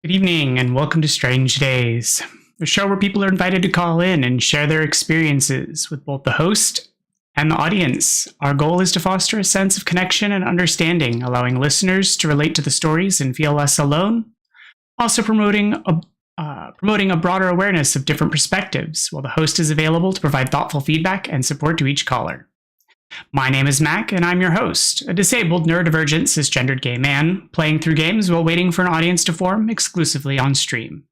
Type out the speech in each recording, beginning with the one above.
Good evening, and welcome to Strange Days, a show where people are invited to call in and share their experiences with both the host and the audience. Our goal is to foster a sense of connection and understanding, allowing listeners to relate to the stories and feel less alone, also promoting a broader awareness of different perspectives, while the host is available to provide thoughtful feedback and support to each caller. My name is Mac, and I'm your host, a disabled, neurodivergent, cisgendered gay man, playing through games while waiting for an audience to form exclusively on stream.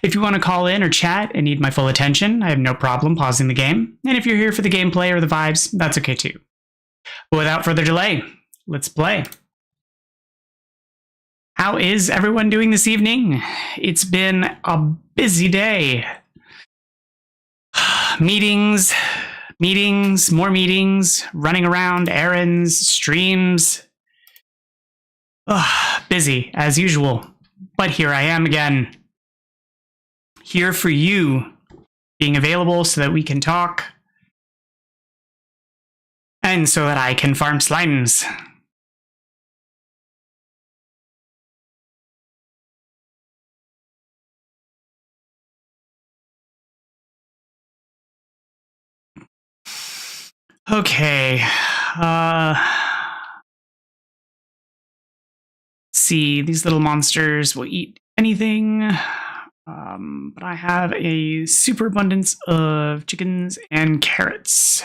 If you want to call in or chat and need my full attention, I have no problem pausing the game, and if you're here for the gameplay or the vibes, that's okay too. But without further delay, let's play. How is everyone doing this evening? It's been a busy day. Meetings, more meetings, running around, errands, streams. Busy, as usual. But here I am again. Here for you, being available so that we can talk. And so that I can farm slimes. Okay. Let's see, these little monsters will eat anything. But I have a super abundance of chickens and carrots.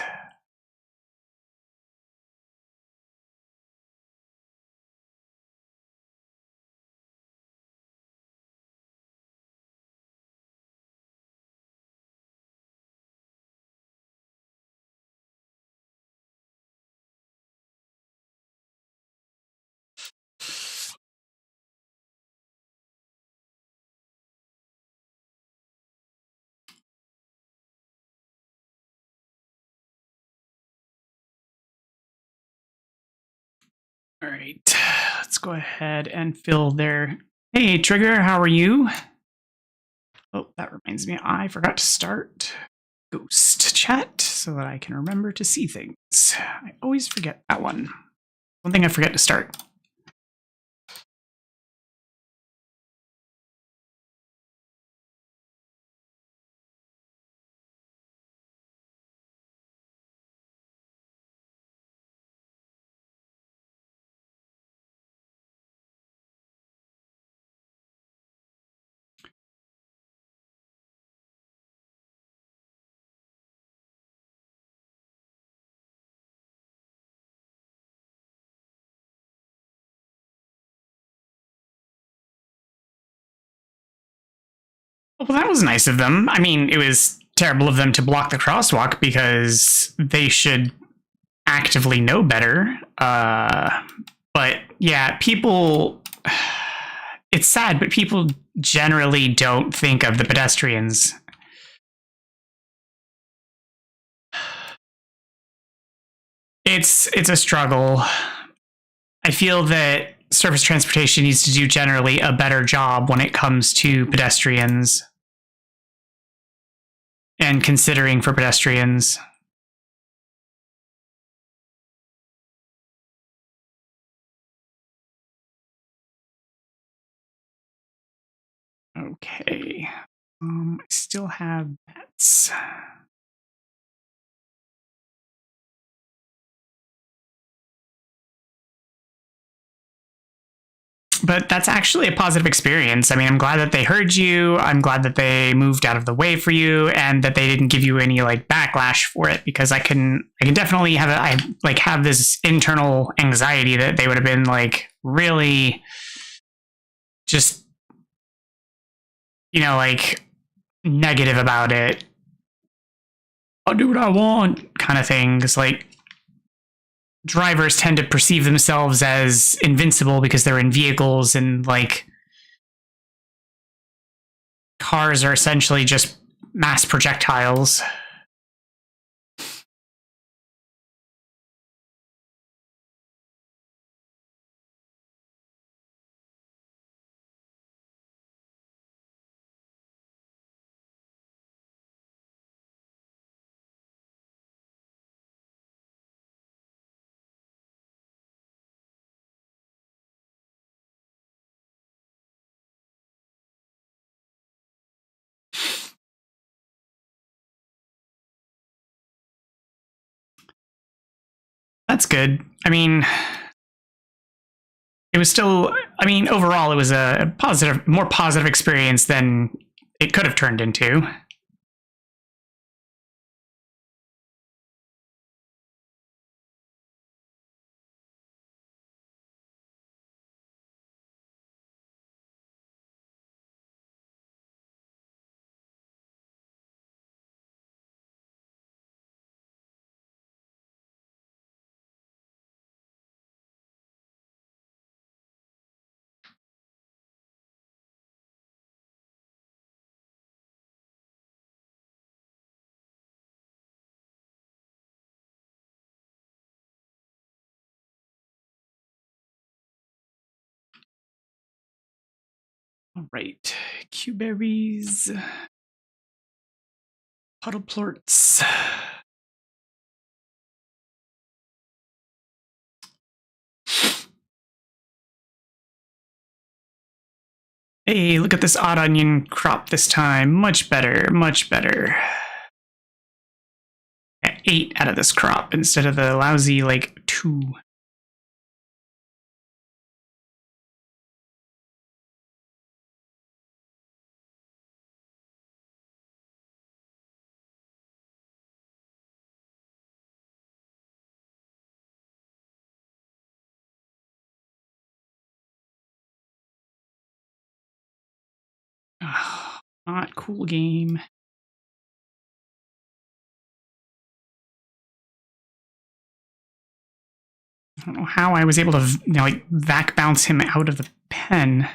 All right, let's go ahead and fill their... Hey, Trigger, how are you? Oh, that reminds me, I forgot to start Ghost Chat so that I can remember to see things. I always forget that one. One thing I forget to start. Well, that was nice of them. I mean, it was terrible of them to block the crosswalk because they should actively know better. But yeah, people... It's sad, but people generally don't think of the pedestrians. It's a struggle. I feel that surface transportation needs to do generally a better job when it comes to pedestrians and considering for pedestrians. Okay. I still have bets. But that's actually a positive experience. I mean, I'm glad that they heard you. I'm glad that they moved out of the way for you, and that they didn't give you any like backlash for it. Because I can definitely have this internal anxiety that they would have been like really just like negative about it. I'll do what I want, kind of thing. Because like drivers tend to perceive themselves as invincible because they're in vehicles, and like cars are essentially just mass projectiles. That's good. I mean, it was still, I mean, overall, it was a positive, more positive experience than it could have turned into. All right, Q-berries, puddle plorts. Hey, look at this odd onion crop this time. Much better, much better. 8 out of this crop instead of the lousy, like, 2. Oh, not cool game. I don't know how I was able to, like, vac bounce him out of the pen.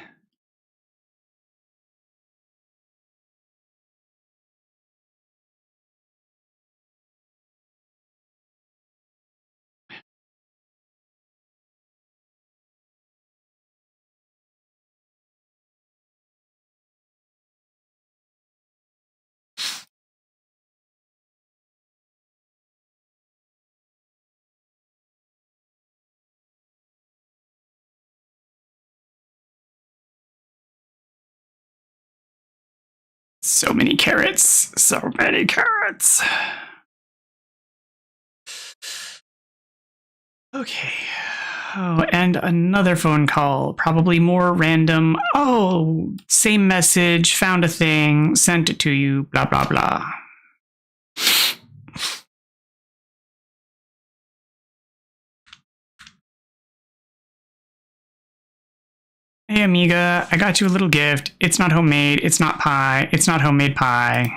So many carrots. So many carrots. Okay. Oh, and another phone call. Probably more random. Oh, same message. Found a thing. Sent it to you. Blah, blah, blah. Hey, amiga. I got you a little gift. It's not homemade. It's not pie. It's not homemade pie.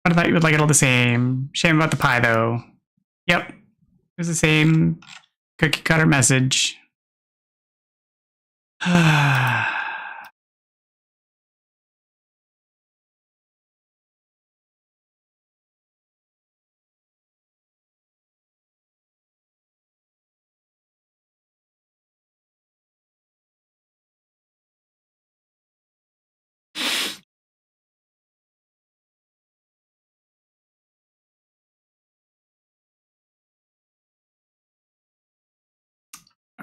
But I thought you would like it all the same. Shame about the pie, though. Yep. It was the same cookie cutter message.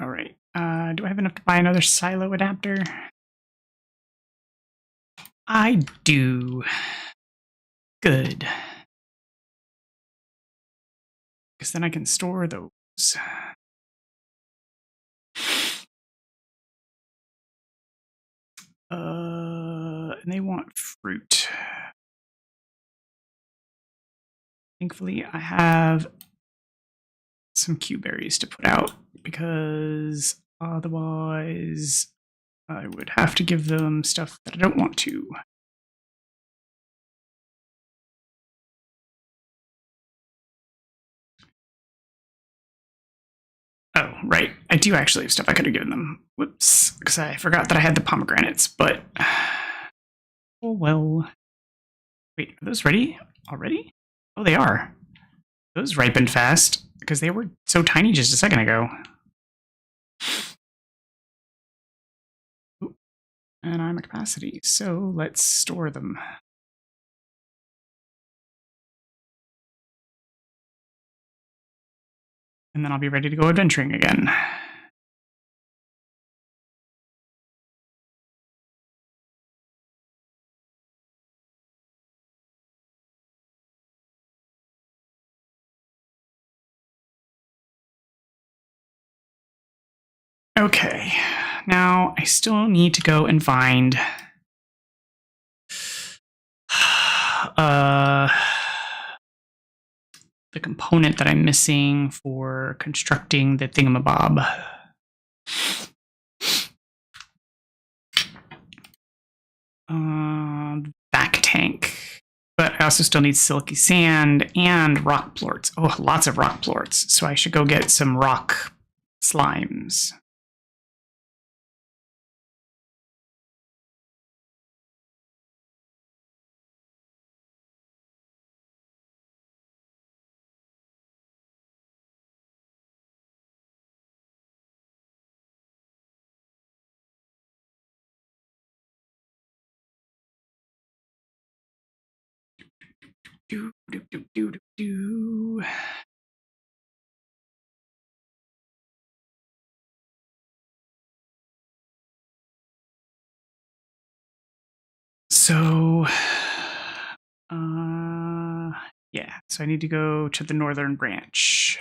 All right. Do I have enough to buy another silo adapter? I do. Good. Because then I can store those. And they want fruit. Thankfully, I have some Q-berries to put out because otherwise I would have to give them stuff that I don't want to. Oh, right. I do actually have stuff I could have given them. Whoops. Because I forgot that I had the pomegranates, but... Oh, well. Wait, are those ready already? Oh, they are. Those ripened fast because they were so tiny just a second ago. Ooh, and I'm at capacity, so let's store them. And then I'll be ready to go adventuring again. Okay, now I still need to go and find the component that I'm missing for constructing the thingamabob. Back tank. But I also still need silky sand and rock plorts. Oh, lots of rock plorts. So I should go get some rock slimes. Do, do, do, do, do, do. So, yeah, so I need to go to the northern branch.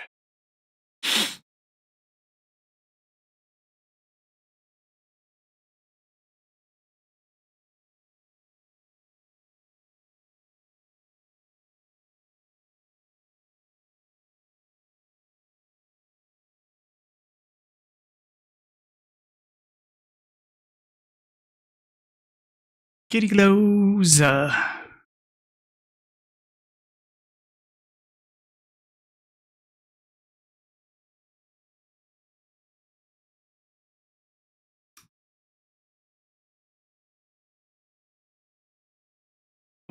Kitty glows. I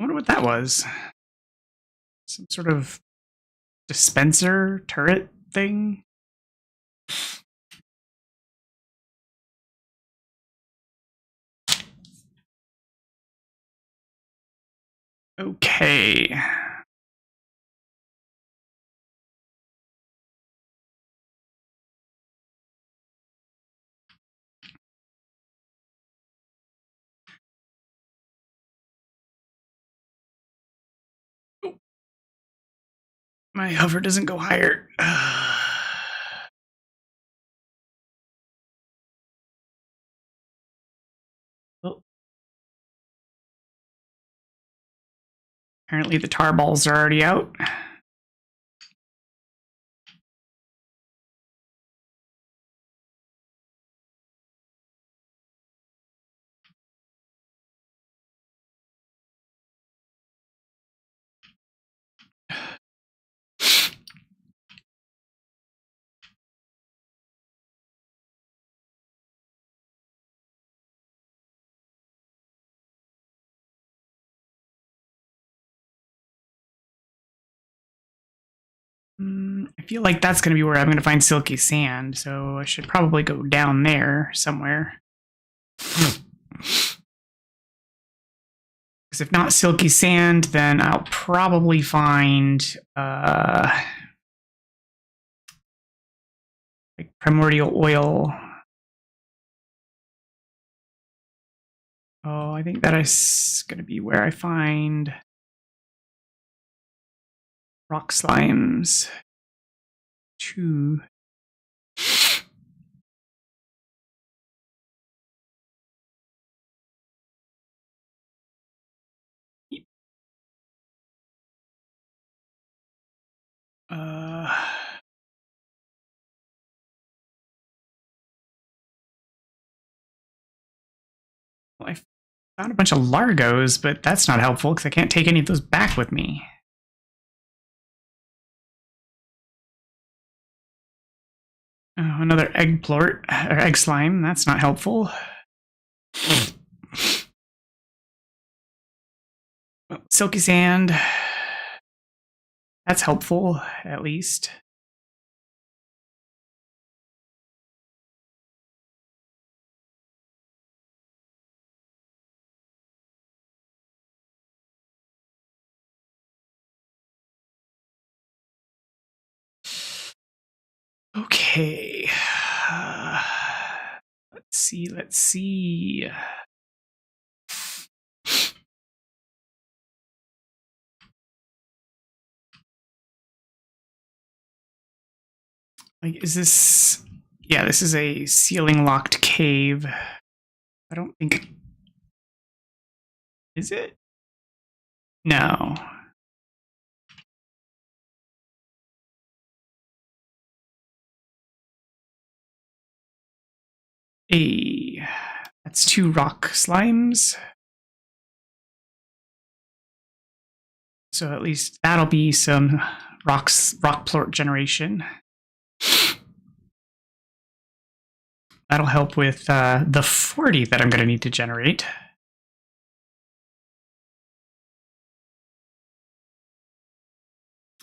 wonder what that was. Some sort of dispenser turret thing. Okay. Oh, my hover doesn't go higher. Oh. Apparently the tar balls are already out. I feel like that's going to be where I'm going to find silky sand, so I should probably go down there somewhere. Because if not silky sand, then I'll probably find like primordial oil. Oh, I think that is going to be where I find rock slimes. 2. Well, I found a bunch of Largos, but that's not helpful because I can't take any of those back with me. Oh, another egg plort, or egg slime. That's not helpful. Well, silky sand. That's helpful, at least. Okay. Let's see, let's see. Like, is this Yeah, this is a ceiling locked cave. I don't think... Is it? No. That's 2 rock slimes. So at least that'll be some rock plort generation. That'll help with the 40 that I'm going to need to generate.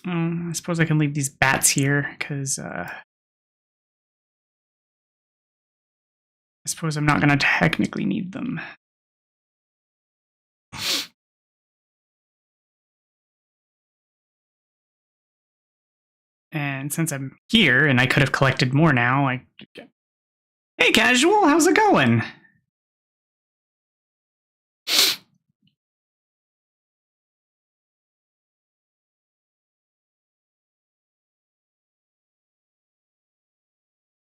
I suppose I can leave these bats here, because I suppose I'm not going to technically need them. And since I'm here and I could have collected more now, Hey, Casual, how's it going?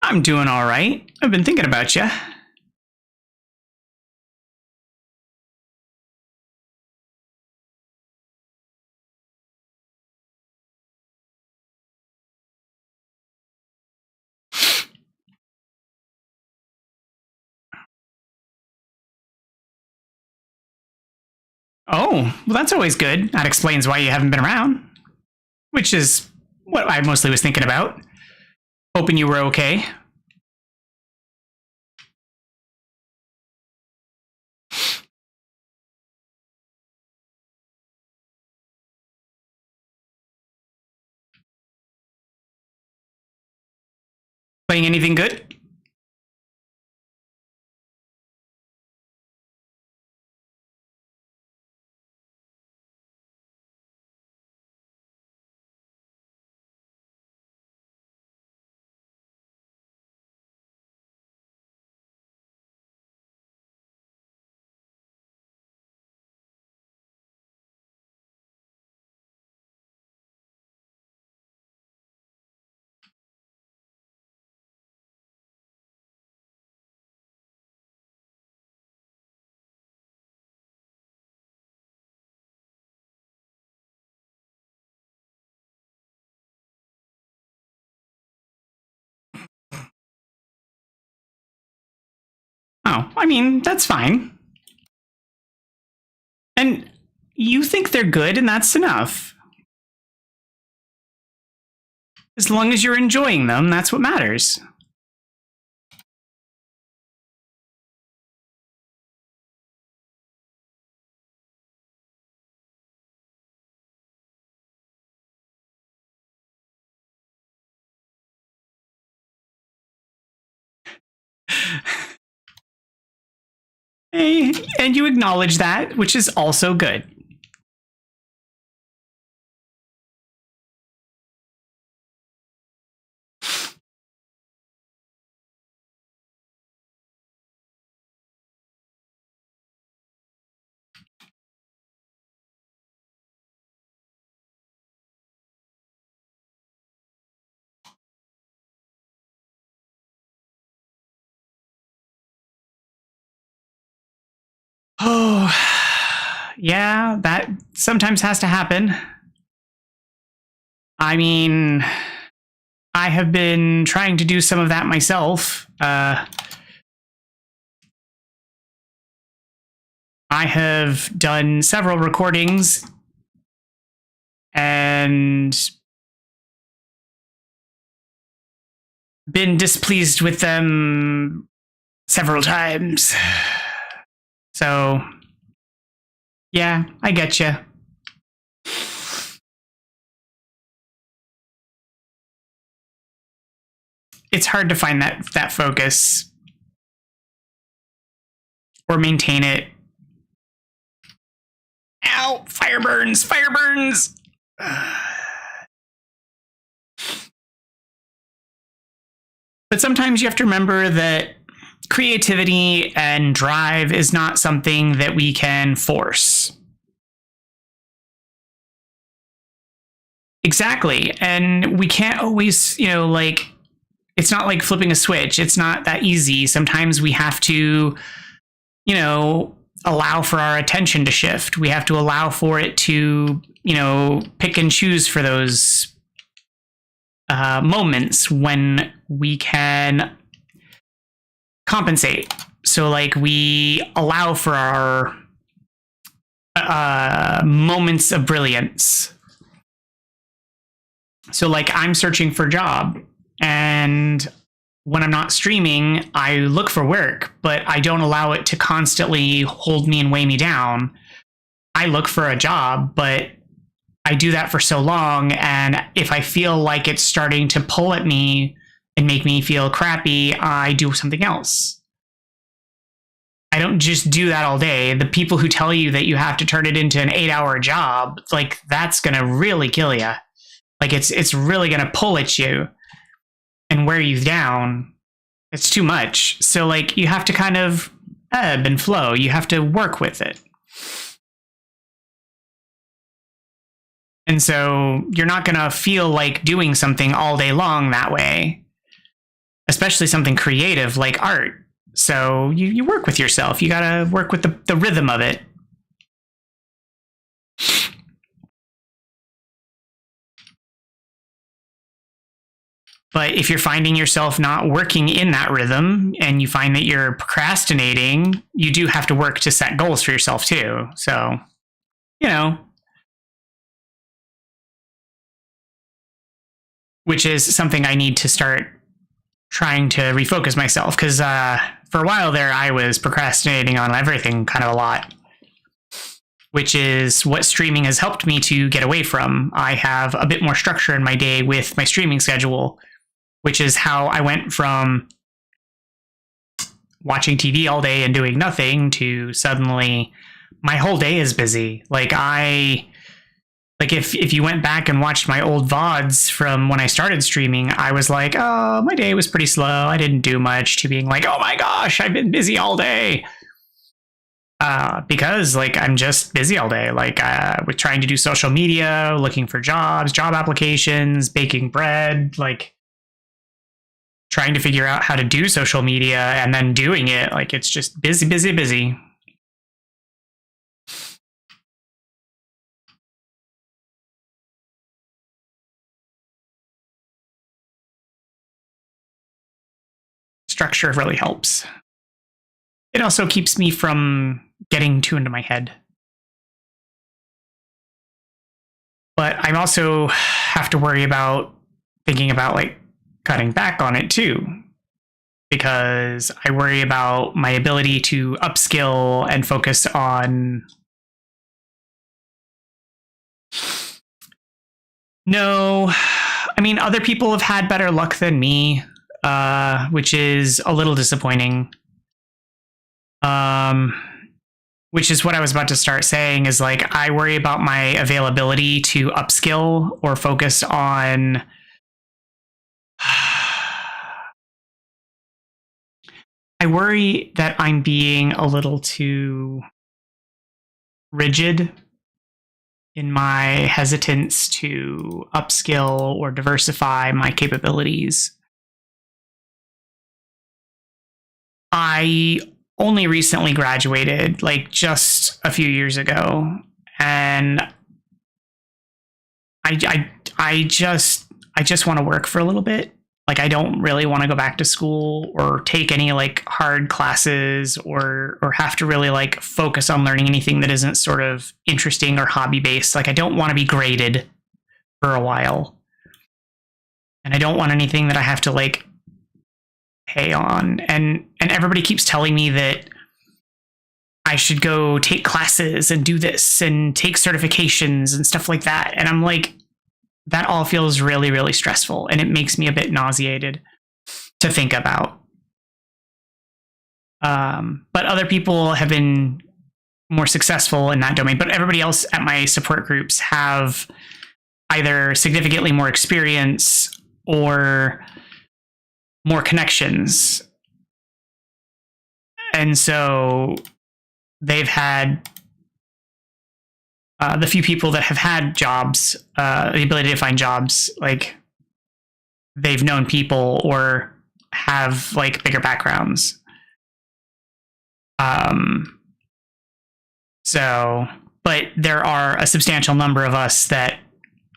I'm doing all right. I've been thinking about you. Oh, well, that's always good. That explains why you haven't been around. Which is what I mostly was thinking about. Hoping you were okay. Playing anything good? Oh, I mean, that's fine. And you think they're good, and that's enough. As long as you're enjoying them, that's what matters. Hey, and you acknowledge that, which is also good. Oh, yeah, that sometimes has to happen. I mean, I have been trying to do some of that myself. I have done several recordings and been displeased with them several times. So, yeah, I get you. It's hard to find that focus or maintain it. Ow! Fire burns! Fire burns! But sometimes you have to remember that creativity and drive is not something that we can force. Exactly. And we can't always, it's not like flipping a switch. It's not that easy. Sometimes we have to, you know, allow for our attention to shift. We have to allow for it to, you know, pick and choose for those moments when we can compensate. So like we allow for our moments of brilliance. So like I'm searching for a job, and when I'm not streaming, I look for work, but I don't allow it to constantly hold me and weigh me down. I look for a job, but I do that for so long, and if I feel like it's starting to pull at me and make me feel crappy, I do something else. I don't just do that all day. The people who tell you that you have to turn it into an 8-hour job, like that's gonna really kill you. Like it's really gonna pull at you and wear you down. It's too much. So like you have to kind of ebb and flow. You have to work with it. And so you're not gonna feel like doing something all day long that way, especially something creative like art. So you work with yourself. You gotta work with the rhythm of it. But if you're finding yourself not working in that rhythm and you find that you're procrastinating, you do have to work to set goals for yourself too. So, you know, which is something I need to start trying to refocus myself. Because for a while there, I was procrastinating on everything kind of a lot, which is what streaming has helped me to get away from. I have a bit more structure in my day with my streaming schedule, which is how I went from watching TV all day and doing nothing to suddenly my whole day is busy. Like if you went back and watched my old VODs from when I started streaming, I was like, oh, my day was pretty slow. I didn't do much, to being like, oh my gosh, I've been busy all day. Because like I'm just busy all day, like with trying to do social media, looking for jobs, job applications, baking bread, like trying to figure out how to do social media and then doing it. Like it's just busy, busy, busy. Structure really helps. It also keeps me from getting too into my head. But I also have to worry about thinking about like cutting back on it too, because I worry about my ability to upskill and focus on no, I mean, other people have had better luck than me, which is a little disappointing. Which is what I was about to start saying is like, I worry about my availability to upskill or focus on I worry that I'm being a little too rigid in my hesitance to upskill or diversify my capabilities. I only recently graduated, like just a few years ago, and I just want to work for a little bit. Like I don't really want to go back to school or take any like hard classes or have to really like focus on learning anything that isn't sort of interesting or hobby based. Like I don't want to be graded for a while. And I don't want anything that I have to like pay on. And everybody keeps telling me that I should go take classes and do this and take certifications and stuff like that. And I'm like, that all feels really, really stressful, and it makes me a bit nauseated to think about. But other people have been more successful in that domain, but everybody else at my support groups have either significantly more experience or more connections. And so they've had the few people that have had jobs, the ability to find jobs, like they've known people or have like bigger backgrounds. But there are a substantial number of us that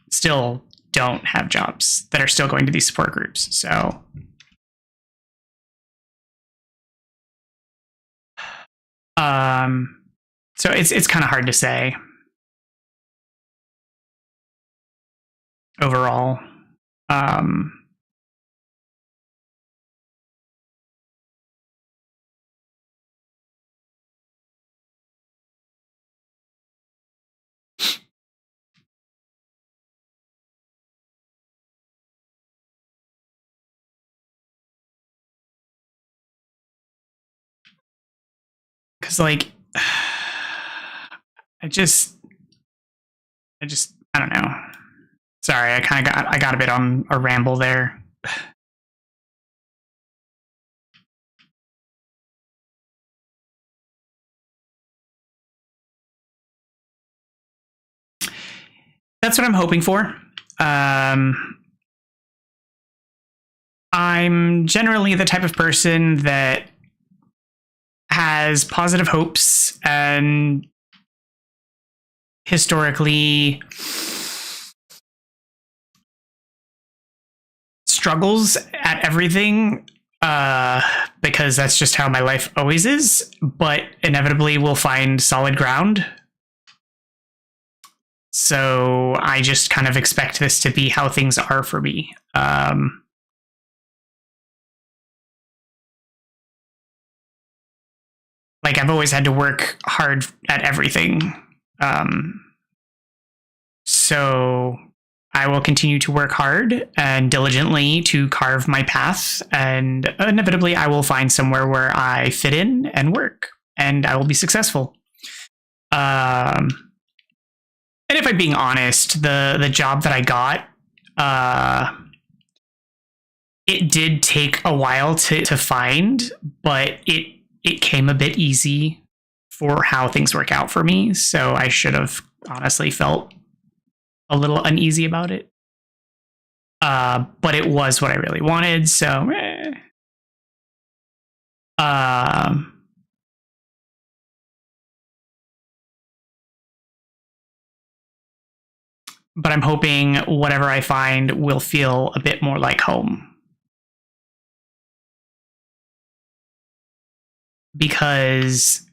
still don't have jobs that are still going to these support groups. So it's kind of hard to say overall. Because like I don't know. Sorry, I got a bit on a ramble there. That's what I'm hoping for. I'm generally the type of person that has positive hopes and historically struggles at everything, because that's just how my life always is, but inevitably will find solid ground. So I just kind of expect this to be how things are for me. Like I've always had to work hard at everything. So I will continue to work hard and diligently to carve my path, and inevitably I will find somewhere where I fit in and work, and I will be successful. And if I'm being honest, the job that I got, it did take a while to find, but it came a bit easy for how things work out for me. So I should have honestly felt a little uneasy about it. But it was what I really wanted, so but I'm hoping whatever I find will feel a bit more like home. Because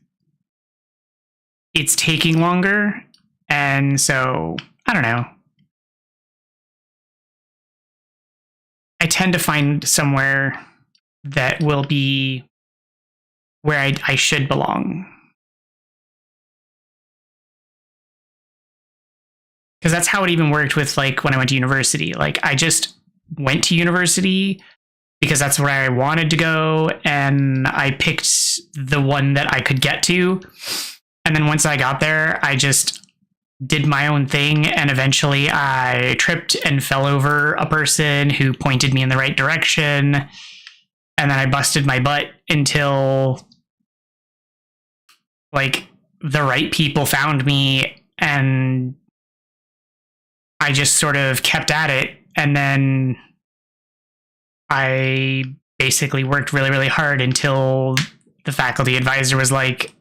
it's taking longer, and so I don't know. I tend to find somewhere that will be where I should belong. Because that's how it even worked with like when I went to university. Like I just went to university because that's where I wanted to go, and I picked the one that I could get to. And then once I got there, I just did my own thing, and eventually I tripped and fell over a person who pointed me in the right direction, and then I busted my butt until like the right people found me, and I just sort of kept at it. And then I basically worked really, really hard until the faculty advisor was like,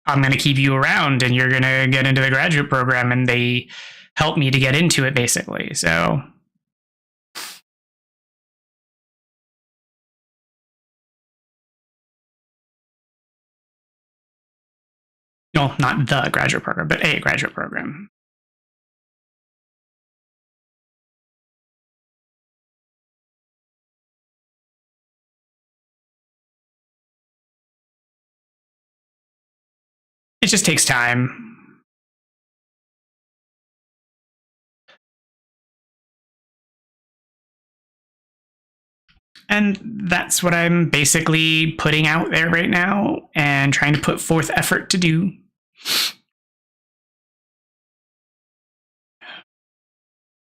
I'm going to keep you around and you're going to get into the graduate program. And they helped me to get into it, basically. So no, not the graduate program, but a graduate program. It just takes time. And that's what I'm basically putting out there right now and trying to put forth effort to do.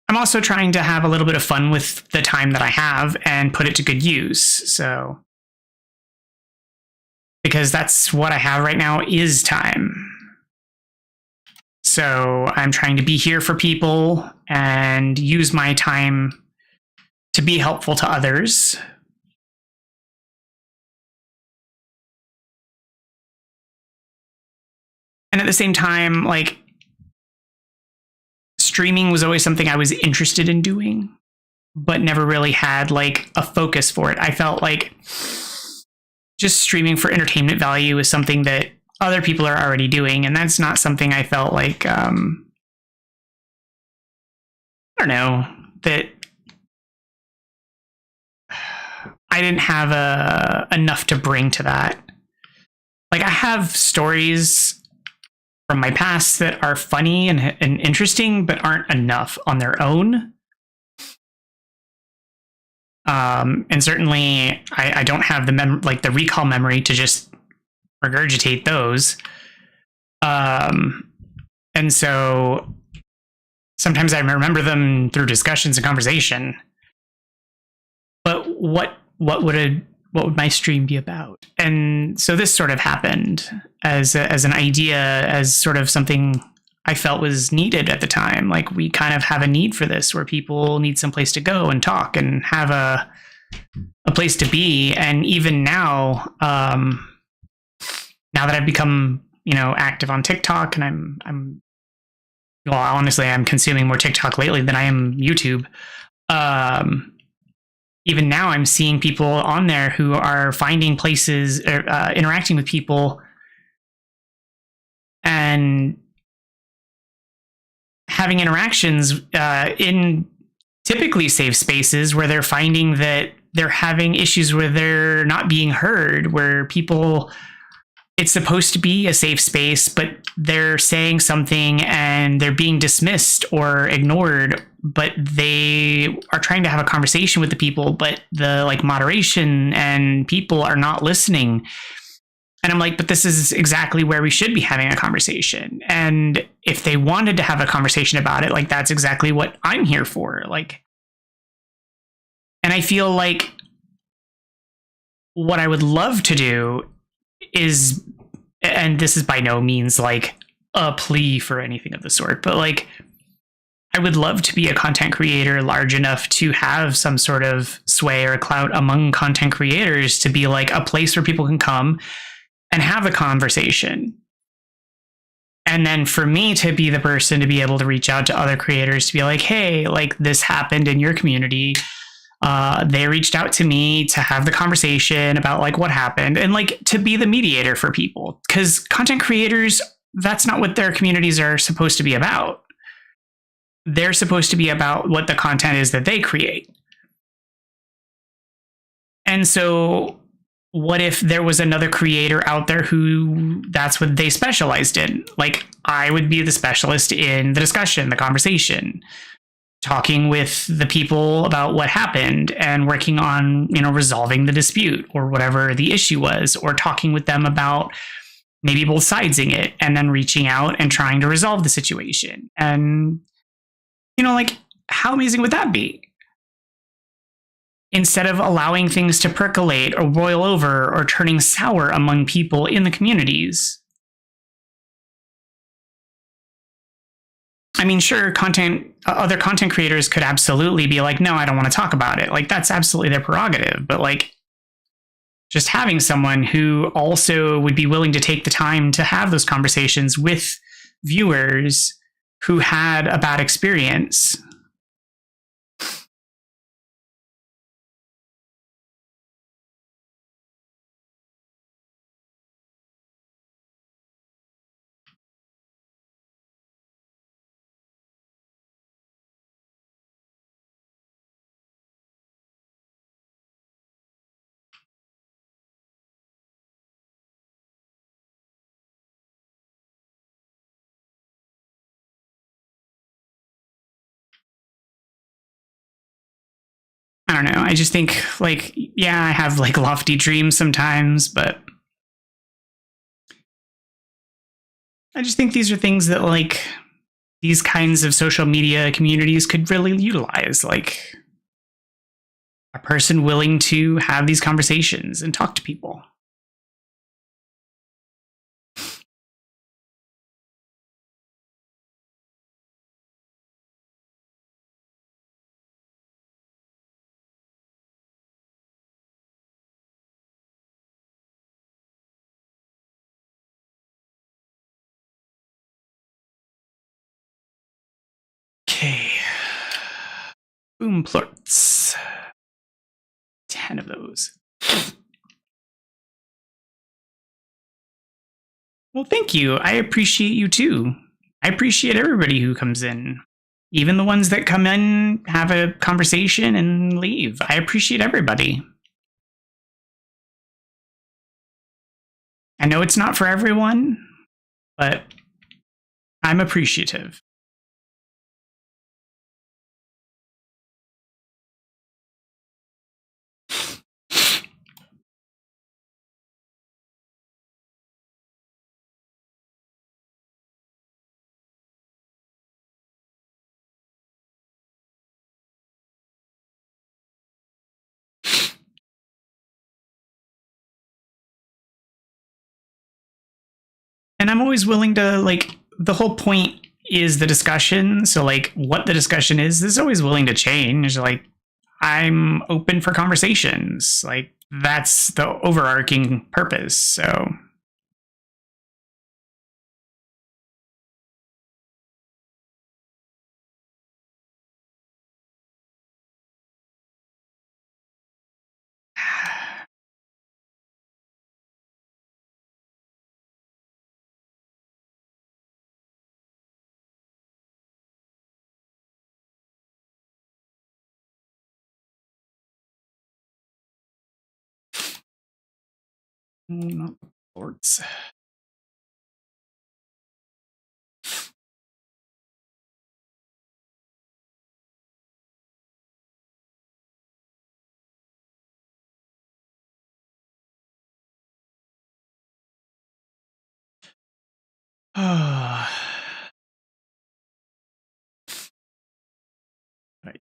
I'm also trying to have a little bit of fun with the time that I have and put it to good use. So, because that's what I have right now is time. So I'm trying to be here for people and use my time to be helpful to others. And at the same time, like, streaming was always something I was interested in doing, but never really had like a focus for it. I felt like just streaming for entertainment value is something that other people are already doing, and that's not something I felt like I don't know, that I didn't have enough to bring to that. Like, I have stories from my past that are funny and interesting, but aren't enough on their own. And certainly, I don't have the recall memory to just regurgitate those. And so sometimes I remember them through discussions and conversation. But what would my stream be about? And so this sort of happened as an idea, as sort of something I felt was needed at the time. Like, we kind of have a need for this, where people need some place to go and talk and have a place to be. And even now, now that I've become, active on TikTok, and I'm well, honestly, I'm consuming more TikTok lately than I am YouTube. Even now, I'm seeing people on there who are finding places, interacting with people, and having interactions in typically safe spaces, where they're finding that they're having issues where they're not being heard, where people, it's supposed to be a safe space, but they're saying something and they're being dismissed or ignored, but they are trying to have a conversation with the people, but the moderation and people are not listening. And I'm like, but this is exactly where we should be having a conversation. And if they wanted to have a conversation about it, like, that's exactly what I'm here for. Like, and I feel like what I would love to do is, and this is by no means like a plea for anything of the sort, but like, I would love to be a content creator large enough to have some sort of sway or clout among content creators, to be like a place where people can come and have a conversation. And then for me to be the person to be able to reach out to other creators to be like, hey, like, this happened in your community. They reached out to me to have the conversation about like what happened, and like to be the mediator for people, because content creators, that's not what their communities are supposed to be about. They're supposed to be about what the content is that they create. And so what if there was another creator out there who that's what they specialized in? Like, I would be the specialist in the discussion, the conversation, talking with the people about what happened and working on, resolving the dispute or whatever the issue was, or talking with them about maybe both sidesing it and then reaching out and trying to resolve the situation. And, like, how amazing would that be? Instead of allowing things to percolate or boil over or turning sour among people in the communities. I mean, sure, other content creators could absolutely be like, no, I don't want to talk about it. Like, that's absolutely their prerogative. But like, just having someone who also would be willing to take the time to have those conversations with viewers who had a bad experience. I don't know. I just think, like, yeah, I have like lofty dreams sometimes, but I just think these are things that like these kinds of social media communities could really utilize. Like, a person willing to have these conversations and talk to people. Okay. Boom plorts. 10 of those. Well, thank you. I appreciate you too. I appreciate everybody who comes in. Even the ones that come in, have a conversation, and leave. I appreciate everybody. I know it's not for everyone, but I'm appreciative. And I'm always willing to, like, the whole point is the discussion. So, like, what the discussion is always willing to change. Like, I'm open for conversations. Like, that's the overarching purpose. So, not boards. Right.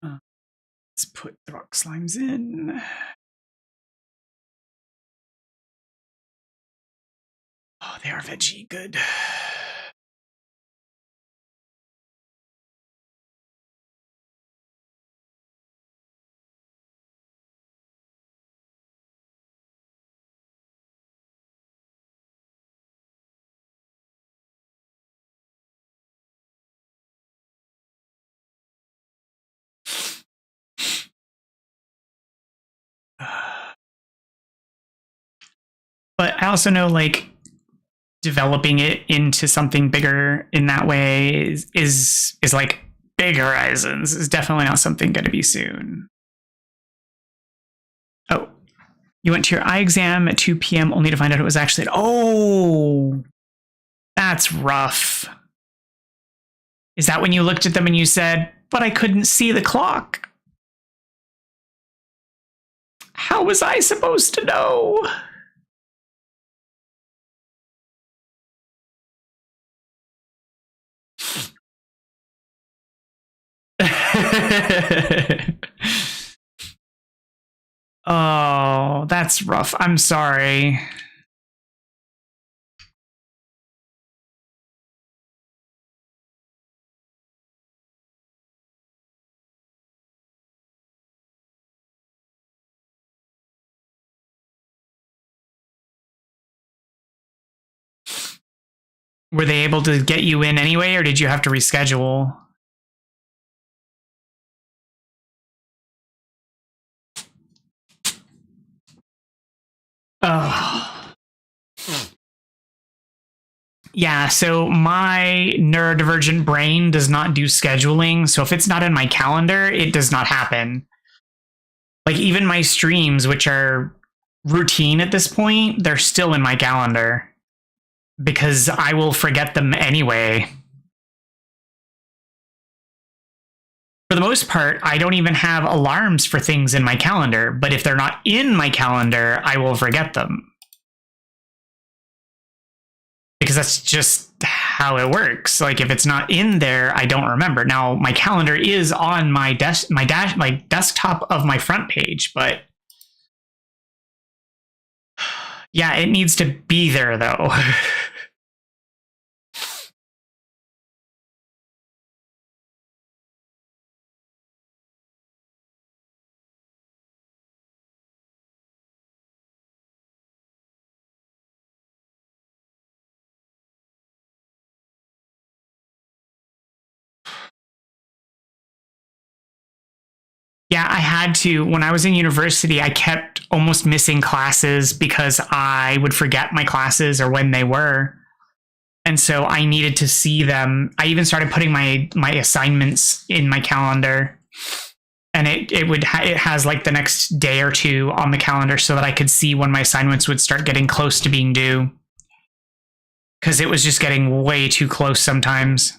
Let's put the rock slimes in. Oh, they are veggie. Good. But I also know, like, developing it into something bigger in that way is like big horizons. Is definitely not something going to be soon. Oh, you went to your eye exam at 2 p.m. only to find out it was actually. Oh, that's rough. Is that when you looked at them and you said, "But I couldn't see the clock"? How was I supposed to know? Oh, that's rough. I'm sorry. Were they able to get you in anyway, or did you have to reschedule? Oh. Yeah, so my neurodivergent brain does not do scheduling. So if it's not in my calendar, it does not happen. Like, even my streams, which are routine at this point, they're still in my calendar because I will forget them anyway. For the most part, I don't even have alarms for things in my calendar, but if they're not in my calendar, I will forget them. Because that's just how it works. Like, if it's not in there, I don't remember. Now, my calendar is on my desktop of my front page, but yeah, it needs to be there though. Yeah, I had to. When I was in university, I kept almost missing classes because I would forget my classes or when they were. And so I needed to see them. I even started putting my assignments in my calendar, and it has like the next day or two on the calendar so that I could see when my assignments would start getting close to being due, because it was just getting way too close sometimes.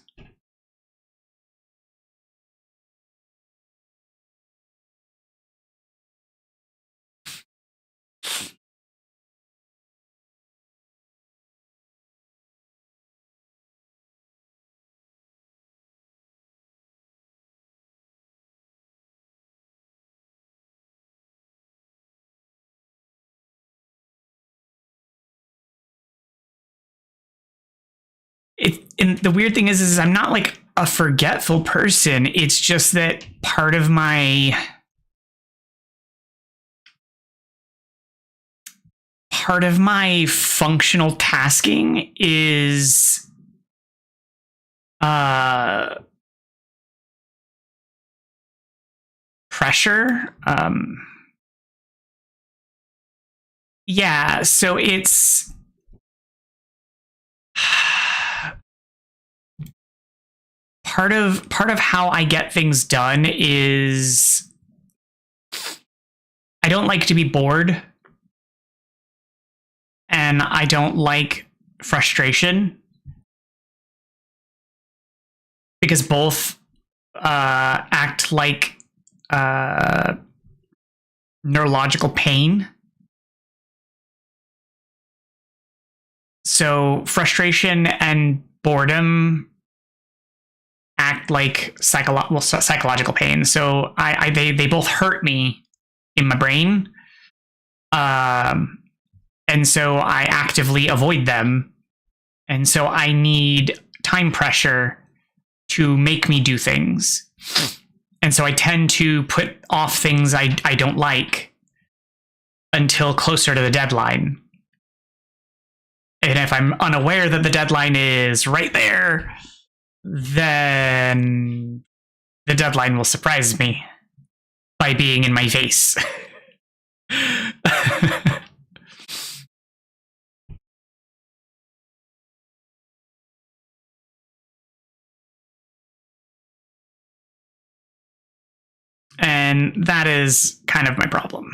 And the weird thing is I'm not like a forgetful person. It's just that part of my functional tasking is pressure. Yeah, so it's part of how I get things done is I don't like to be bored, and I don't like frustration, because both act like neurological pain. So frustration and boredom act like psychological pain. So they both hurt me in my brain. And so I actively avoid them. And so I need time pressure to make me do things. And so I tend to put off things I don't like until closer to the deadline. And if I'm unaware that the deadline is right there, then the deadline will surprise me by being in my face. And that is kind of my problem.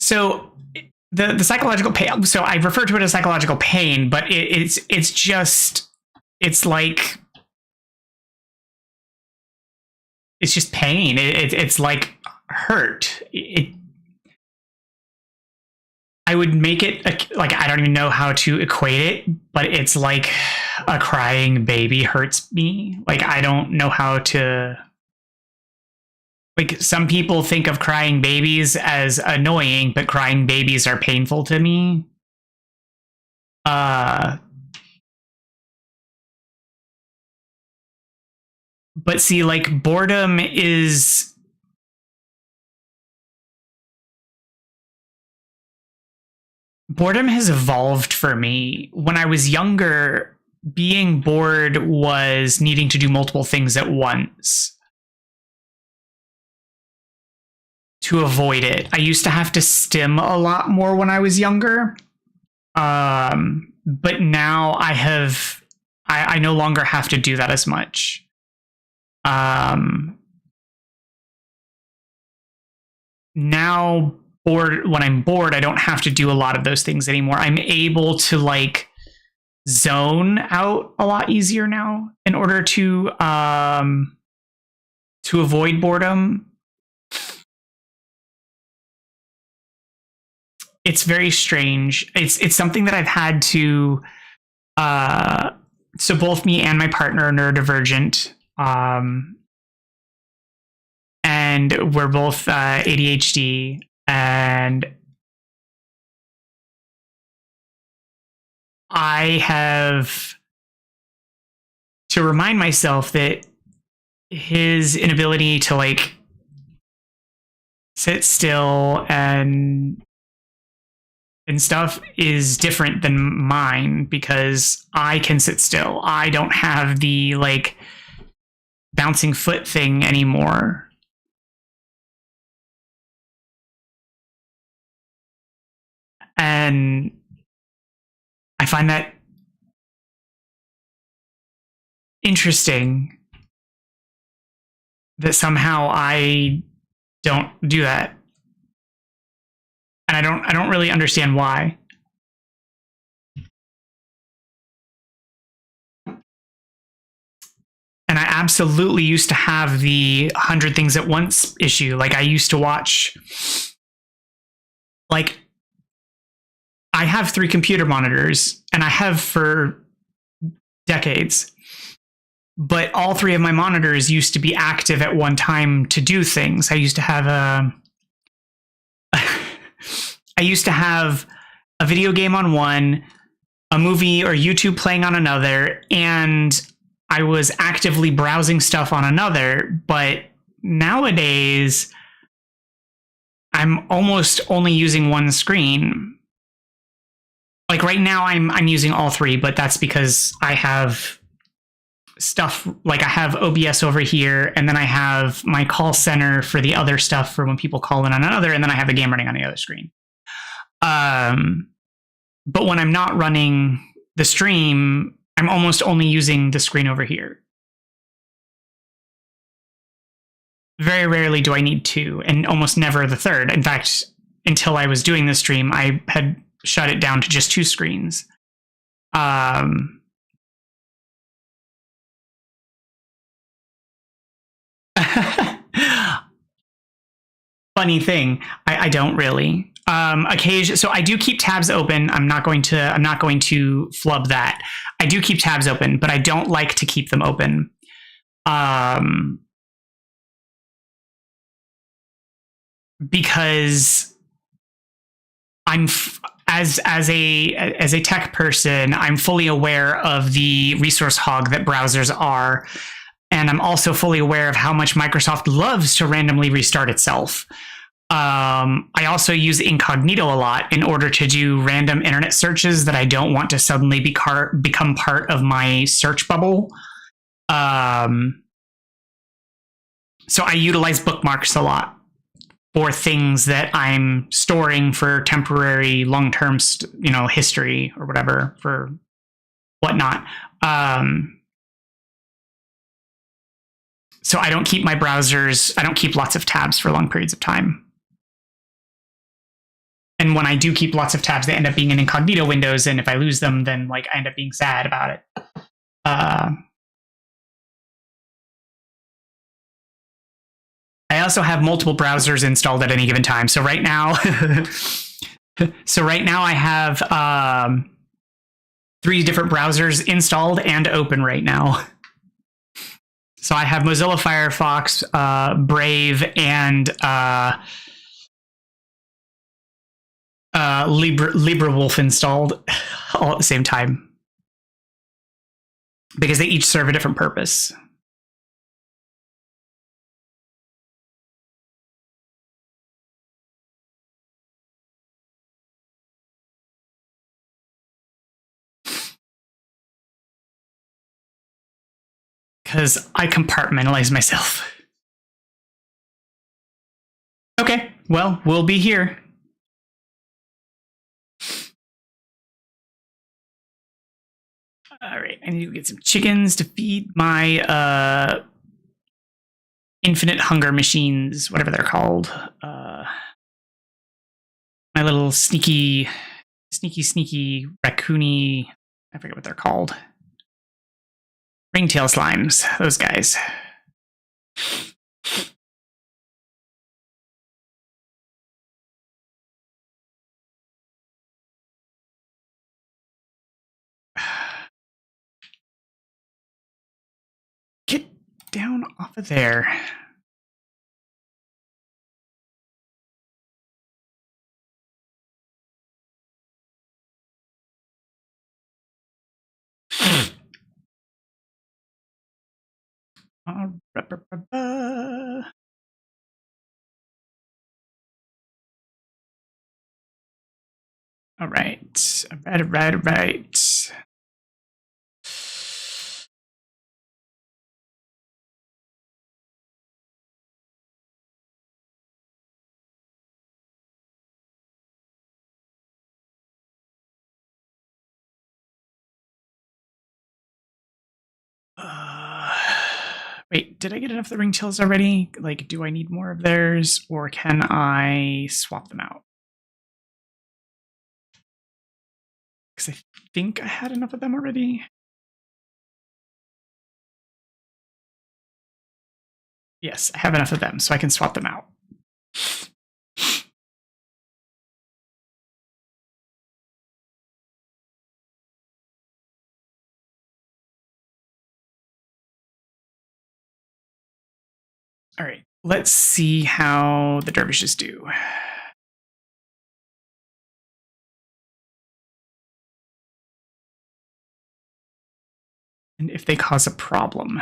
So the psychological pain. So I refer to it as psychological pain, but it's just it's like it's just pain. It's like hurt. I would make it like I don't even know how to equate it, but it's like a crying baby hurts me. Like I don't know how to. Like some people think of crying babies as annoying, but crying babies are painful to me. But see, like boredom has evolved for me. When I was younger, being bored was needing to do multiple things at once to avoid it. I used to have to stim a lot more when I was younger. But now I no longer have to do that as much. Now when I'm bored, I don't have to do a lot of those things anymore. I'm able to like zone out a lot easier now in order to avoid boredom. It's very strange. It's something that I've had to. So both me and my partner are neurodivergent, and we're both ADHD, and I have to remind myself that his inability to like sit still and stuff is different than mine because I can sit still. I don't have the like bouncing foot thing anymore. And I find that interesting that somehow I don't do that. And I don't really understand why. And I absolutely used to have the 100 things at once issue. Like I used to watch, like I have 3 computer monitors and I have for decades. But all 3 of my monitors used to be active at one time to do things. I used to have a video game on one, a movie or YouTube playing on another, and I was actively browsing stuff on another. But nowadays, I'm almost only using one screen. Like right now, I'm using all 3, but that's because I have stuff like I have OBS over here, and then I have my call center for the other stuff for when people call in on another, and then I have the game running on the other screen. But when I'm not running the stream, I'm almost only using the screen over here. Very rarely do I need 2, and almost never the 3rd. In fact, until I was doing the stream, I had shut it down to just 2 screens. Funny thing, I don't really. So I do keep tabs open. I'm not going to flub that. I do keep tabs open, but I don't like to keep them open. Because I'm as a tech person, I'm fully aware of the resource hog that browsers are. And I'm also fully aware of how much Microsoft loves to randomly restart itself. I also use incognito a lot in order to do random internet searches that I don't want to suddenly become part of my search bubble. So I utilize bookmarks a lot for things that I'm storing for temporary, long-term, history or whatever, for whatnot. So I don't keep my browsers, I don't keep lots of tabs for long periods of time. And when I do keep lots of tabs, they end up being in incognito windows, and if I lose them, then like I end up being sad about it. I also have multiple browsers installed at any given time. So right now, I have 3 different browsers installed and open right now. So I have Mozilla Firefox, Brave, and LibreWolf installed all at the same time because they each serve a different purpose. Because I compartmentalize myself. Okay, well, we'll be here. All right, I need to get some chickens to feed my infinite hunger machines, whatever they're called. My little sneaky raccoony, I forget what they're called. Ringtail slimes, those guys. Get down off of there. All right. All right. Wait, did I get enough of the ringtails already? Like, do I need more of theirs, or can I swap them out? Because I think I had enough of them already. Yes, I have enough of them, so I can swap them out. All right, let's see how the dervishes do. And if they cause a problem.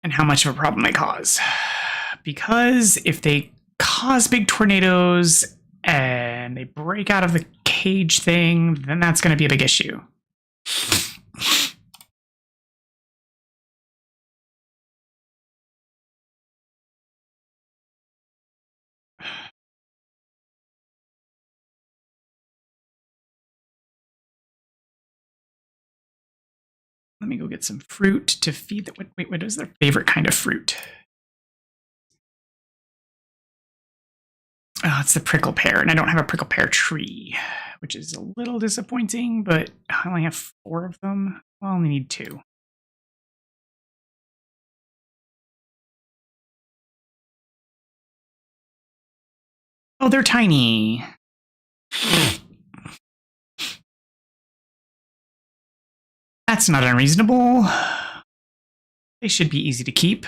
And how much of a problem they cause. Because if they cause big tornadoes and they break out of the cage thing, then that's going to be a big issue. Let me go get some fruit to feed them. Wait, what is their favorite kind of fruit? Oh, it's the prickle pear, and I don't have a prickle pear tree, which is a little disappointing, but I only have 4 of them. Well, I only need 2. Oh, they're tiny. That's not unreasonable. They should be easy to keep.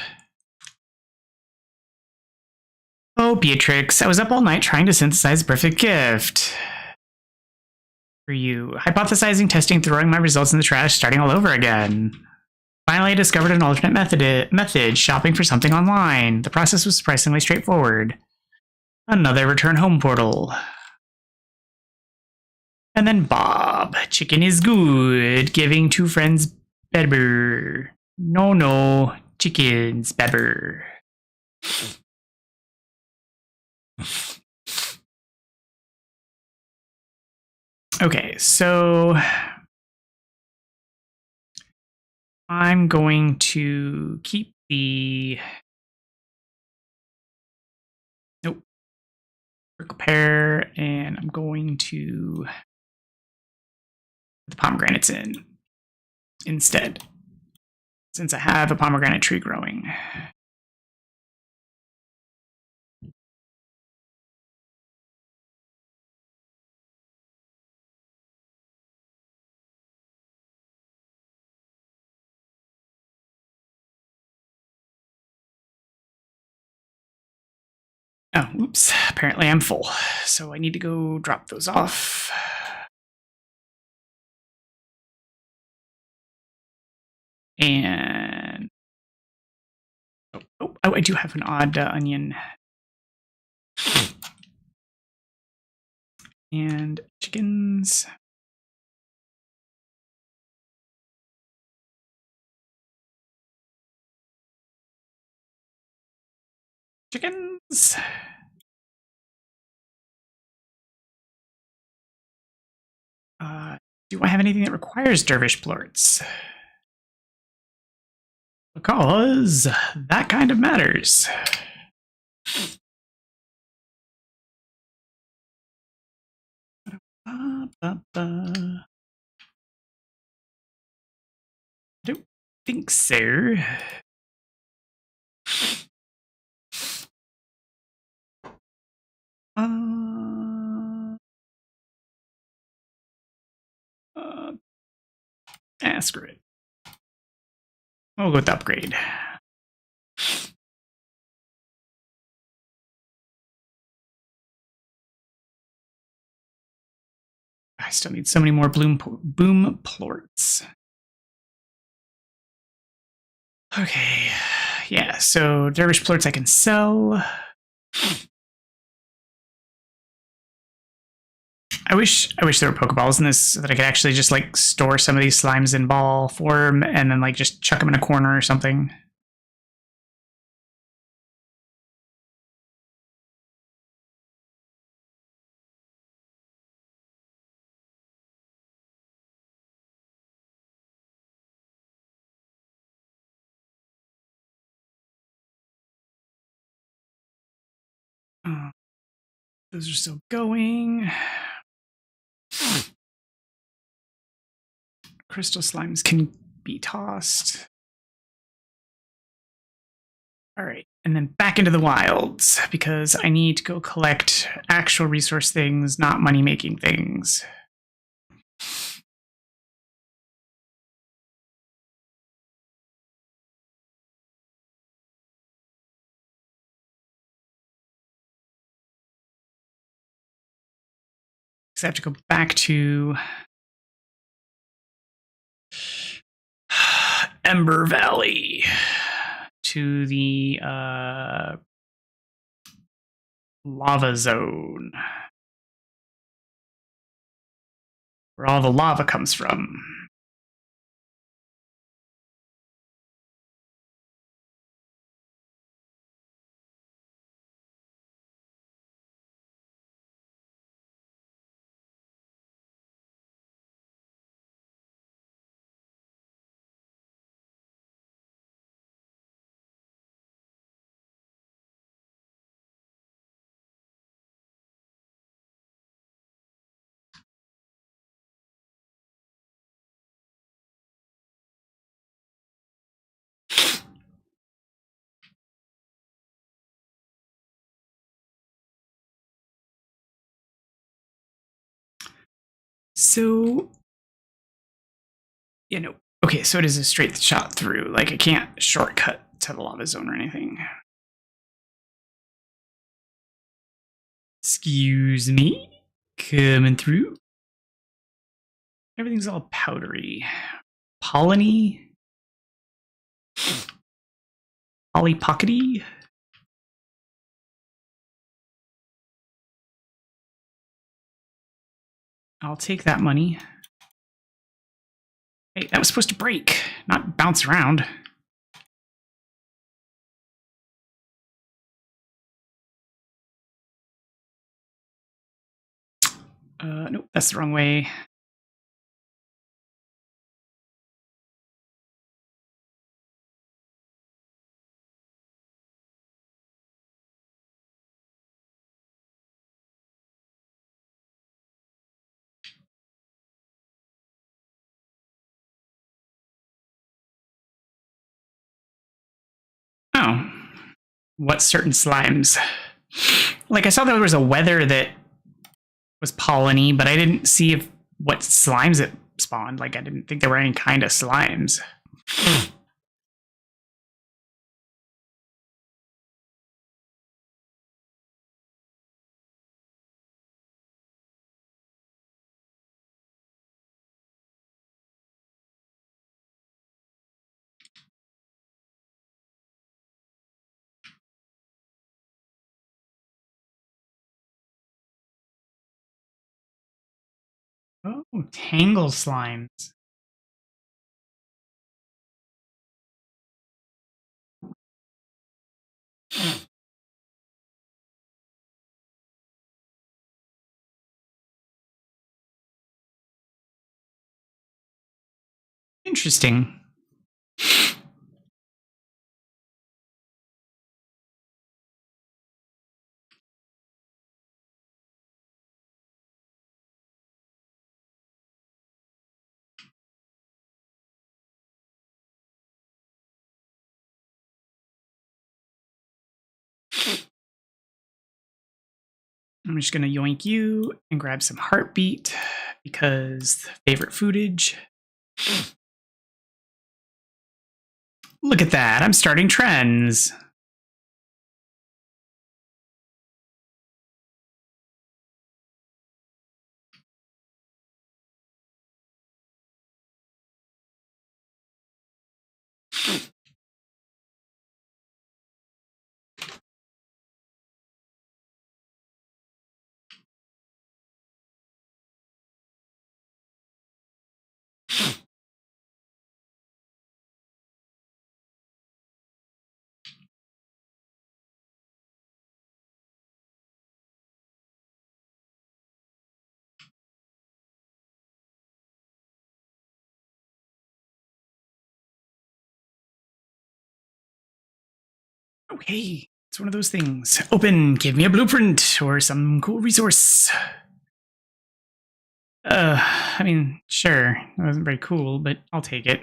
Oh, Beatrix, I was up all night trying to synthesize a perfect gift. For you. Hypothesizing, testing, throwing my results in the trash, starting all over again. Finally, I discovered an alternate method, shopping for something online. The process was surprisingly straightforward. Another return home portal. And then Bob. Chicken is good. Giving 2 friends better. No. Chicken's better. Okay, so I'm going to keep the prickle pear, and I'm going to put the pomegranates in instead, since I have a pomegranate tree growing. Oh, oops. Apparently I'm full. So I need to go drop those off. And I do have an odd onion. And chickens. Chickens. Do I have anything that requires dervish plorts? Because that kind of matters. I don't think so. Screw it. We'll go with the upgrade. I still need so many more boom plorts. Okay, Yeah, so dervish plorts I can sell. I wish there were Pokeballs in this so that I could actually just like store some of these slimes in ball form and then like just chuck them in a corner or something. Those are still going. Crystal slimes can be tossed. All right, and then back into the wilds because I need to go collect actual resource things, not money-making things. So I have to go back to Ember Valley to the lava zone where all the lava comes from. So, okay, so it is a straight shot through. Like, I can't shortcut to the lava zone or anything. Excuse me? Coming through? Everything's all powdery. Polleny? Polly pockety? I'll take that money. Hey, that was supposed to break, not bounce around. Nope, that's the wrong way. Oh, what certain slimes? Like, I saw there was a weather that was polleny, but I didn't see what slimes it spawned. Like, I didn't think there were any kind of slimes. Oh, tangle slimes. Interesting. I'm just gonna yoink you and grab some heartbeat because favorite foodage. Look at that, I'm starting trends. Oh, hey, it's one of those things. Open, give me a blueprint or some cool resource. I mean, sure, it wasn't very cool, but I'll take it.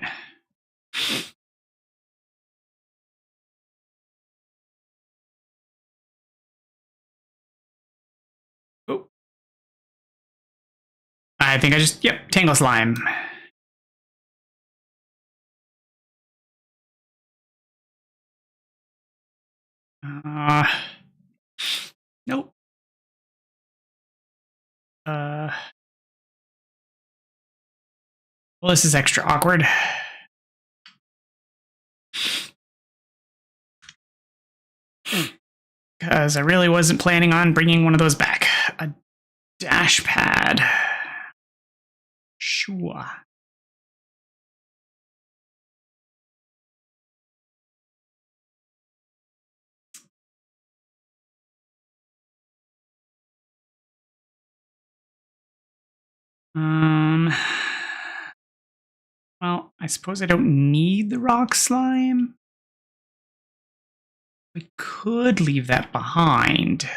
Oh. I think I just, yep, Tangle Slime. Nope. Well, this is extra awkward. Because I really wasn't planning on bringing one of those back. A dash pad. Sure. Well, I suppose I don't need the rock slime. We could leave that behind.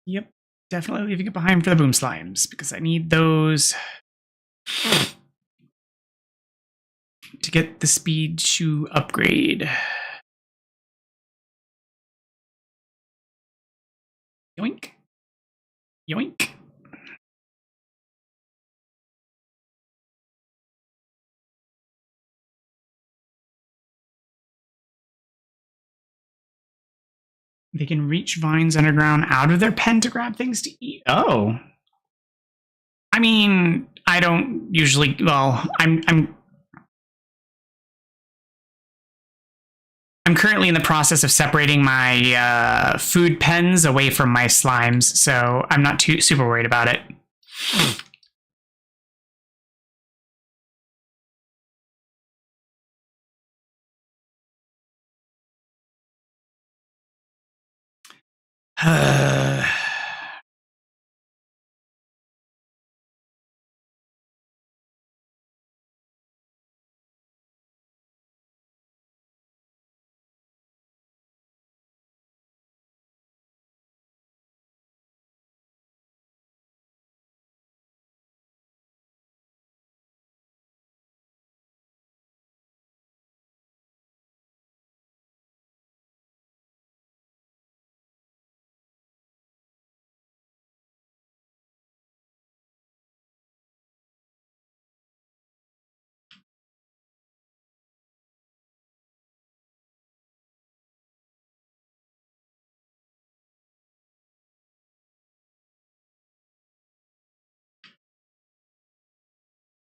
Yep, definitely leaving it behind for the boom slimes, because I need those to get the speed shoe upgrade. Yoink. Yoink. They can reach vines underground out of their pen to grab things to eat. Oh. I mean, I don't usually, well, I'm currently in the process of separating my food pens away from my slimes, so I'm not too super worried about it.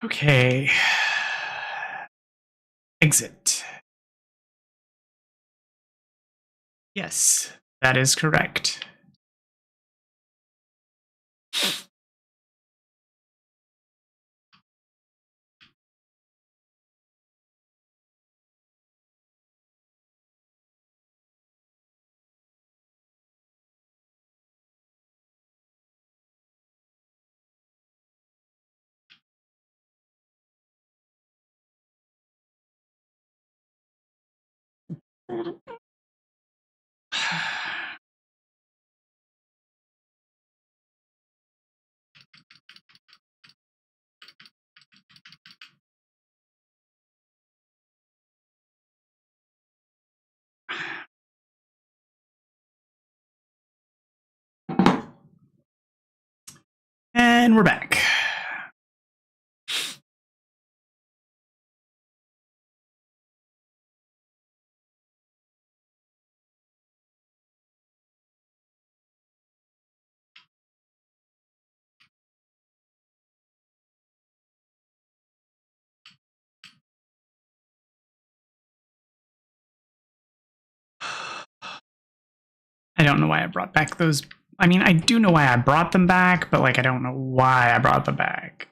Okay. Exit. Yes, that is correct. And we're back. I don't know why I brought back those. I mean, I do know why I brought them back, but like, I don't know why I brought them back.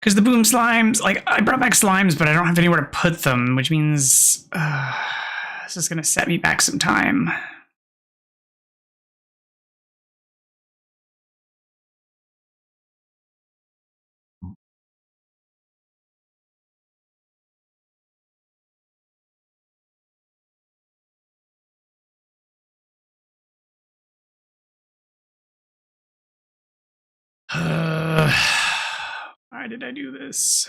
Because the boom slimes, like, I brought back slimes, but I don't have anywhere to put them, which means this is going to set me back some time. Why did I do this?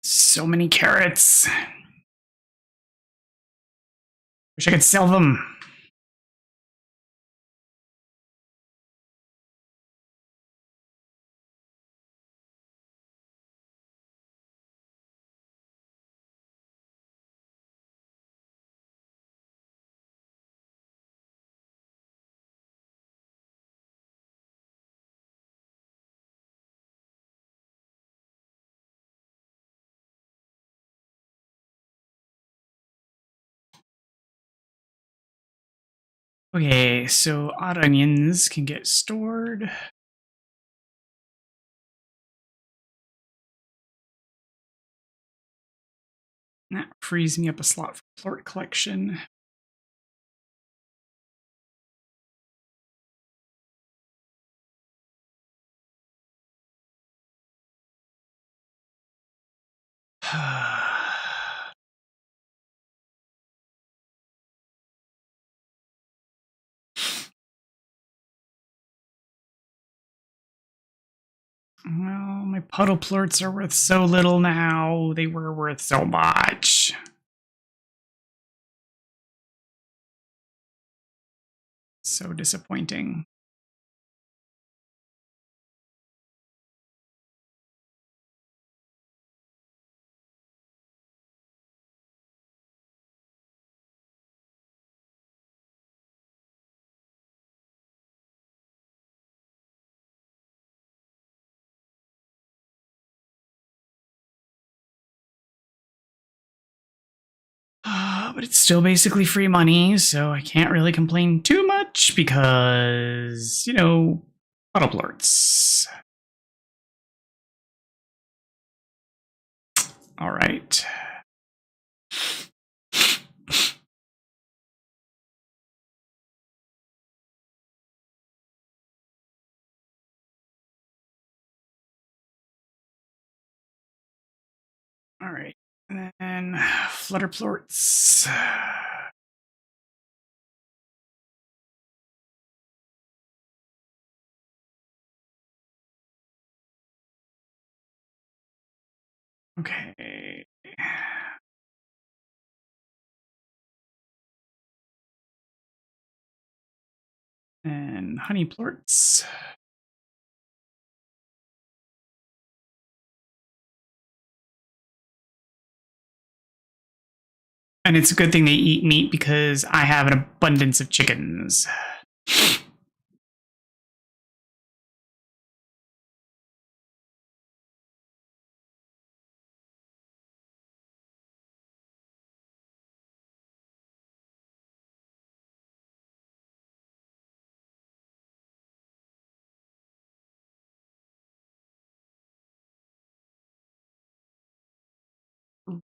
So many carrots. Wish I could sell them. Okay, so odd onions can get stored. That frees me up a slot for plort collection. Well, my puddle plorts are worth so little now. They were worth so much. So disappointing. But it's still basically free money, so I can't really complain too much because, you know, puddle plorts. All right. All right. And then flutter plorts. Okay. And honey plorts. And it's a good thing they eat meat because I have an abundance of chickens.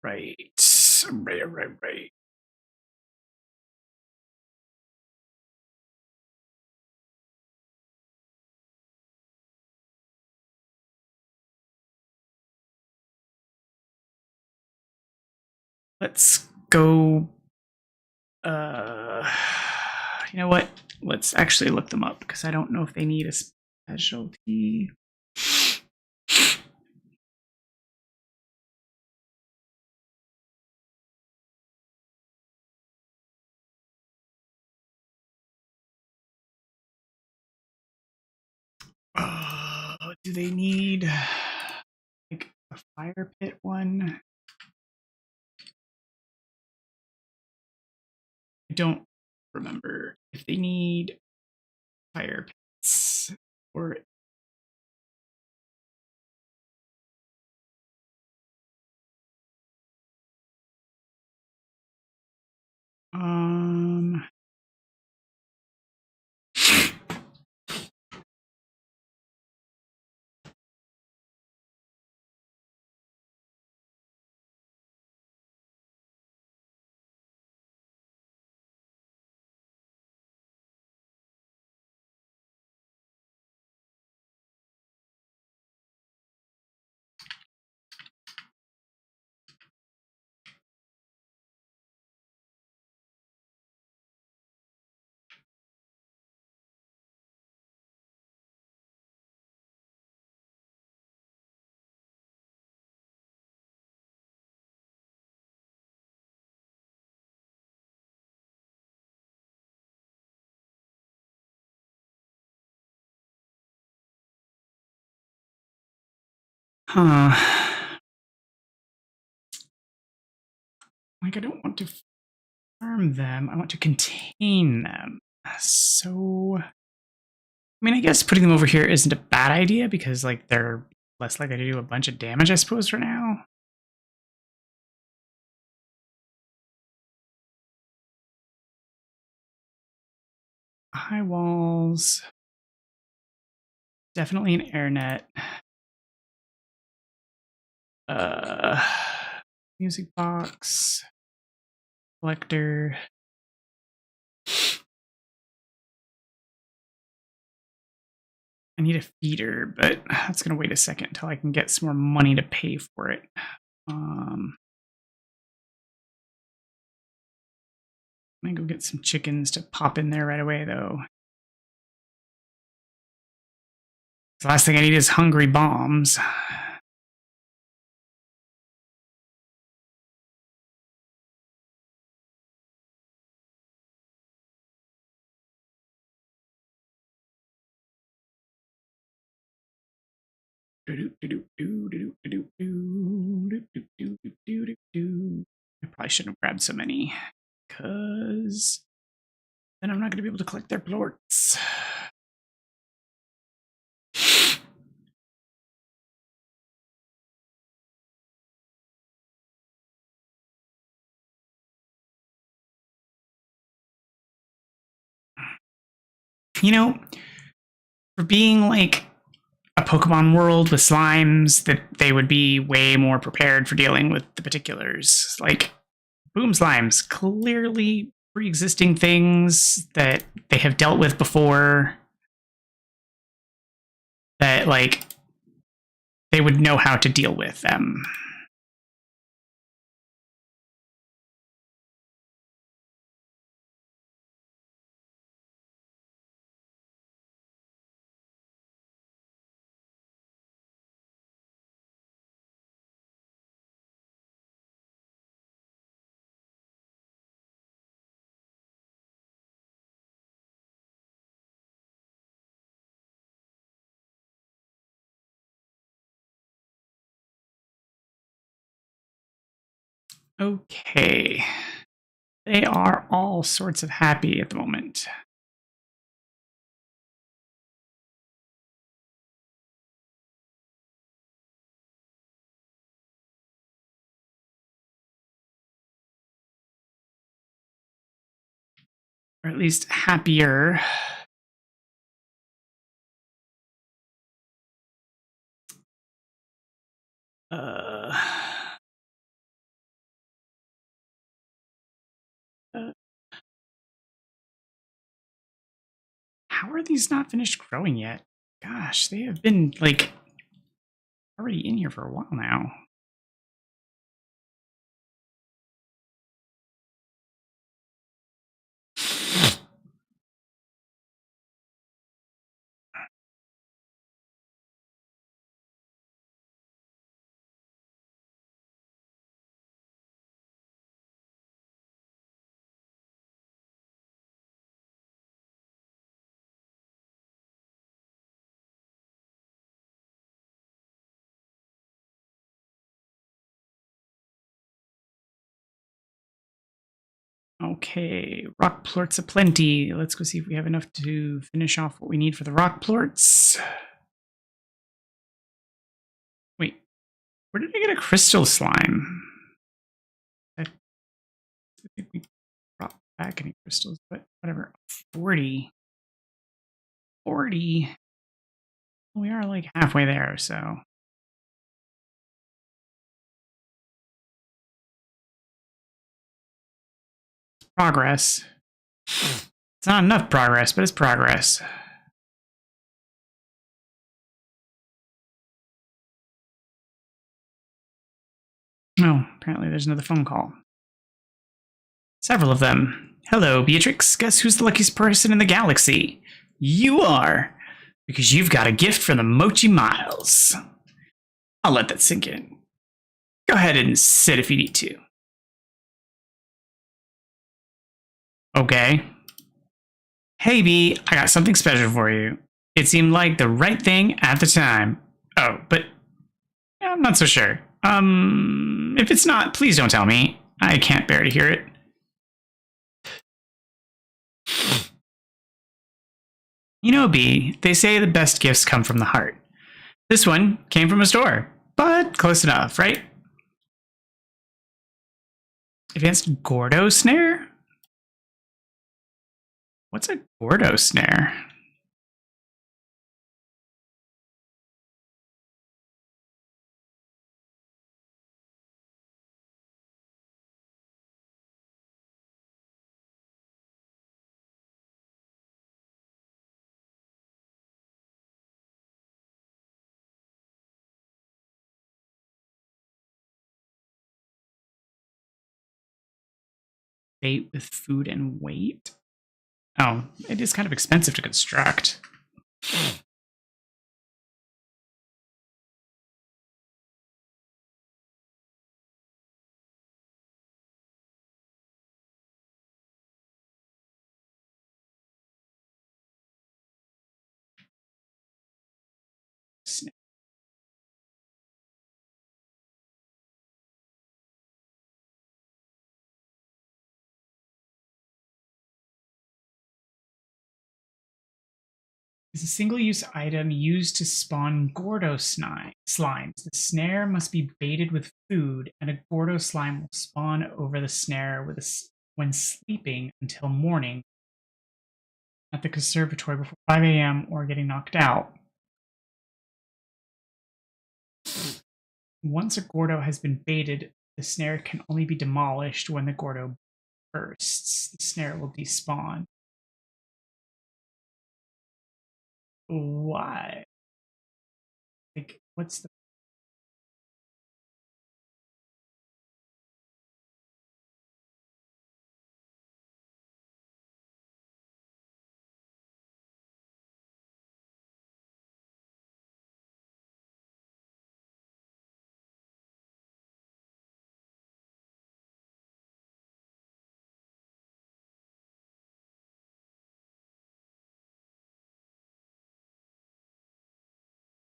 Right. Right. let's go. You know what? Let's actually look them up because I don't know if they need a specialty. Do they need like a fire pit one? I don't remember if they need fire pits or um huh. Like I don't want to farm them. I want to contain them. So I mean, I guess putting them over here isn't a bad idea because like they're less likely to do a bunch of damage, I suppose, for now. High walls. Definitely an air net. Uh, music box. Collector. I need a feeder, but that's gonna wait a second until I can get some more money to pay for it. I'm gonna go get some chickens to pop in there right away, though. The last thing I need is hungry bombs. I probably shouldn't have grabbed so many, because then I'm not going to be able to collect their plorts. You know, for being like a Pokemon world with slimes, that they would be way more prepared for dealing with the particulars. Like, boom slimes, clearly pre-existing things that they have dealt with before, that like they would know how to deal with them. Okay. They are all sorts of happy at the moment. Or at least happier. Uh, how are these not finished growing yet? Gosh, they have been like already in here for a while now. Okay, rock plorts aplenty. Let's go see if we have enough to finish off what we need for the rock plorts. Wait, where did I get a crystal slime? I think we brought back any crystals, but whatever. 40. 40. We are like halfway there, so. Progress. It's not enough progress, but it's progress. Oh, apparently there's another phone call. Several of them. Hello, Beatrix. Guess who's the luckiest person in the galaxy? You are! Because you've got a gift from the Mochi Miles. I'll let that sink in. Go ahead and sit if you need to. Okay. Hey, B, I got something special for you. It seemed like the right thing at the time. Oh, but I'm not so sure. If it's not, please don't tell me. I can't bear to hear it. You know, B, they say the best gifts come from the heart. This one came from a store, but close enough, right? Advanced Gordo Snare? What's a Gordo Snare? Bait with food and weight? Oh, it is kind of expensive to construct. Is a single-use item used to spawn Gordo slimes. The snare must be baited with food, and a Gordo slime will spawn over the snare when sleeping until morning at the conservatory before 5 a.m. or getting knocked out. Once a Gordo has been baited, the snare can only be demolished when the Gordo bursts. The snare will despawn. Why? Like, what's the...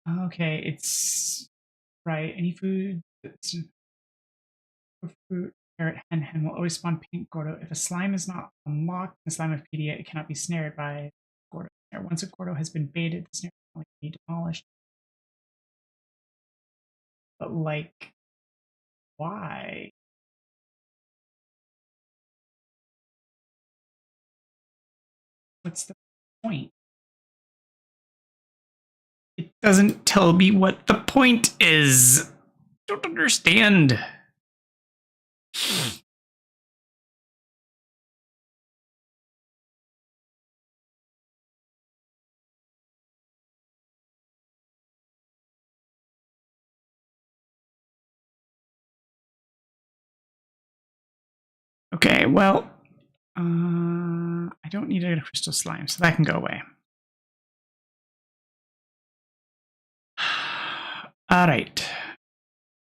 Okay, it's... Right, any food that's fruit, carrot, hen will always spawn pink Gordo. If a slime is not unlocked in the Slimepedia, it cannot be snared by Gordo. Once a Gordo has been baited, the snare can only be demolished. But, like, why? What's the point? It doesn't tell me what the point is. I don't understand. Okay, well, I don't need a crystal slime, so that can go away. All right.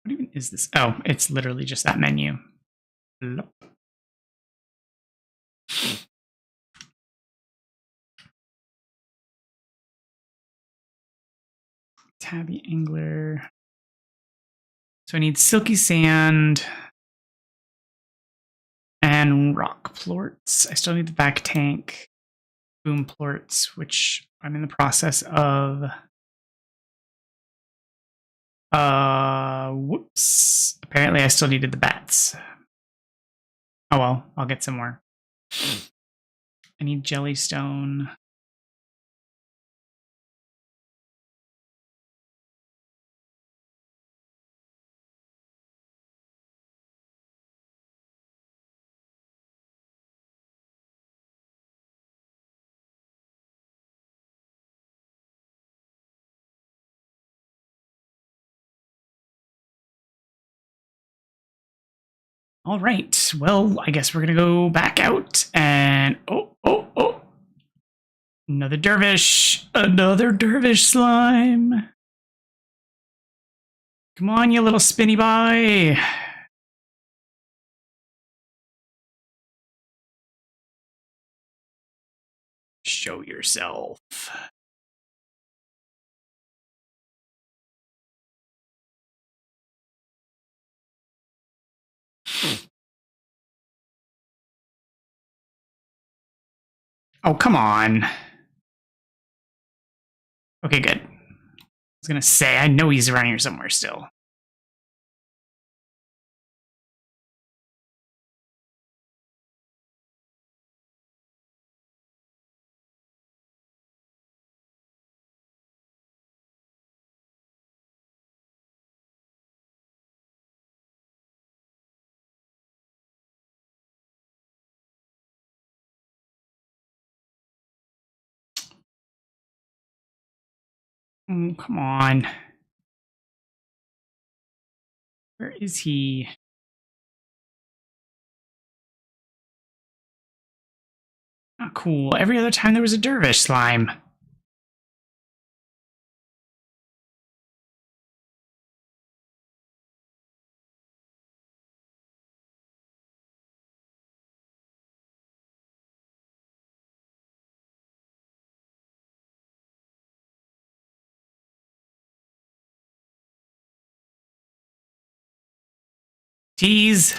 What even is this? Oh, it's literally just that menu. Nope. Tabby Angler. So I need silky sand and rock plorts. I still need the back tank boom plorts, which I'm in the process of. Whoops. Apparently I still needed the bats. Oh well, I'll get some more. I need jellystone. All right. Well, I guess we're gonna go back out and oh. Another dervish. Another dervish slime. Come on, you little spinny boy. Show yourself. Oh, come on. Okay, good. I was gonna say, I know he's around here somewhere still. Oh, come on. Where is he? Oh, cool. Every other time there was a dervish slime. Tease.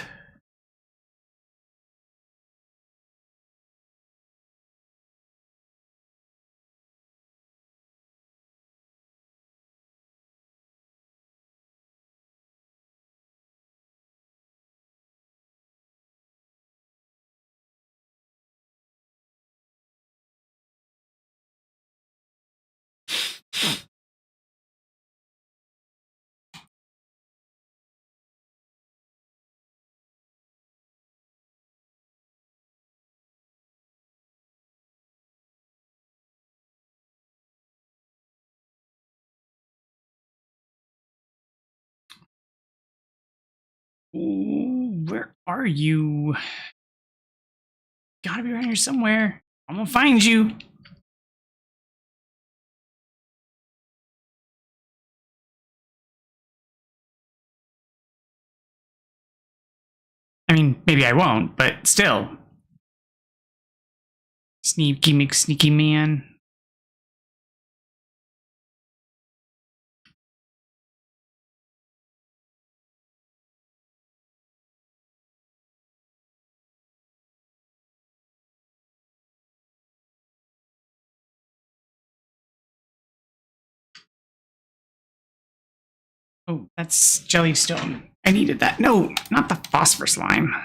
Ooh, where are you? Gotta be around here somewhere. I'm gonna find you. I mean, maybe I won't, but still. Sneaky McSneaky man. Oh, that's jellystone. I needed that. No, not the phosphor slime.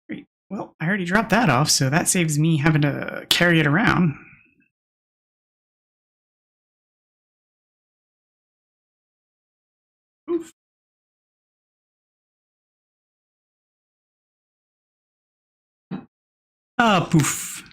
Great. Well, I already dropped that off, so that saves me having to carry it around. Oof. Ah, poof.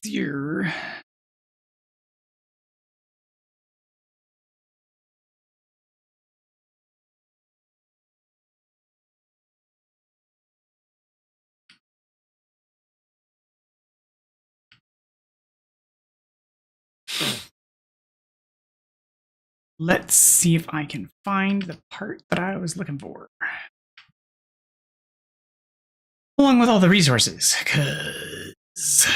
Here. Let's see if I can find the part that I was looking for. Along with all the resources, because,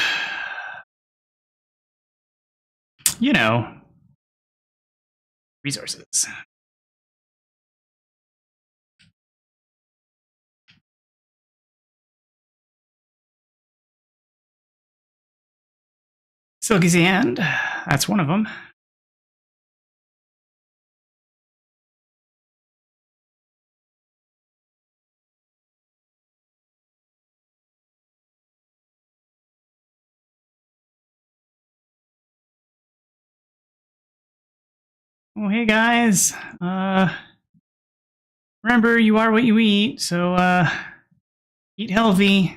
you know, resources. Silky Sand, that's one of them. Oh, hey guys. Remember, you are what you eat, so eat healthy.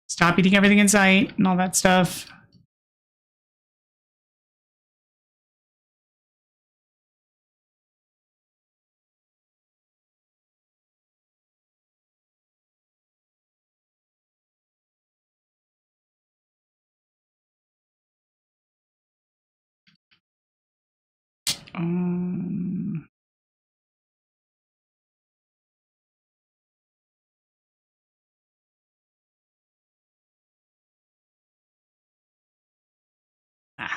Stop eating everything in sight and all that stuff.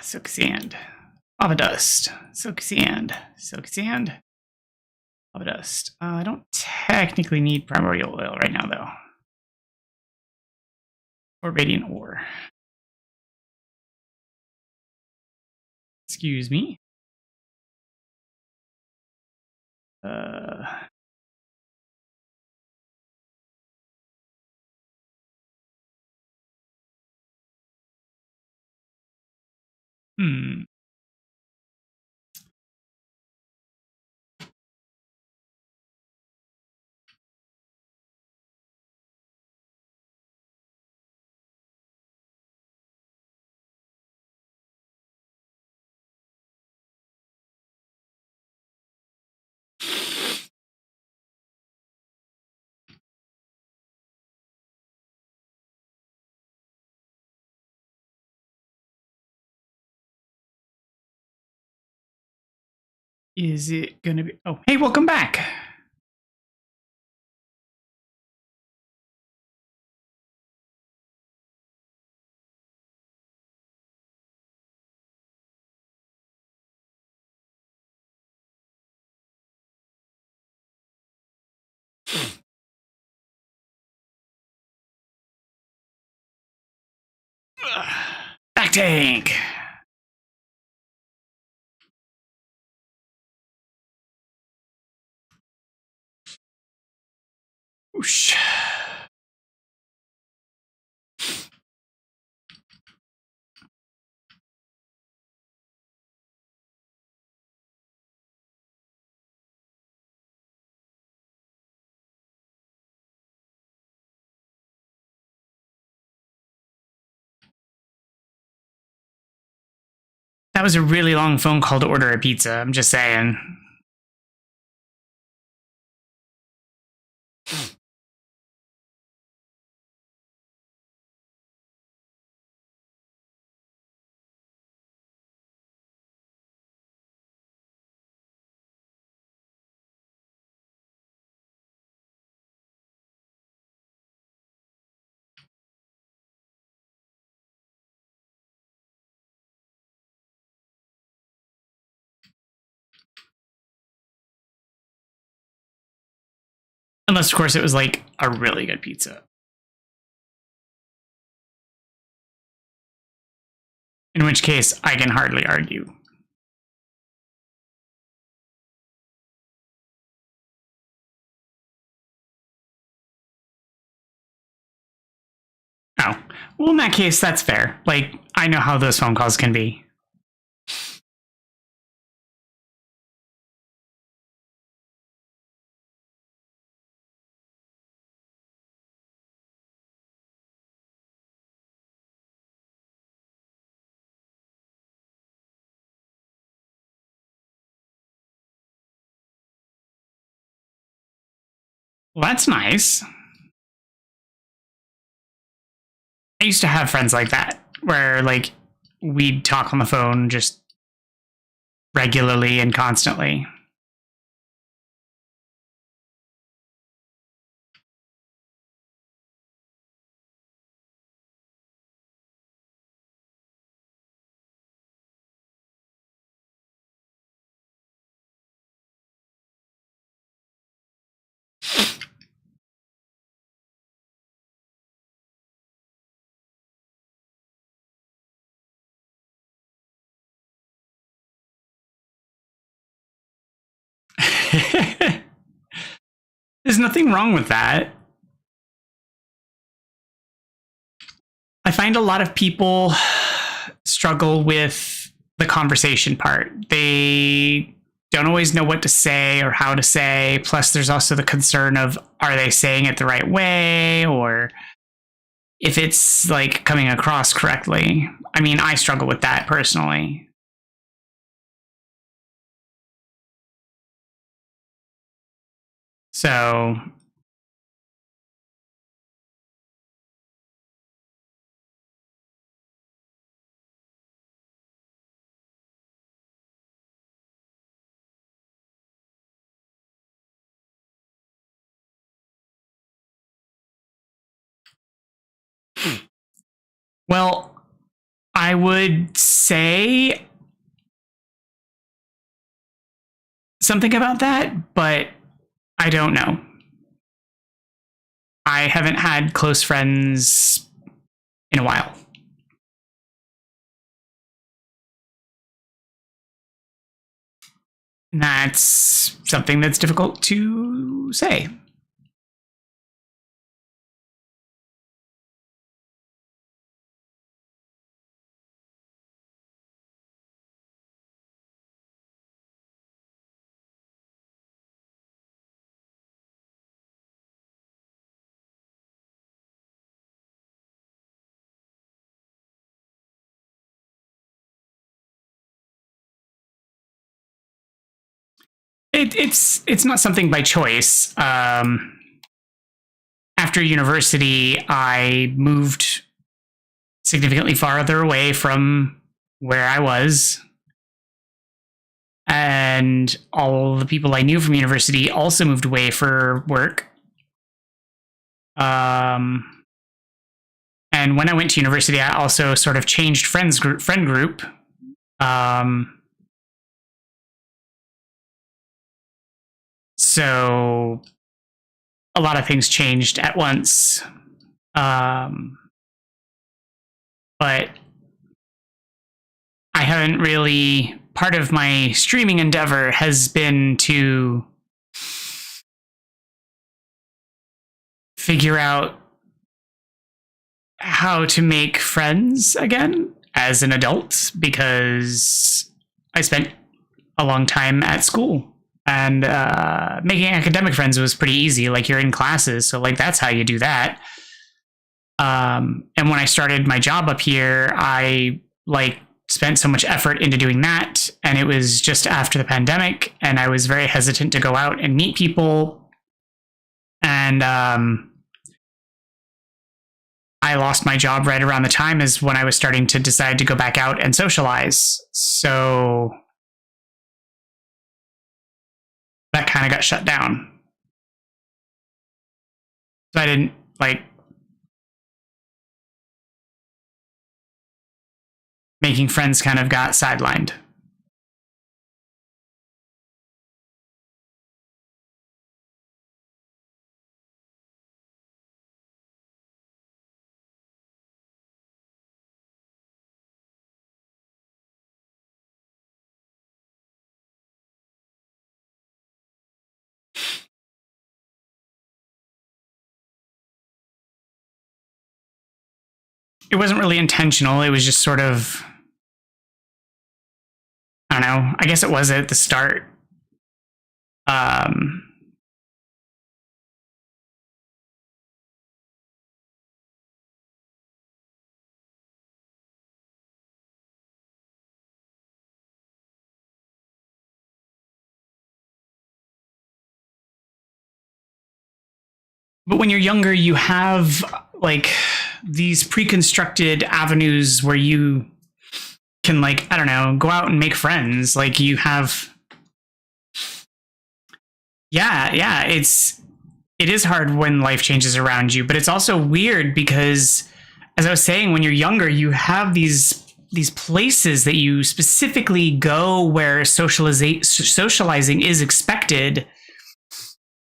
Silky sand. Lava dust. Silky sand. Silky sand. Lava dust. I don't technically need primordial oil right now, though. Or radiant ore. Excuse me. Hmm. Is it gonna be? Oh, hey, welcome back. Back tank. Whoosh. That was a really long phone call to order a pizza. I'm just saying. Unless, of course, it was like a really good pizza. In which case, I can hardly argue. Oh, well, in that case, that's fair. Like, I know how those phone calls can be. Well, that's nice. I used to have friends like that, where like we'd talk on the phone just regularly and constantly. There's nothing wrong with that. I find a lot of people struggle with the conversation part. They don't always know what to say or how to say. Plus, there's also the concern of, are they saying it the right way, or if it's like coming across correctly. I mean, I struggle with that personally. So, well, I would say something about that, but I don't know. I haven't had close friends in a while. And that's something that's difficult to say. It's not something by choice. After university, I moved significantly farther away from where I was, and all the people I knew from university also moved away for work. And when I went to university, I also sort of changed friend group. So a lot of things changed at once. But I haven't really. Part of my streaming endeavor has been to figure out how to make friends again as an adult, because I spent a long time at school, and making academic friends was pretty easy. Like, you're in classes, so like that's how you do that. And when I started my job up here, I like spent so much effort into doing that, and it was just after the pandemic, and I was very hesitant to go out and meet people. And I lost my job right around the time as when I was starting to decide to go back out and socialize. So that kind of got shut down. So I didn't like making friends, kind of got sidelined. It wasn't really intentional. It was just sort of, I don't know. I guess it was at the start. Um, But when you're younger, you have like these pre-constructed avenues where you can, like, I don't know, go out and make friends. Like you have, yeah, it is hard when life changes around you, but it's also weird because, as I was saying, when you're younger, you have these places that you specifically go where socializing is expected,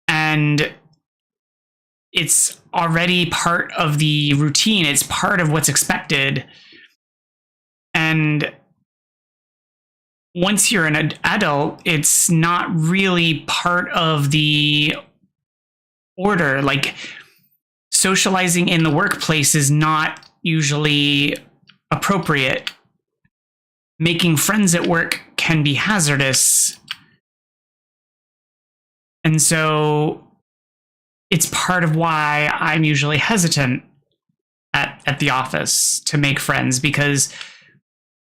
and it's already part of the routine. It's part of what's expected. And once you're an adult, it's not really part of the order. Like, socializing in the workplace is not usually appropriate. Making friends at work can be hazardous. And so it's part of why I'm usually hesitant at the office to make friends, because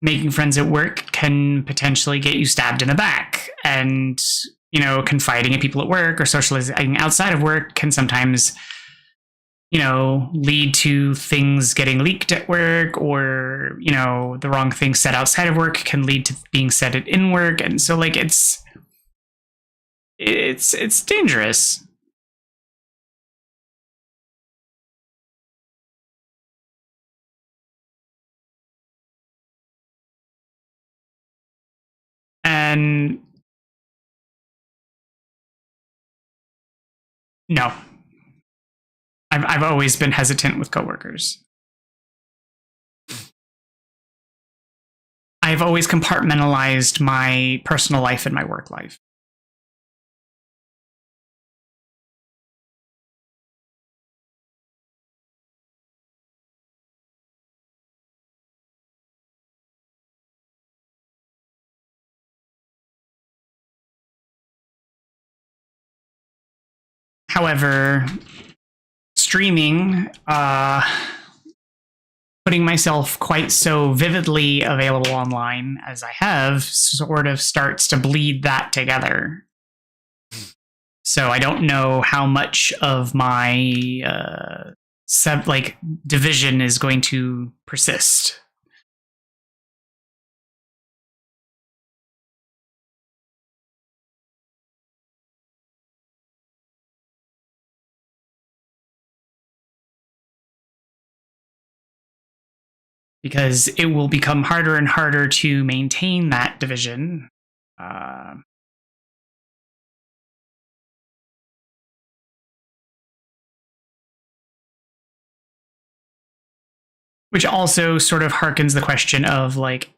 making friends at work can potentially get you stabbed in the back. And, you know, confiding in people at work or socializing outside of work can sometimes, you know, lead to things getting leaked at work, or, you know, the wrong thing said outside of work can lead to being said in work. And so, like, it's dangerous. And no, I've always been hesitant with coworkers. I've always compartmentalized my personal life and my work life. However, streaming, putting myself quite so vividly available online as I have, sort of starts to bleed that together. So I don't know how much of my division is going to persist. Because it will become harder and harder to maintain that division. Which also sort of harkens the question of, like,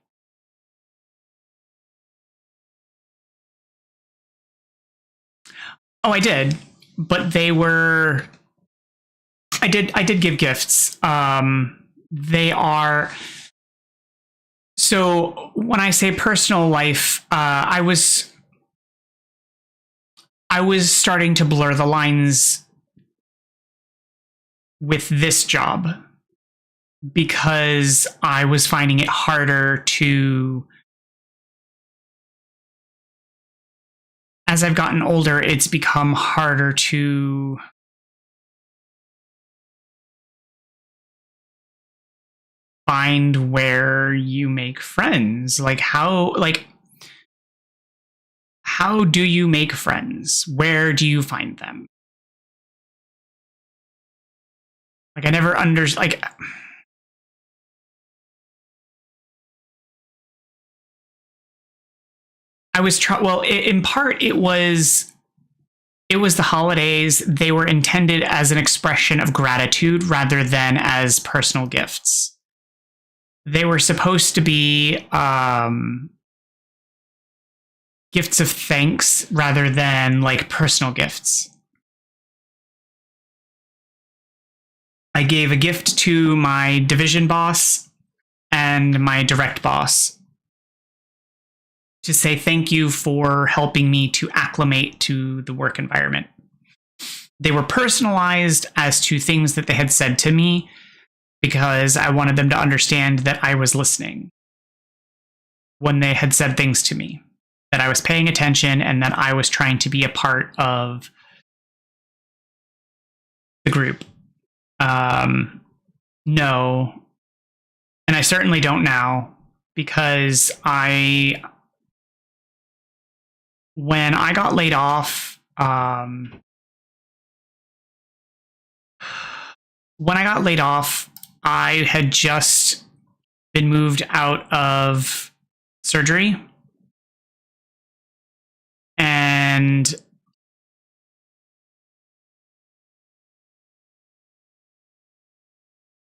oh, I did, but they were, I did give gifts. They are, so when I say personal life, I was starting to blur the lines with this job, because I was finding it harder to, as I've gotten older, it's become harder to find where you make friends. Like, how do you make friends? Where do you find them? Like, I never understood, like, I was well, in part it was the holidays. They were intended as an expression of gratitude rather than as personal gifts. They were supposed to be gifts of thanks rather than, like, personal gifts. I gave a gift to my division boss and my direct boss to say thank you for helping me to acclimate to the work environment. They were personalized as to things that they had said to me, because I wanted them to understand that I was listening when they had said things to me, that I was paying attention, and that I was trying to be a part of the group. No. And I certainly don't now, because when I got laid off, I had just been moved out of surgery. And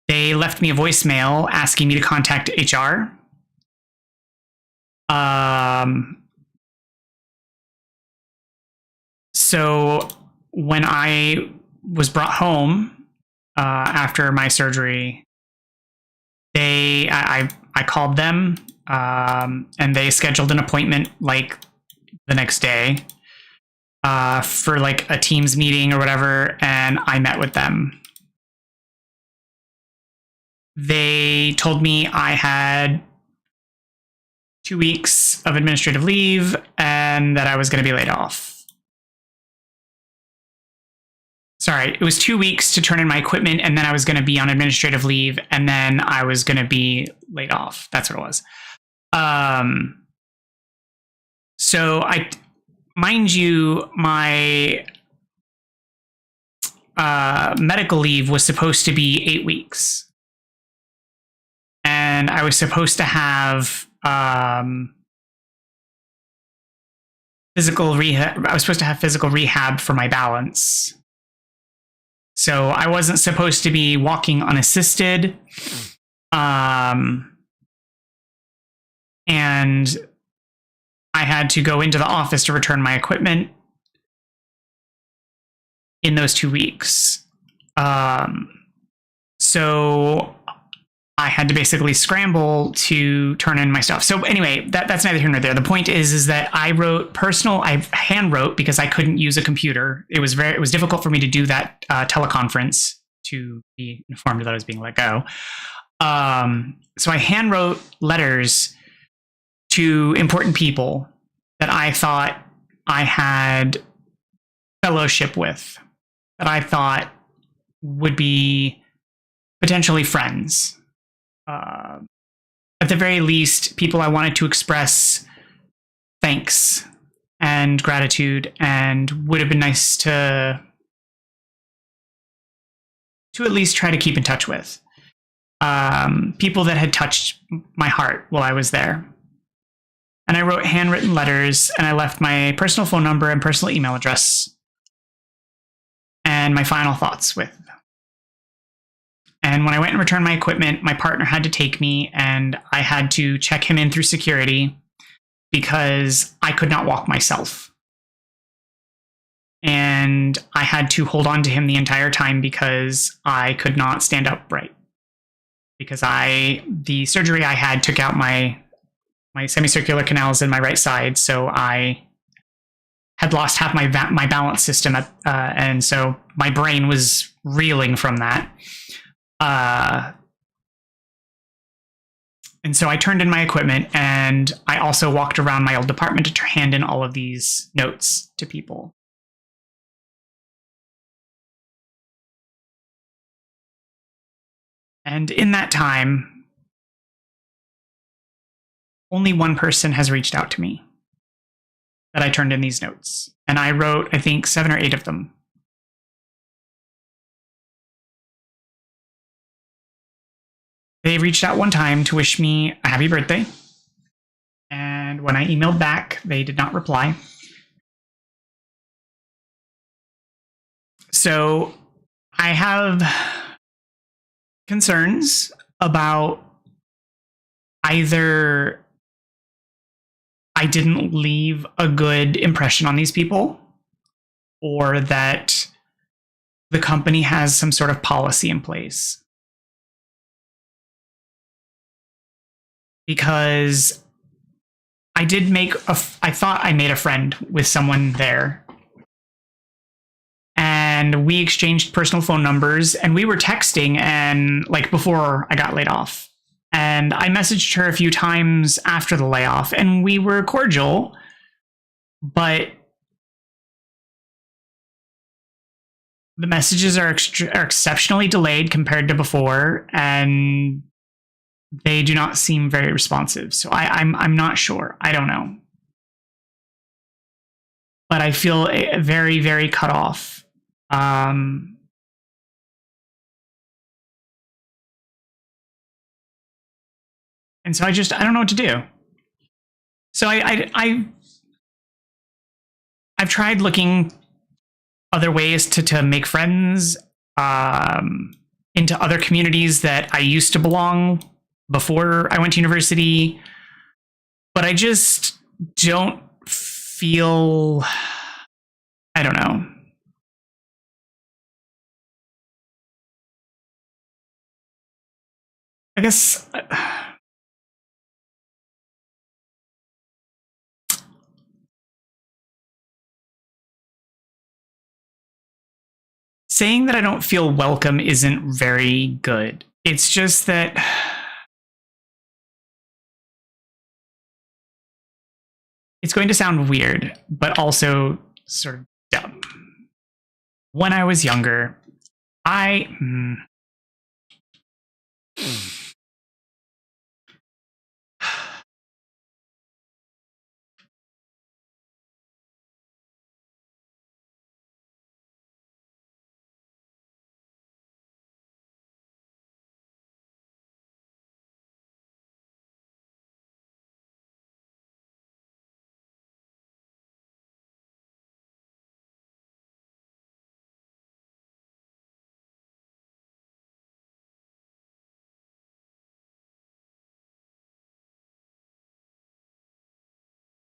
they left me a voicemail asking me to contact HR. So when I was brought home after my surgery, I called them, and they scheduled an appointment like the next day for like a Teams meeting or whatever, and I met with them. They told me I had 2 weeks of administrative leave and that I was going to be laid off. Sorry, it was 2 weeks to turn in my equipment, and then I was going to be on administrative leave, and then I was going to be laid off. That's what it was. So mind you, my medical leave was supposed to be 8 weeks. And I was supposed to have physical rehab. I was supposed to have physical rehab for my balance. So I wasn't supposed to be walking unassisted. And I had to go into the office to return my equipment in those 2 weeks. So I had to basically scramble to turn in my stuff. So anyway, that's neither here nor there. The point is that I hand wrote because I couldn't use a computer. It was difficult for me to do that teleconference to be informed that I was being let go. So I hand wrote letters to important people that I thought I had fellowship with, that I thought would be potentially friends. At the very least, people I wanted to express thanks and gratitude, and would have been nice to at least try to keep in touch with. People that had touched my heart while I was there. And I wrote handwritten letters, and I left my personal phone number and personal email address and my final thoughts with. And when I went and returned my equipment, my partner had to take me, and I had to check him in through security because I could not walk myself. And I had to hold on to him the entire time because I could not stand upright. Because the surgery I had took out my semicircular canals in my right side, so I had lost half my balance system, and so my brain was reeling from that. And so I turned in my equipment, and I also walked around my old department to hand in all of these notes to people. And in that time, only one person has reached out to me that I turned in these notes. And I wrote, I think, 7 or 8 of them. They reached out one time to wish me a happy birthday. And when I emailed back, they did not reply. So I have concerns about either I didn't leave a good impression on these people, or that the company has some sort of policy in place. Because I thought I made a friend with someone there. And we exchanged personal phone numbers, and we were texting, and like before I got laid off. And I messaged her a few times after the layoff, and we were cordial, but the messages are exceptionally delayed compared to before, and they do not seem very responsive. So I'm not sure. I don't know. But I feel very, very cut off. And so I don't know what to do. So I've tried looking other ways to make friends into other communities that I used to belong before I went to university, but I just don't feel, I don't know. I guess saying that I don't feel welcome isn't very good. It's just that it's going to sound weird, but also sort of dumb. When I was younger,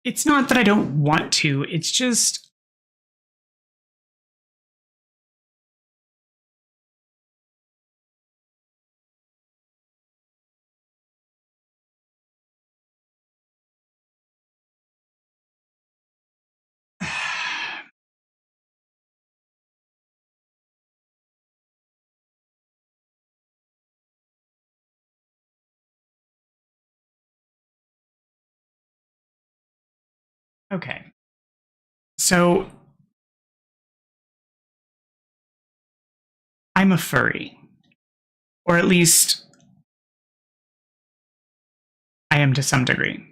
it's not that I don't want to, it's just okay. So I'm a furry, or at least I am to some degree.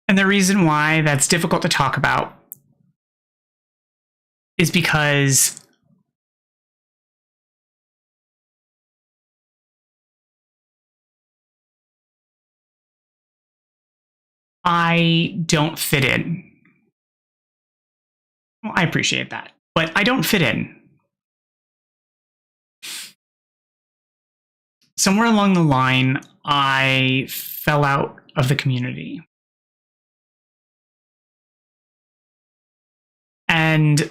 And the reason why that's difficult to talk about is because I don't fit in. Well, I appreciate that, but I don't fit in. Somewhere along the line, I fell out of the community. And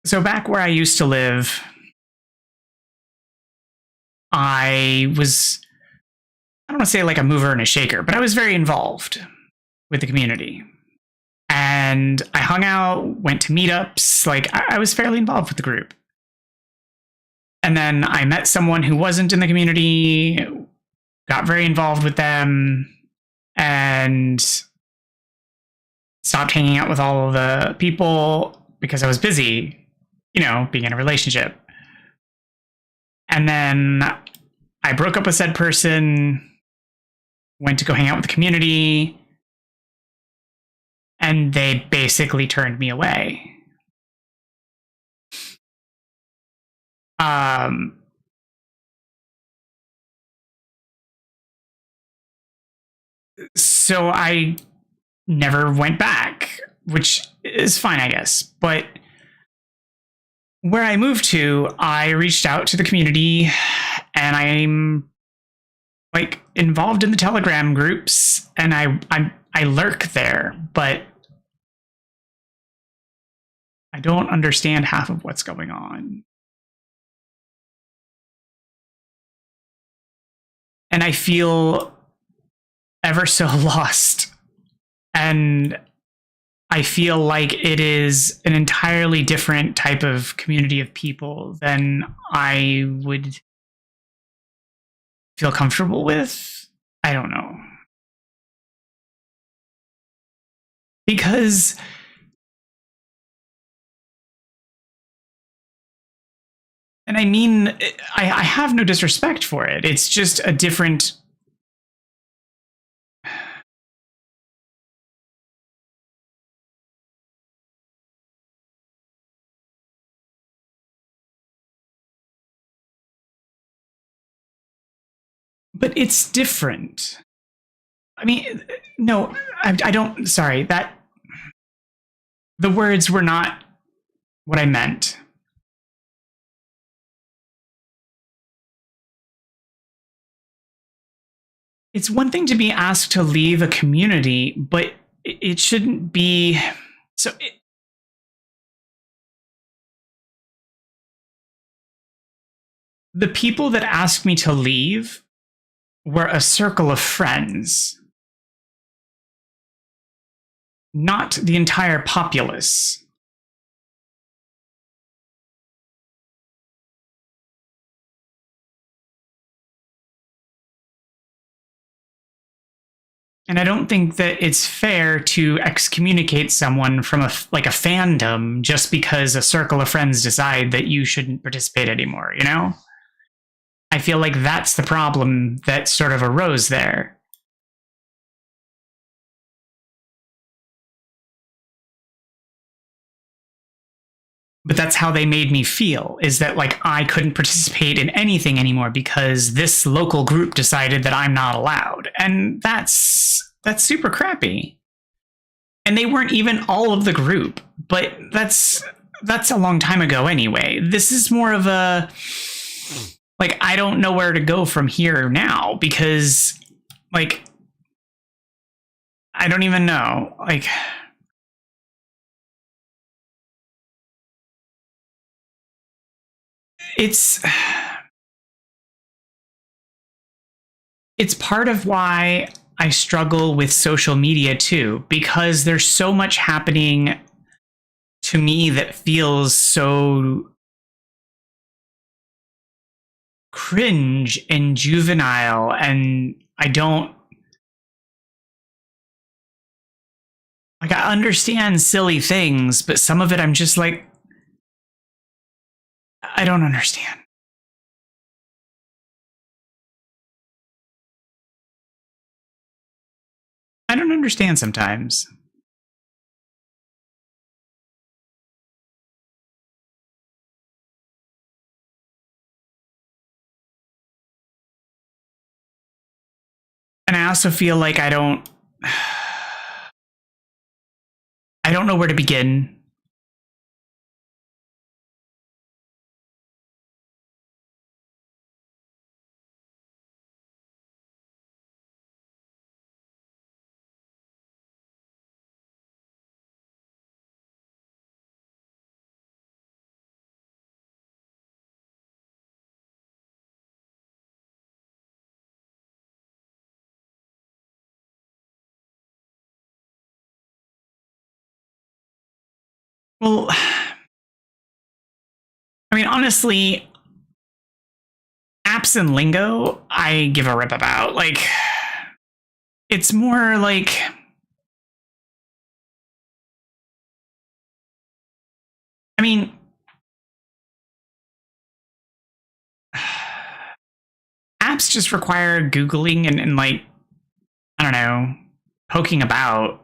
so back where I used to live, I was, I don't want to say like a mover and a shaker, but I was very involved with the community. And I hung out, went to meetups, like I was fairly involved with the group. And then I met someone who wasn't in the community, got very involved with them, and stopped hanging out with all of the people because I was busy, being in a relationship. And then I broke up with said person, went to go hang out with the community, and they basically turned me away. So I never went back, which is fine, I guess. But where I moved to, I reached out to the community, and I'm like involved in the Telegram groups, and I lurk there, but I don't understand half of what's going on. And I feel ever so lost. And I feel like it is an entirely different type of community of people than I would feel comfortable with. I don't know. Because and I mean, I have no disrespect for it. It's just a different. But it's different. I mean, no, I don't. Sorry, that the words were not what I meant. It's one thing to be asked to leave a community, but it shouldn't be. So the people that asked me to leave were a circle of friends, not the entire populace. And I don't think that it's fair to excommunicate someone from a fandom just because a circle of friends decide that you shouldn't participate anymore, you know? I feel like that's the problem that sort of arose there. But that's how they made me feel, is that like I couldn't participate in anything anymore because this local group decided that I'm not allowed. And that's super crappy. And they weren't even all of the group, but that's a long time ago anyway. This is more of a like I don't know where to go from here now because like I don't even know. Like it's part of why I struggle with social media too, because there's so much happening to me that feels so cringe and juvenile, and I don't like. I understand silly things, but some of it I'm just like, I don't understand. I don't understand sometimes. And I also feel like I don't know where to begin. Well, I mean, honestly, apps and lingo, I give a rip about. Like, it's more like I mean, apps just require Googling and like, I don't know, poking about.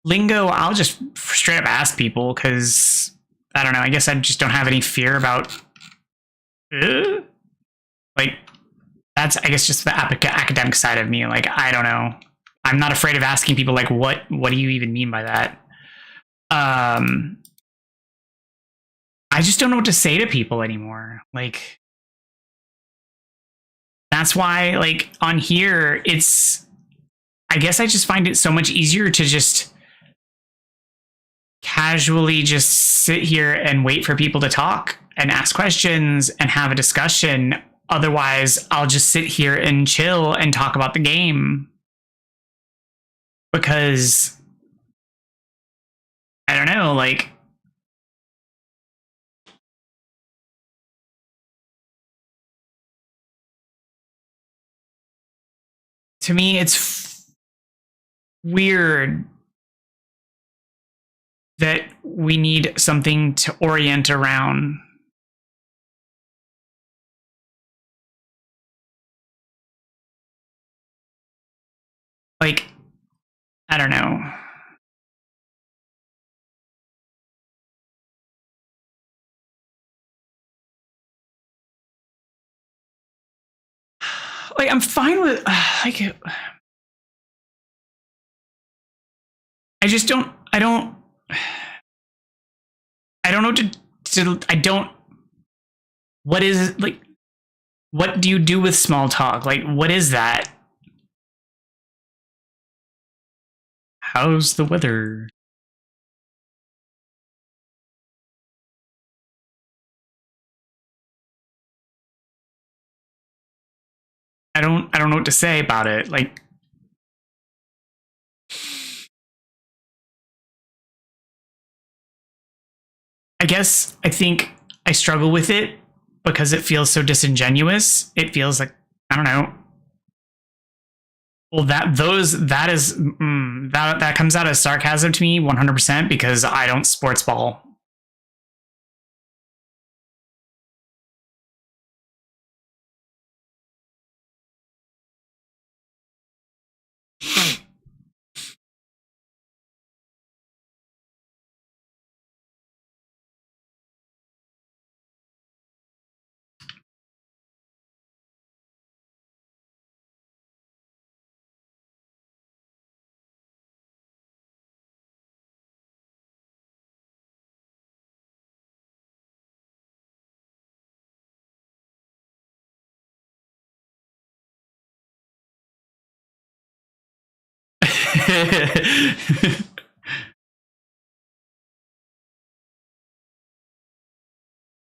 Lingo, I'll just straight up ask people because I don't know. I guess I just don't have any fear about. Like, that's, I guess, just the academic side of me. Like, I don't know. I'm not afraid of asking people, like, what do you even mean by that? I just don't know what to say to people anymore. Like, that's why, like, on here, I guess I just find it so much easier to just casually just sit here and wait for people to talk and ask questions and have a discussion. Otherwise, I'll just sit here and chill and talk about the game. Because I don't know, like, to me, it's weird that we need something to orient around. Like, I don't know. Like, I'm fine with, like, I just don't, I don't know I don't, what is, like, what do you do with small talk? Like, what is that? How's the weather? I don't know what to say about it. Like, I think I struggle with it because it feels so disingenuous. It feels like, I don't know. Well, that comes out as sarcasm to me 100% because I don't sports ball.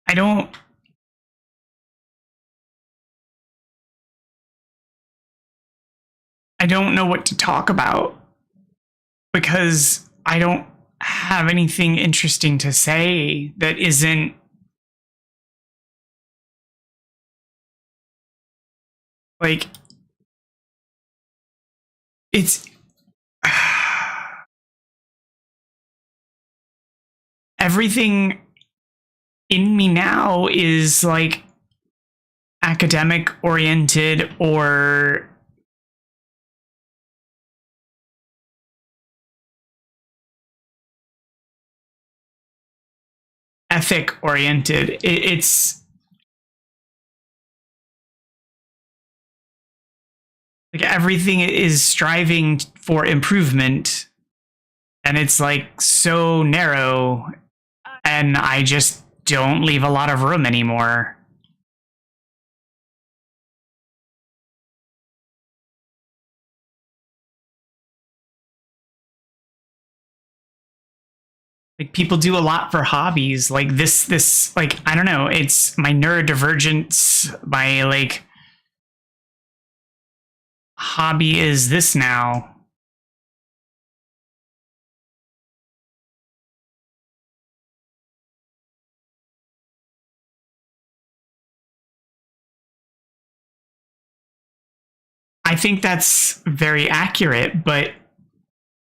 I don't know what to talk about because I don't have anything interesting to say that isn't like it's everything in me now is like academic oriented or ethic oriented. It's like everything is striving for improvement and it's like so narrow and I just don't leave a lot of room anymore. Like people do a lot for hobbies like this like I don't know, it's my neurodivergence, my like hobby is this now. I think that's very accurate, but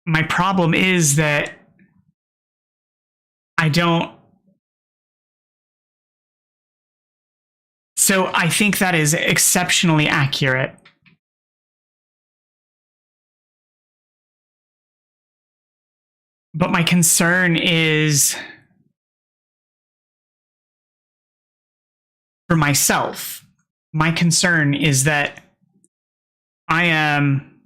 my problem is that I don't. So I think that is exceptionally accurate. But my concern is for myself. My concern is that I am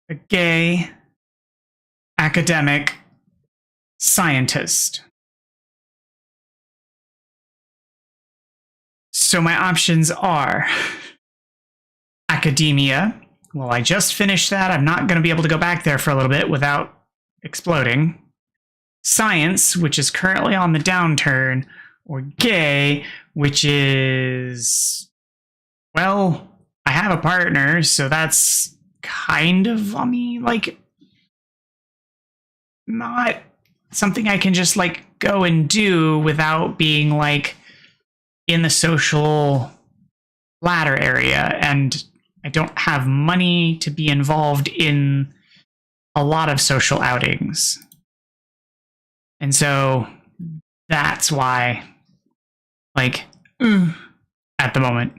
a gay academic scientist. So my options are academia. Well, I just finished that. I'm not going to be able to go back there for a little bit without exploding. Science, which is currently on the downturn, or gay, which is, well, I have a partner, so that's kind of, I mean, like, not something I can just, like, go and do without being, like, in the social ladder area. And I don't have money to be involved in a lot of social outings. And so that's why, like, at the moment.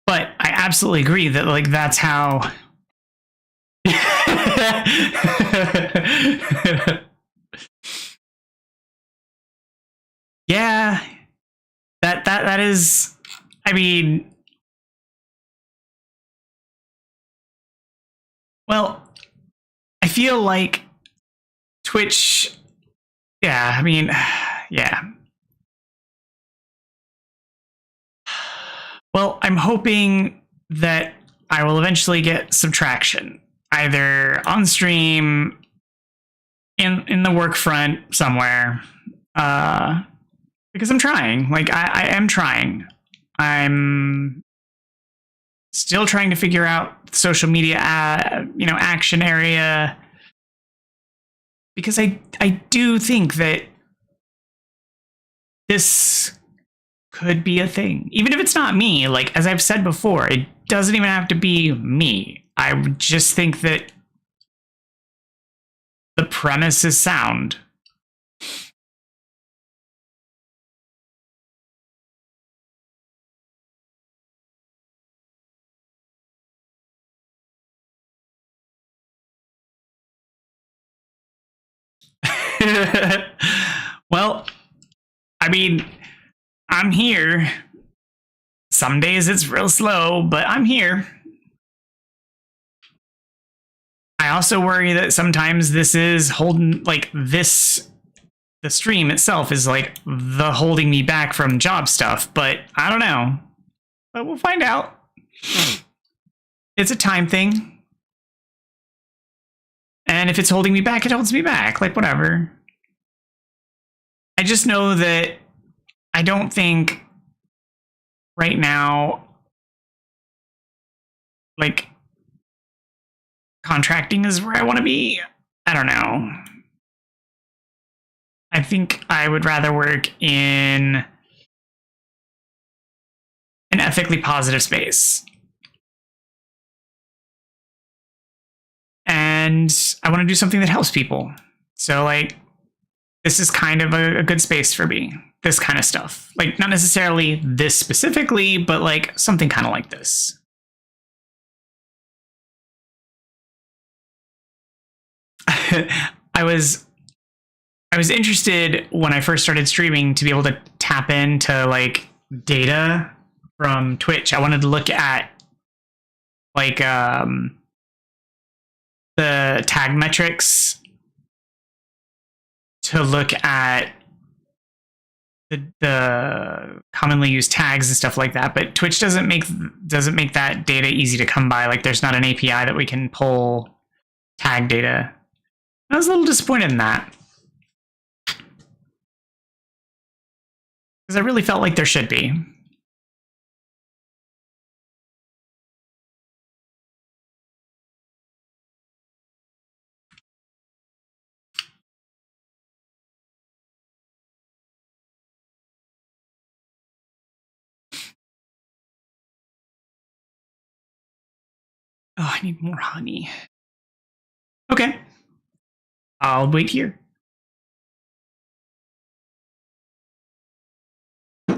But I absolutely agree that, like, that's how. Yeah, that is. I mean, well, I feel like Twitch. Yeah, I mean, yeah. Well, I'm hoping that I will eventually get some traction, either on stream, in the work front somewhere, because I'm trying. Like, I am trying. I'm still trying to figure out social media, action area, because I do think that this could be a thing, even if it's not me. Like, as I've said before, it doesn't even have to be me. I just think that the premise is sound. Well, I mean, I'm here. Some days it's real slow, but I'm here. I also worry that sometimes this is holding, like, this, the stream itself is like the holding me back from job stuff, but I don't know. But we'll find out. It's a time thing. And if it's holding me back, it holds me back. Like, whatever. I just know that I don't think right now, like, contracting is where I want to be. I don't know. I think I would rather work in an ethically positive space. And I want to do something that helps people. So, like, this is kind of a good space for me. This kind of stuff. Like, not necessarily this specifically, but like something kind of like this. I was interested when I first started streaming to be able to tap into, like, data from Twitch. I wanted to look at, like, the tag metrics, to look at the commonly used tags and stuff like that. But Twitch doesn't make that data easy to come by. Like, there's not an API that we can pull tag data. I was a little disappointed in that, because I really felt like there should be. Oh, I need more honey. Okay. I'll wait here. More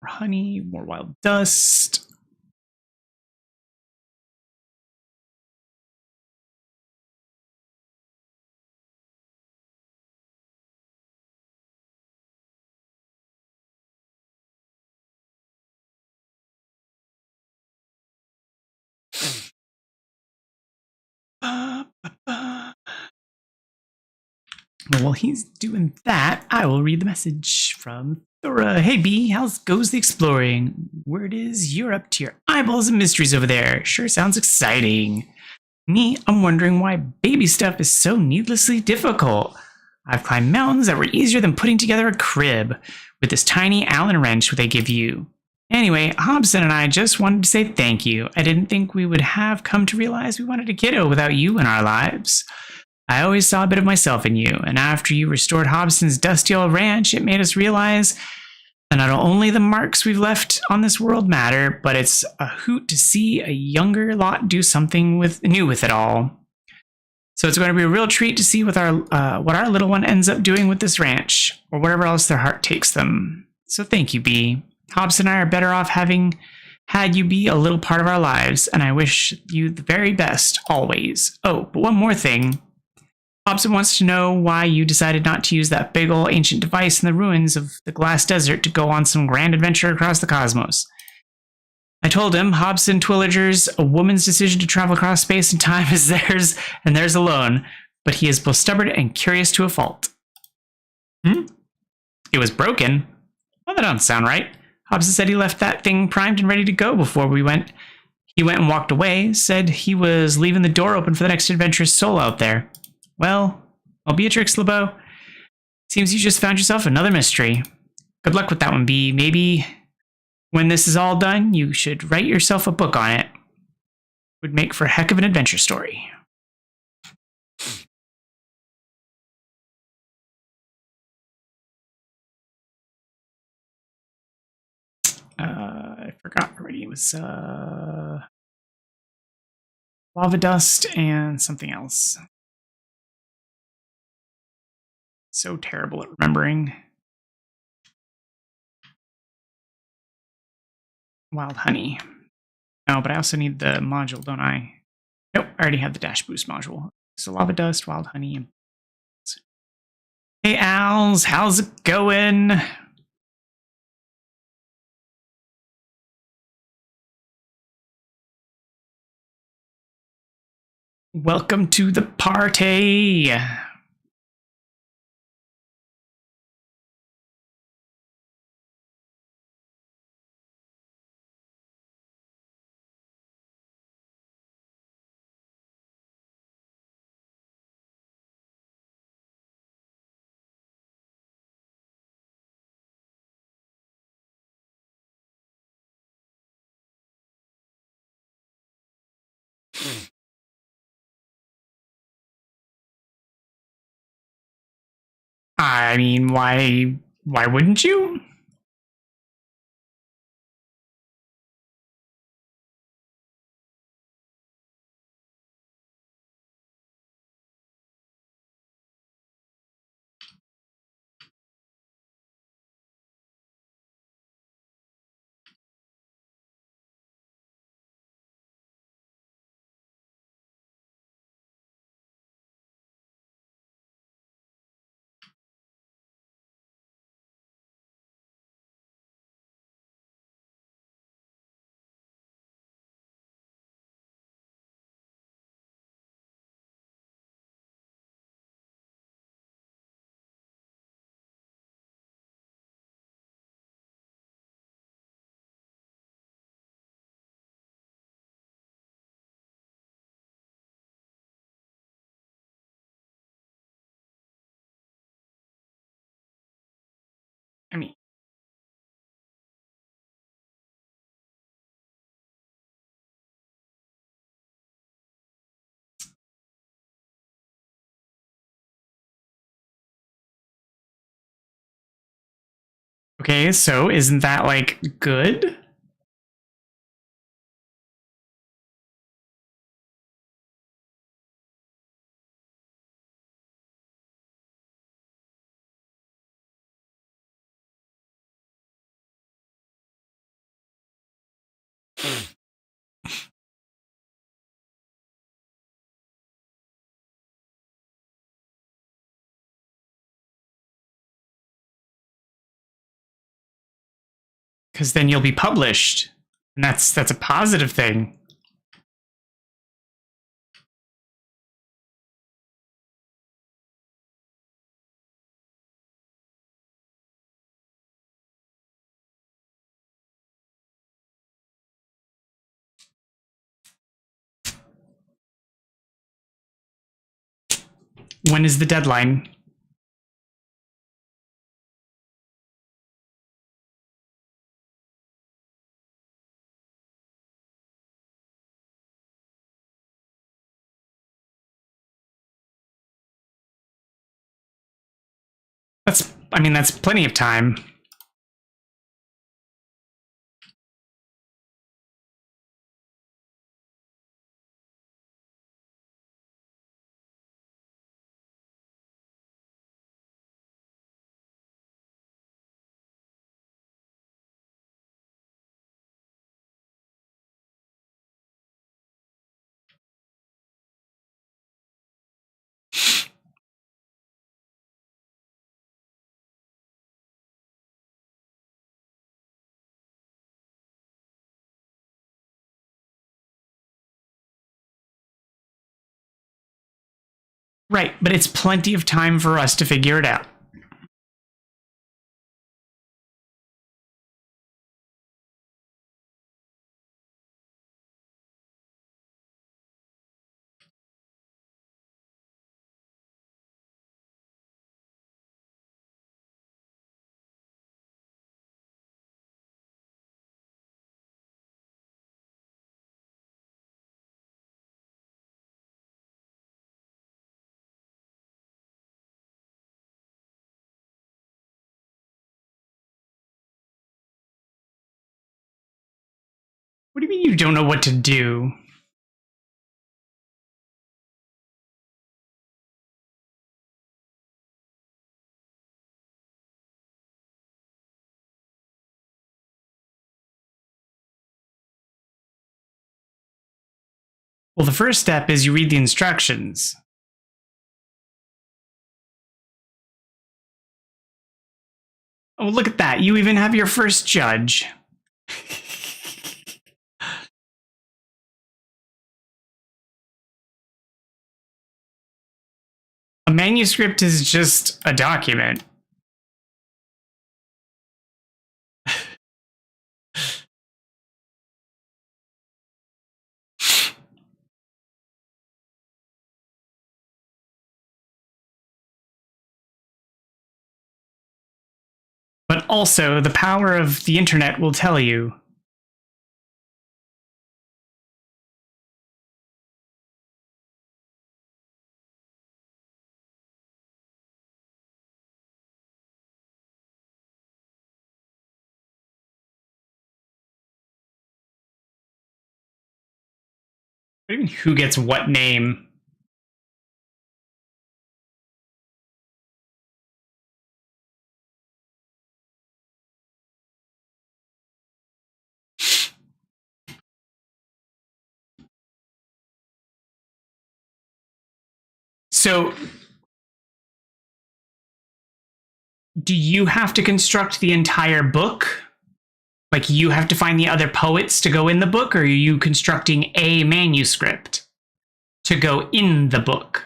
honey, more wild dust. While he's doing that, I will read the message from Thora. Hey B, how's goes the exploring? Word is you're up to your eyeballs in mysteries over there. Sure sounds exciting. Me, I'm wondering why baby stuff is so needlessly difficult. I've climbed mountains that were easier than putting together a crib with this tiny Allen wrench they give you. Anyway, Hobson and I just wanted to say thank you. I didn't think we would have come to realize we wanted a kiddo without you in our lives. I always saw a bit of myself in you, and after you restored Hobson's dusty old ranch, it made us realize that not only the marks we've left on this world matter, but it's a hoot to see a younger lot do something new with it all. So it's going to be a real treat to see what our little one ends up doing with this ranch, or whatever else their heart takes them. So thank you, Bee. Hobson and I are better off having had you be a little part of our lives, and I wish you the very best, always. Oh, but one more thing. Hobson wants to know why you decided not to use that big old ancient device in the ruins of the Glass Desert to go on some grand adventure across the cosmos. I told him Hobson Twillager's a woman's decision to travel across space and time is theirs and theirs alone, but he is both stubborn and curious to a fault. It was broken? Well, that doesn't sound right. Hobson said he left that thing primed and ready to go before we went. He went and walked away, said he was leaving the door open for the next adventurous soul out there. Well, Beatrix LeBeau, seems you just found yourself another mystery. Good luck with that one, Bee. Maybe when this is all done, you should write yourself a book on it. Would make for a heck of an adventure story. I forgot already. It was lava dust and something else. So terrible at remembering. Wild honey. Oh, but I also need the module, don't I? Nope, I already have the dash boost module. So lava dust, wild honey, and... Hey, Als, how's it going? Welcome to the party. I mean, why wouldn't you? I mean, okay, so isn't that like good? Because then you'll be published, and that's a positive thing. When is the deadline? I mean, that's plenty of time. Right, but it's plenty of time for us to figure it out. What do you mean you don't know what to do? Well, the first step is you read the instructions. Oh, look at that. You even have your first judge. A manuscript is just a document. But also, the power of the internet will tell you. What do you mean, who gets what name? So, do you have to construct the entire book? Like, you have to find the other poets to go in the book, or are you constructing a manuscript to go in the book?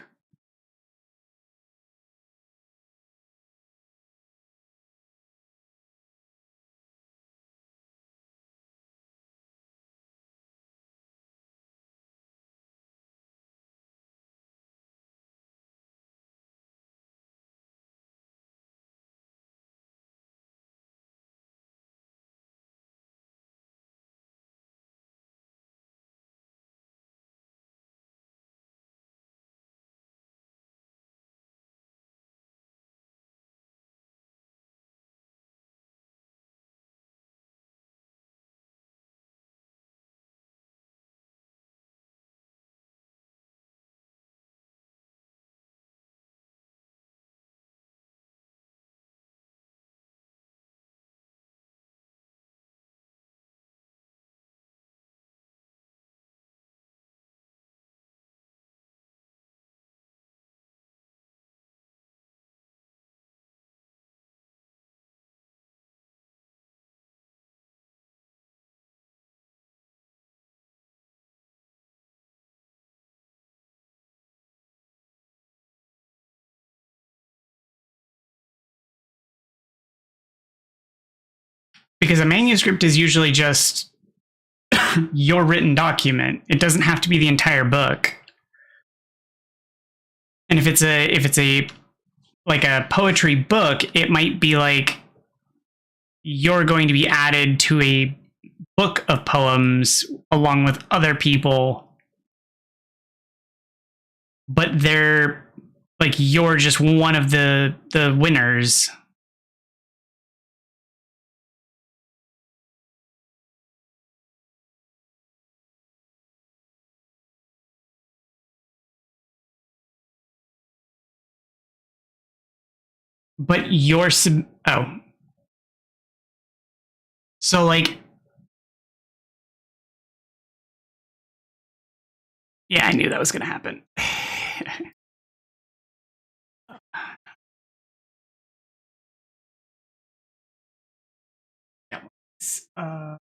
Because a manuscript is usually just your written document. It doesn't have to be the entire book. And if it's a like a poetry book, it might be like you're going to be added to a book of poems along with other people, but they're like you're just one of the winners. But your so like, yeah, I knew that was gonna happen. uh,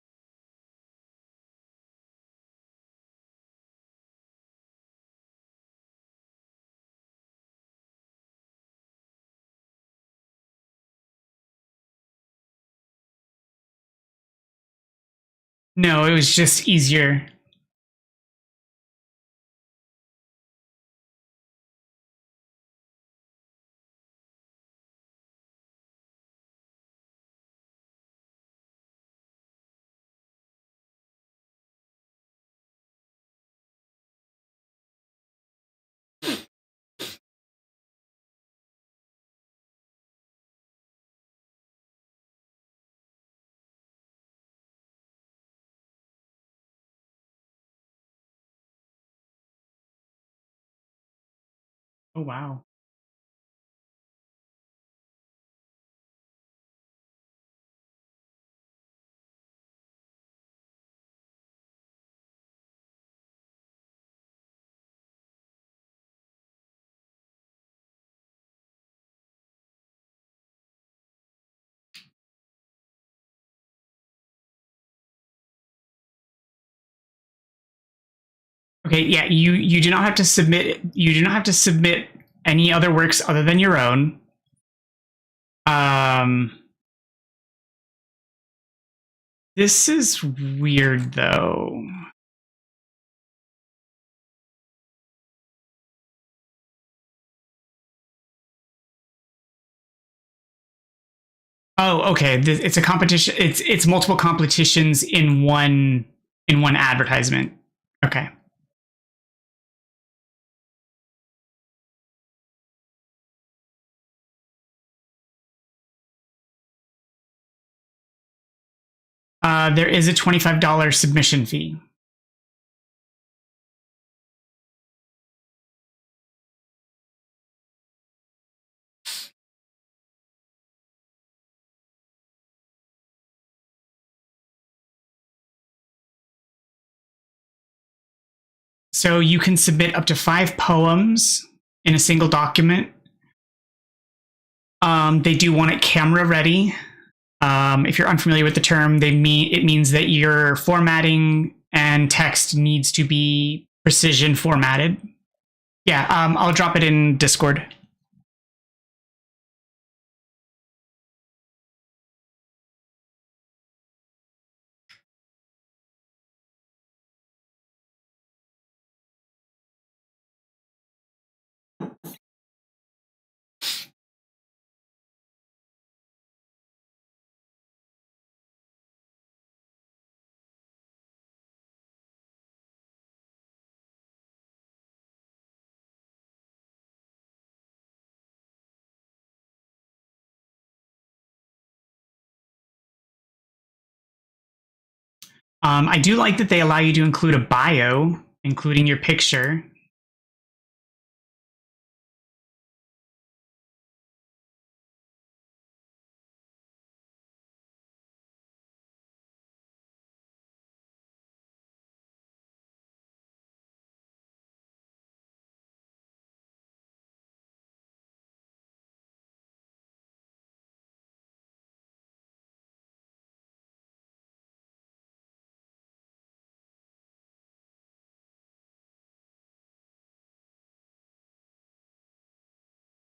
no, it was just easier. Oh wow. Okay, yeah, you do not have to submit. You do not have to submit any other works other than your own. Um, this is weird though. Oh, okay. It's a competition. It's multiple competitions in one advertisement. Okay. There is a $25 submission fee. So you can submit up to 5 poems in a single document. They do want it camera ready. If you're unfamiliar with the term, it means that your formatting and text needs to be precision formatted. Yeah, I'll drop it in Discord. I do like that they allow you to include a bio, including your picture.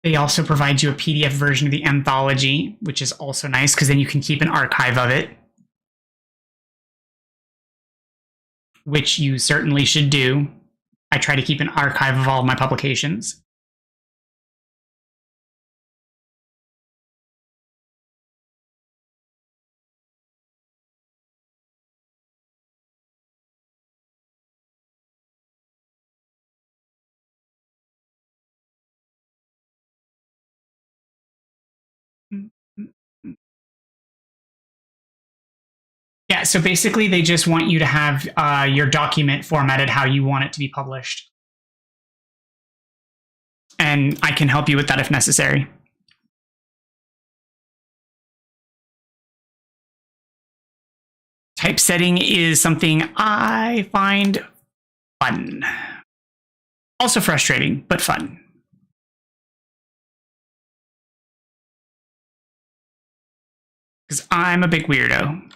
They also provide you a PDF version of the anthology, which is also nice because then you can keep an archive of it, which you certainly should do. I try to keep an archive of all of my publications. Yeah, so basically they just want you to have your document formatted how you want it to be published. And I can help you with that if necessary. Typesetting is something I find fun. Also frustrating, but fun. Because I'm a big weirdo.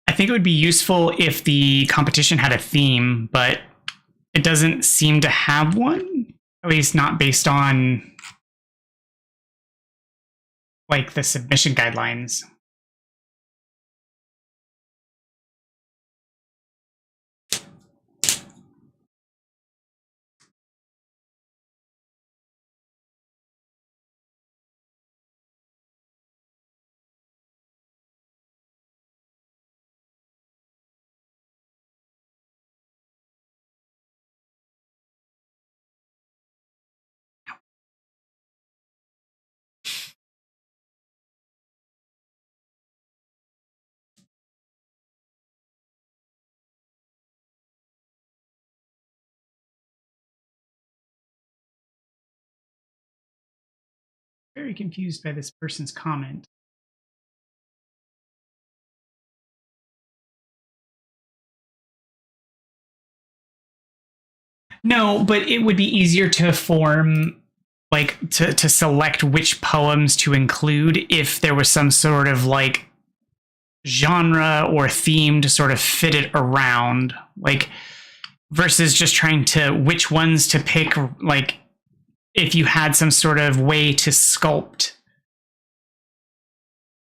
I think it would be useful if the competition had a theme, but it doesn't seem to have one. At least not based on like the submission guidelines. Very confused by this person's comment. No, but it would be easier to form, like, to select which poems to include if there was some sort of like genre or theme to sort of fit it around, like, versus just trying to which ones to pick. Like, if you had some sort of way to sculpt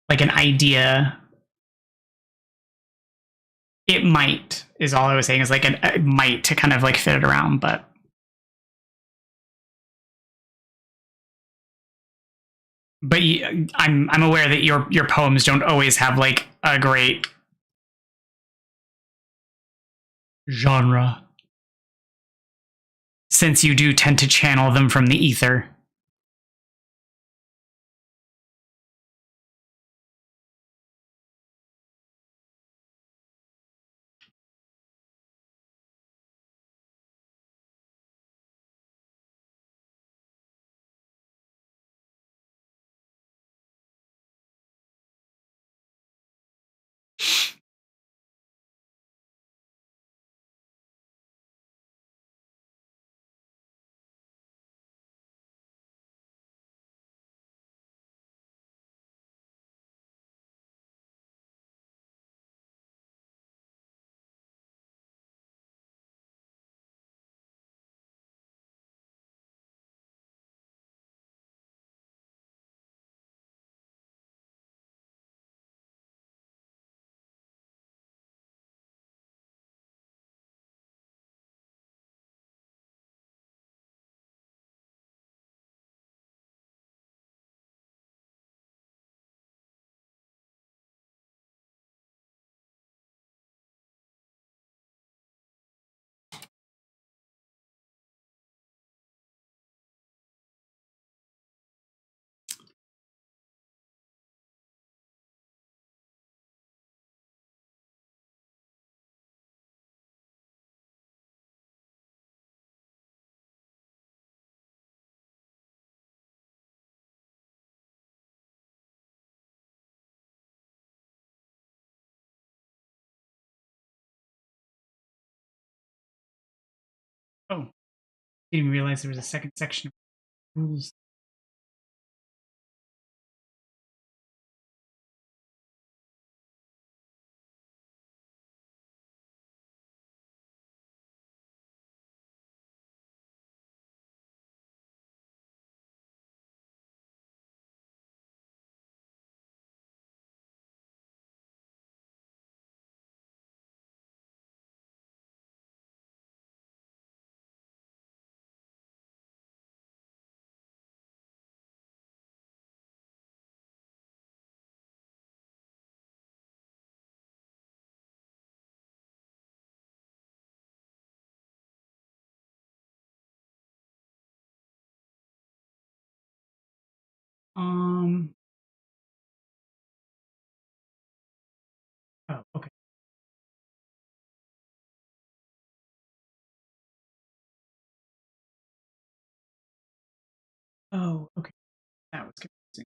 like an idea, it might, is all I was saying, is like it might, to kind of like fit it around. But I'm aware that your poems don't always have like a great genre, since you do tend to channel them from the ether. Oh, didn't even realize there was a second section of rules. Oh, okay. That was confusing.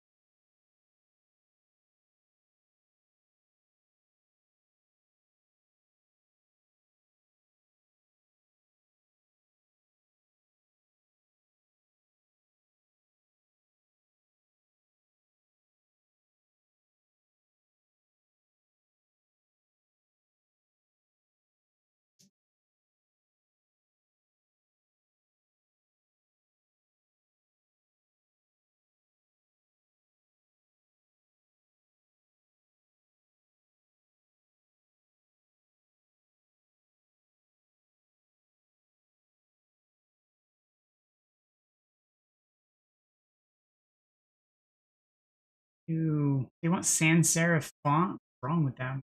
Ew. They want sans serif font? What's wrong with them?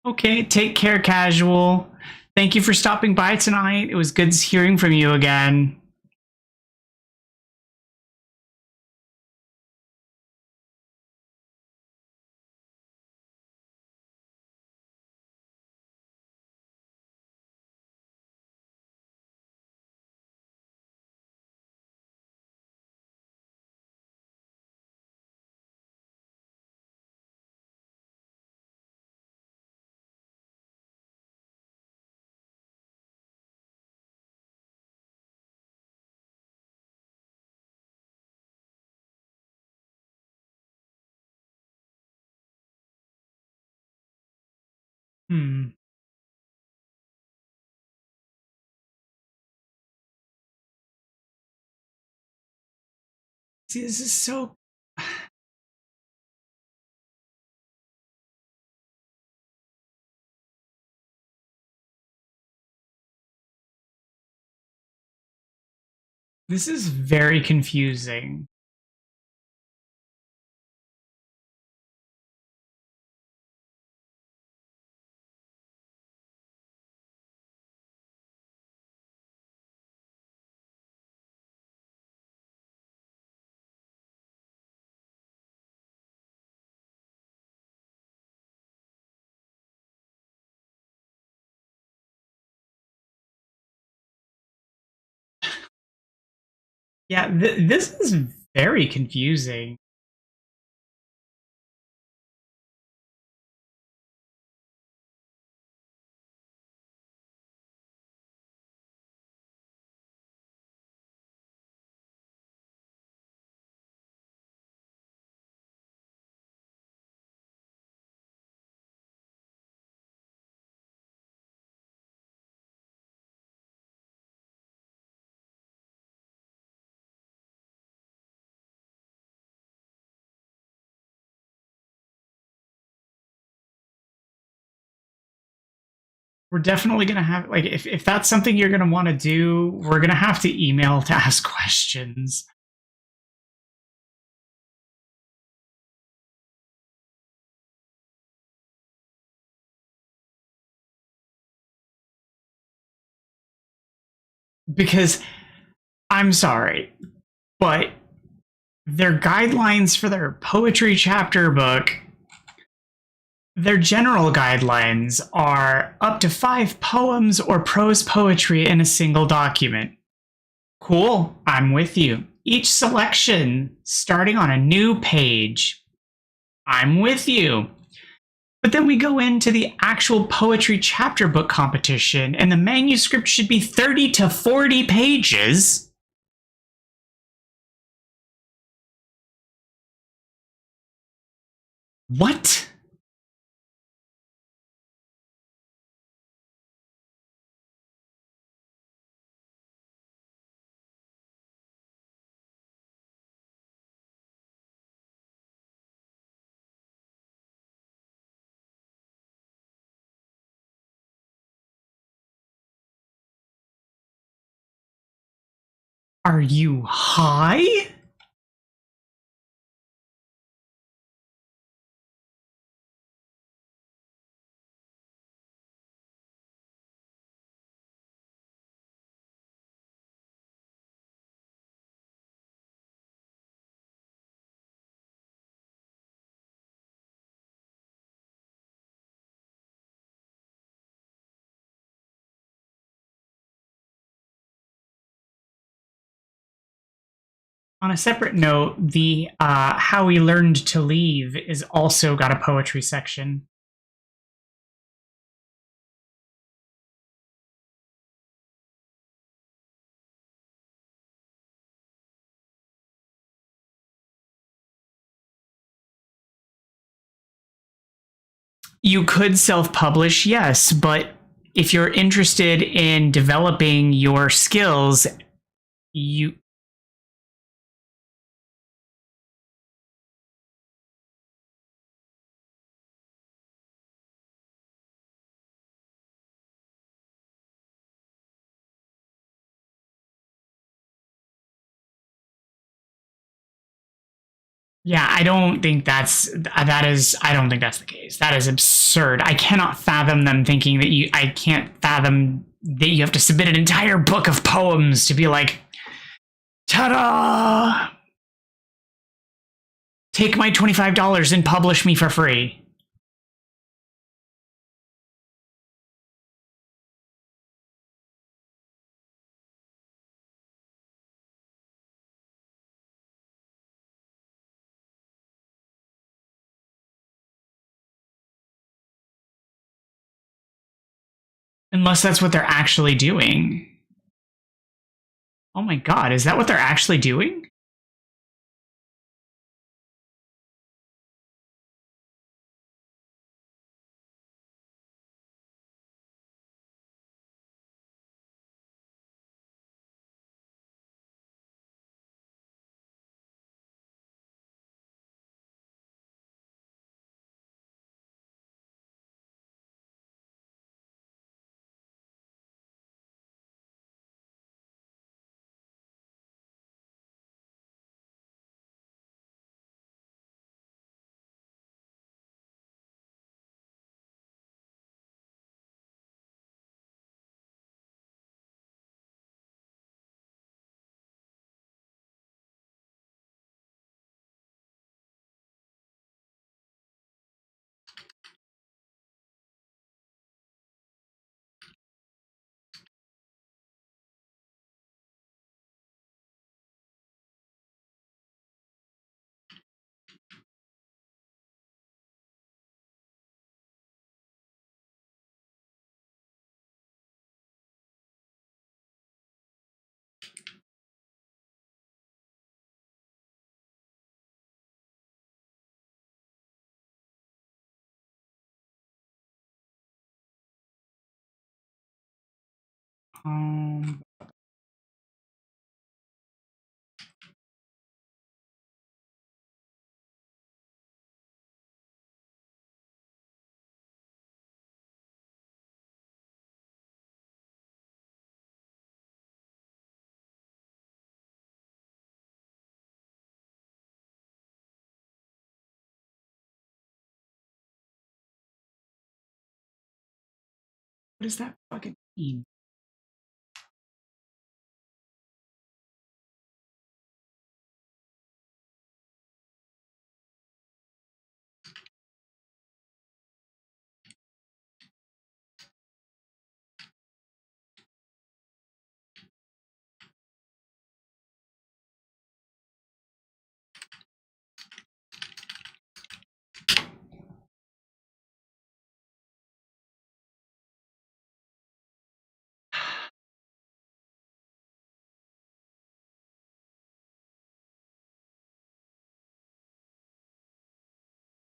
Okay, take care, casual. Thank you for stopping by tonight. It was good hearing from you again. Hmm. See, this is so. This is very confusing. Yeah, this is very confusing. We're definitely gonna have like if that's something you're gonna want to do, we're gonna have to email to ask questions. Because I'm sorry, but their guidelines for their poetry chapter book, their general guidelines are up to 5 poems or prose poetry in a single document. Cool, I'm with you. Each selection starting on a new page. I'm with you. But then we go into the actual poetry chapter book competition, and the manuscript should be 30 to 40 pages. What? Are you high? On a separate note, the How We Learned to Leave is also got a poetry section. You could self-publish, yes, but if you're interested in developing your skills, you yeah, I don't think I don't think that's the case. That is absurd. I cannot fathom them thinking that I can't fathom that you have to submit an entire book of poems to be like, ta-da! Take my $25 and publish me for free. Unless that's what they're actually doing. Oh my god, is that what they're actually doing? Um, what does that fucking mean?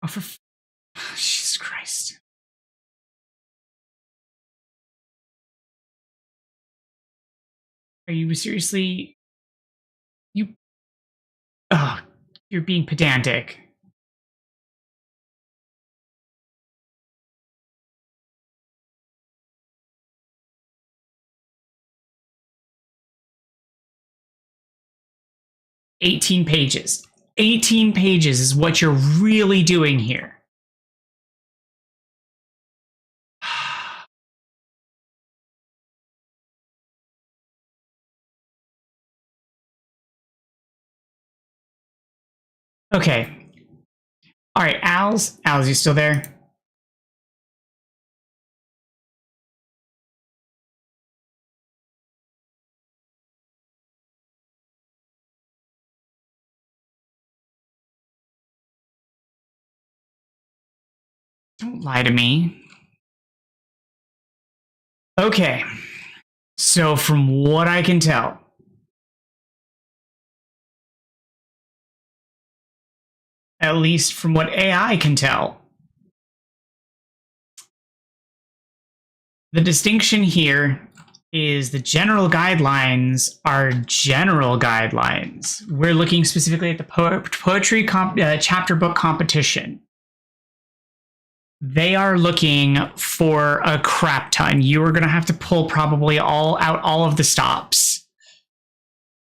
Oh, Jesus Christ. Are you seriously? You. Oh, you're being pedantic. $18 pages. 18 pages is what you're really doing here. Okay. All right, Al's, you still there? Don't lie to me. Okay. So from what I can tell, at least from what AI can tell, the distinction here is the general guidelines are general guidelines. We're looking specifically at the poetry chapter book competition. They are looking for a crap ton. You are going to have to pull probably all of the stops.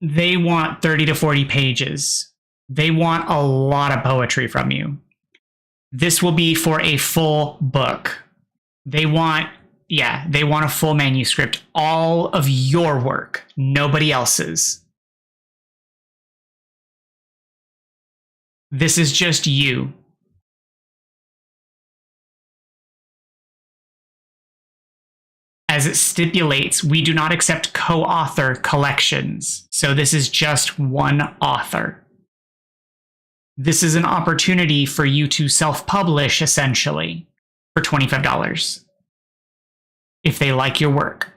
They want 30 to 40 pages. They want a lot of poetry from you. This will be for a full book. They want a full manuscript. All of your work, nobody else's. This is just you. As it stipulates, we do not accept co-author collections. So this is just one author. This is an opportunity for you to self-publish, essentially, for $25. If they like your work.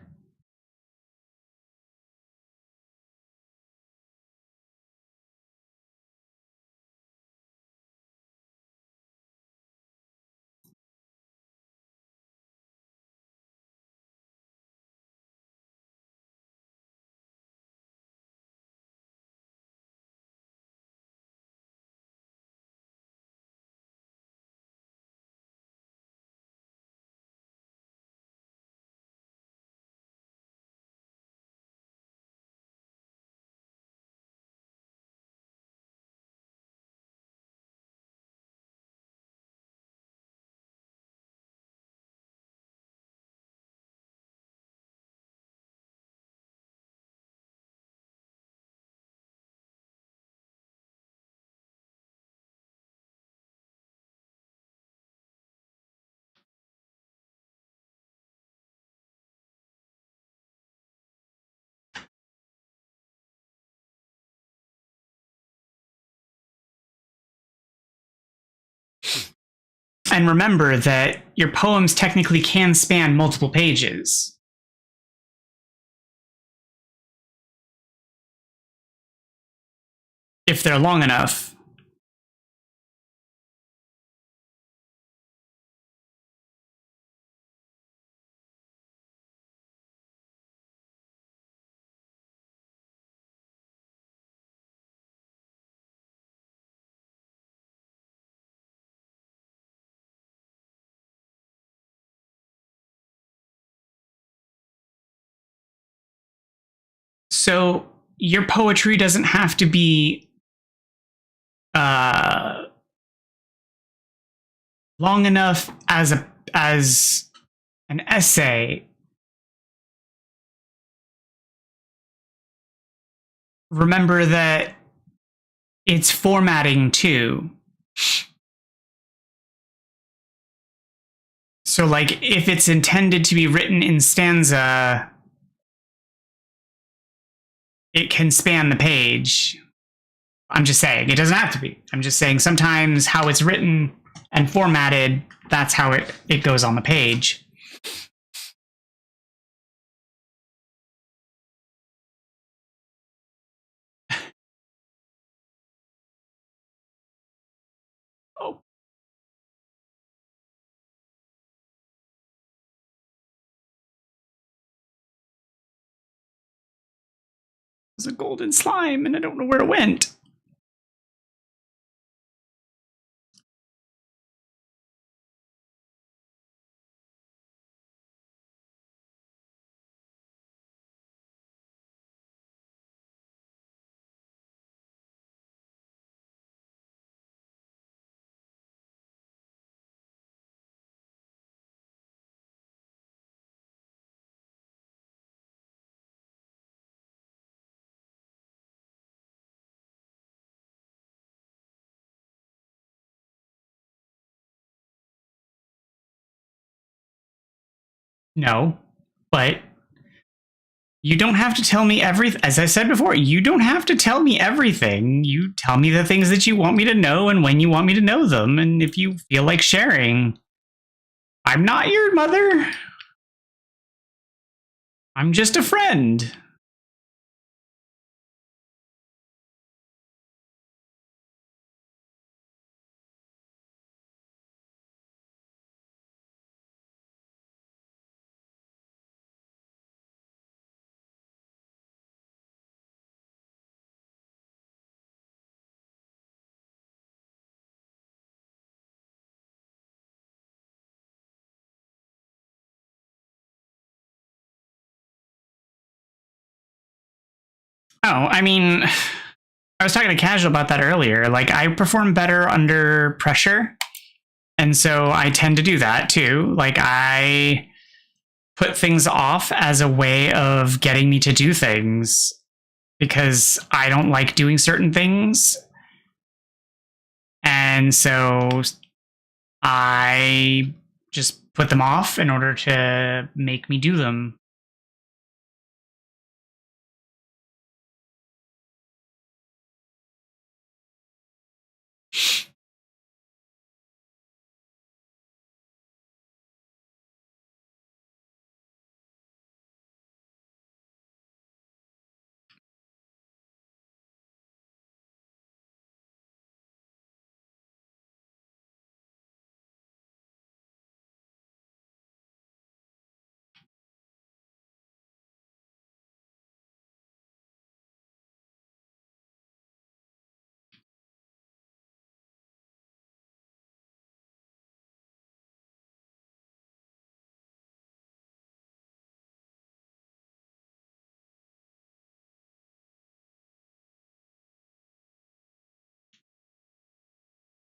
And remember that your poems technically can span multiple pages. If they're long enough. So your poetry doesn't have to be long enough as an essay. Remember that it's formatting too. So like if it's intended to be written in stanza, it can span the page. I'm just saying, it doesn't have to be. I'm just saying sometimes how it's written and formatted, that's how it goes on the page. Oh. There's a golden slime and I don't know where it went. No, but you don't have to tell me everything. As I said before, you don't have to tell me everything. You tell me the things that you want me to know and when you want me to know them. And if you feel like sharing, I'm not your mother. I'm just a friend. Oh, I mean, I was talking to Casual about that earlier. Like, I perform better under pressure. And so I tend to do that too. Like, I put things off as a way of getting me to do things because I don't like doing certain things. And so I just put them off in order to make me do them.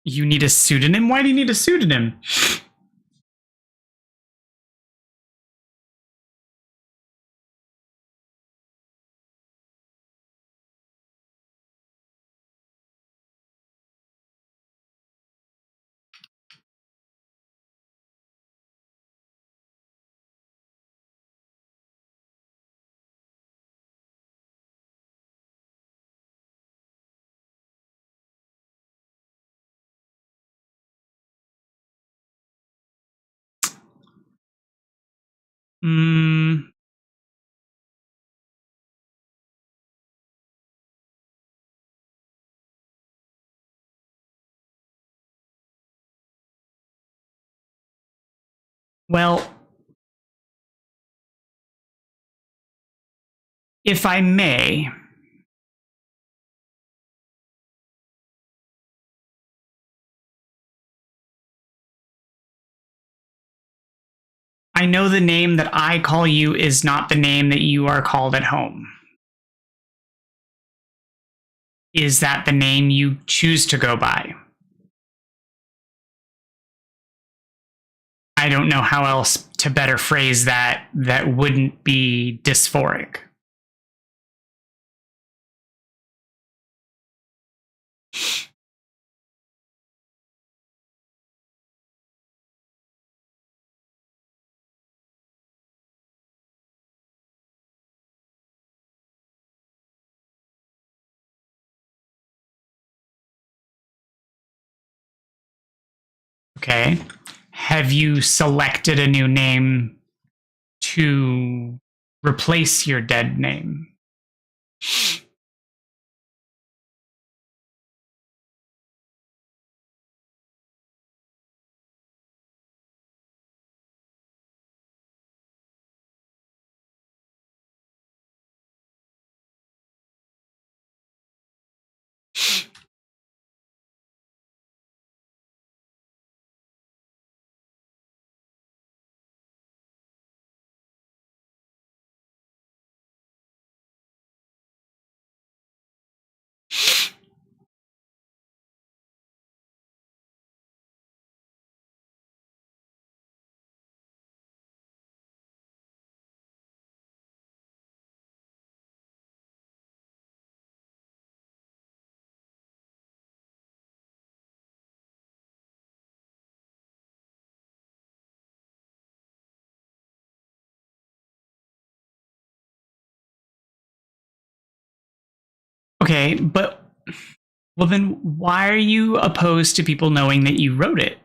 You need a pseudonym? Why do you need a pseudonym? Mm, well, if I may, I know the name that I call you is not the name that you are called at home. Is that the name you choose to go by? I don't know how else to better phrase that wouldn't be dysphoric. Okay. Have you selected a new name to replace your dead name? Okay, but well, then why are you opposed to people knowing that you wrote it?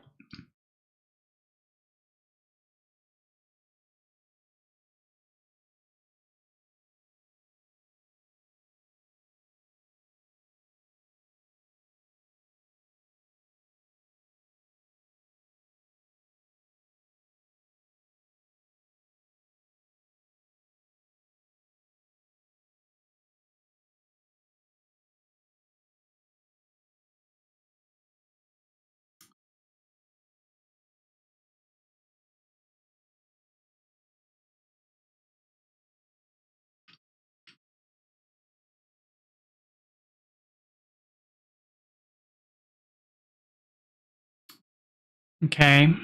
Okay.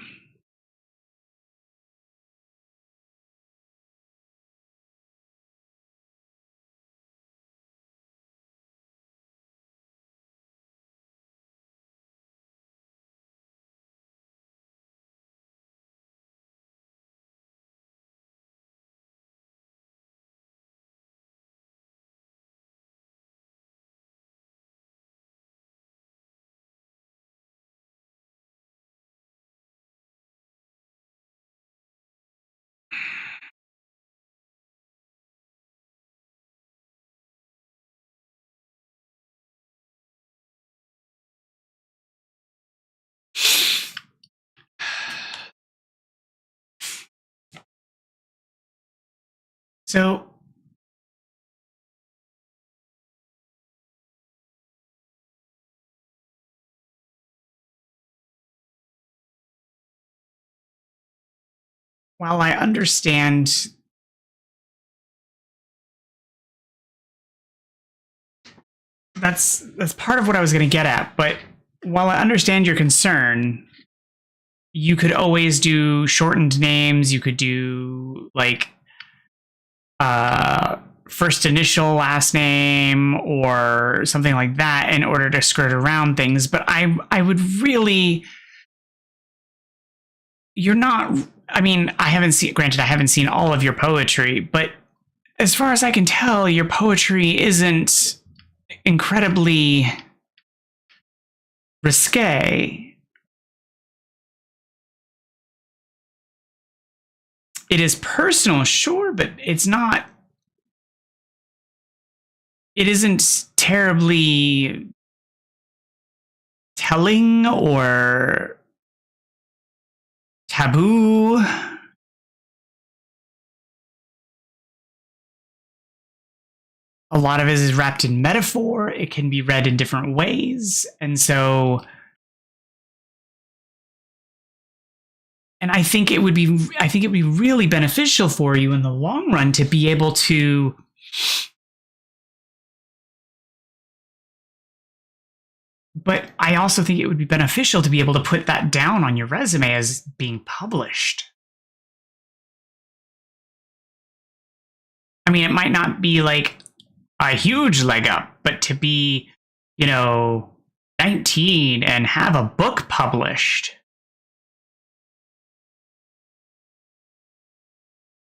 So, while I understand that's part of what I was going to get at, but while I understand your concern, you could always do shortened names. You could do like uh, first initial, last name, or something like that in order to skirt around things. But I would really, you're not. I mean, I haven't seen. Granted, I haven't seen all of your poetry, but as far as I can tell, your poetry isn't incredibly risque. It is personal, sure, but it's not. It isn't terribly telling or taboo. A lot of it is wrapped in metaphor. It can be read in different ways. And I think it would be really beneficial for you in the long run to be able to but I also think it would be beneficial to be able to put that down on your resume as being published. I mean, it might not be like a huge leg up, but to be, 19 and have a book published,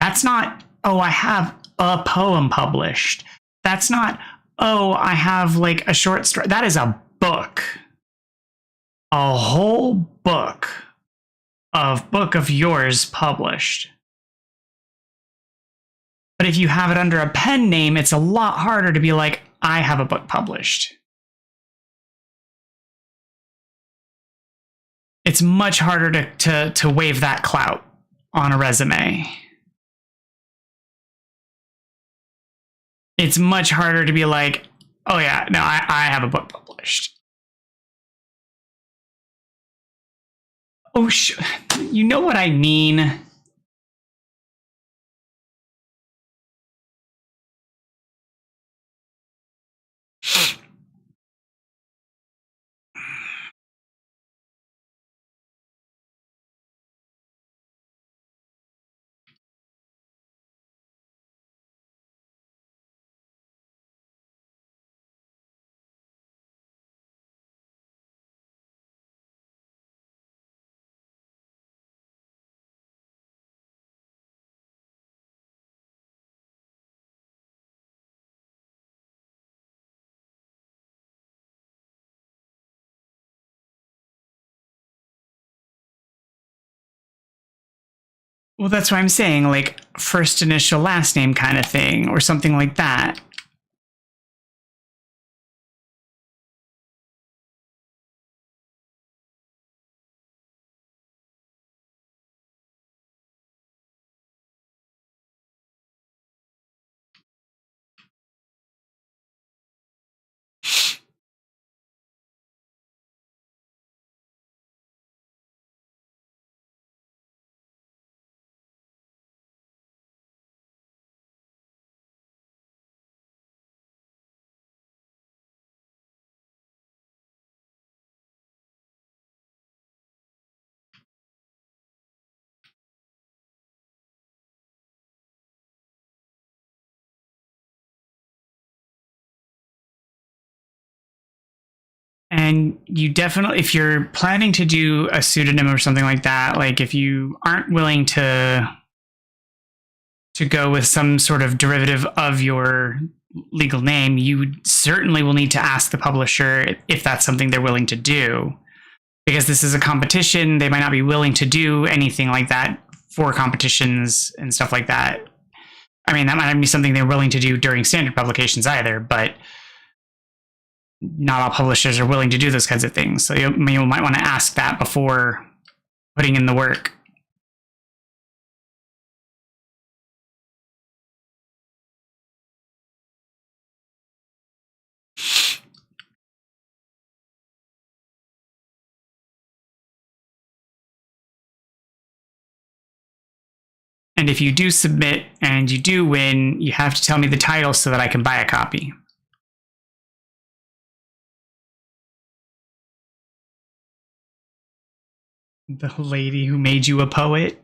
that's not, oh, I have a poem published. That's not, oh, I have like a short story. That is a book. A whole book of yours published. But if you have it under a pen name, it's a lot harder to be like, I have a book published. It's much harder to wave that clout on a resume. It's much harder to be like, oh yeah, no, I have a book published. Oh, you know what I mean? Well, that's what I'm saying, like first initial, last name kind of thing, or something like that. And you definitely, if you're planning to do a pseudonym or something like that, like if you aren't willing to go with some sort of derivative of your legal name, you certainly will need to ask the publisher if that's something they're willing to do. Because this is a competition, they might not be willing to do anything like that for competitions and stuff like that. I mean, that might not be something they're willing to do during standard publications either, but not all publishers are willing to do those kinds of things. So you might want to ask that before putting in the work. And if you do submit and you do win, you have to tell me the title so that I can buy a copy. The lady who made you a poet.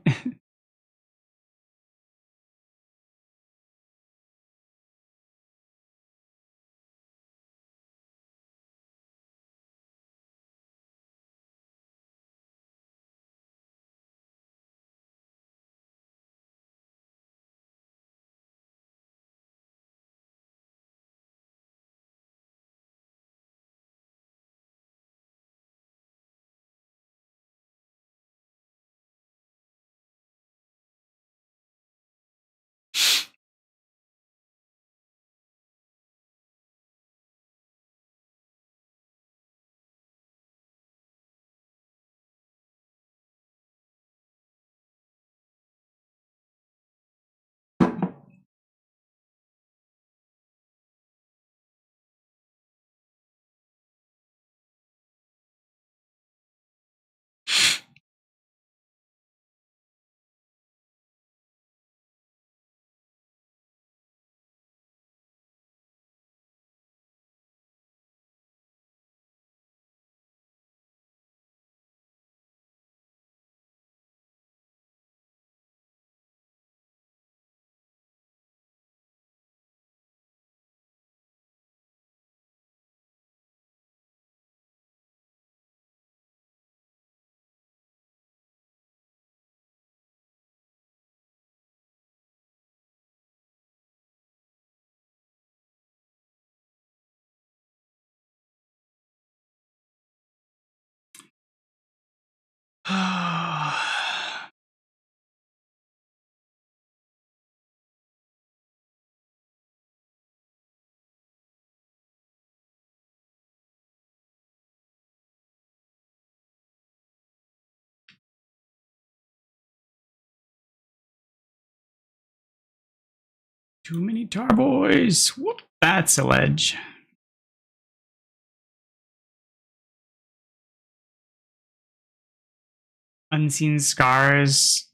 Too many tar boys. Whoop, that's a ledge. Unseen scars.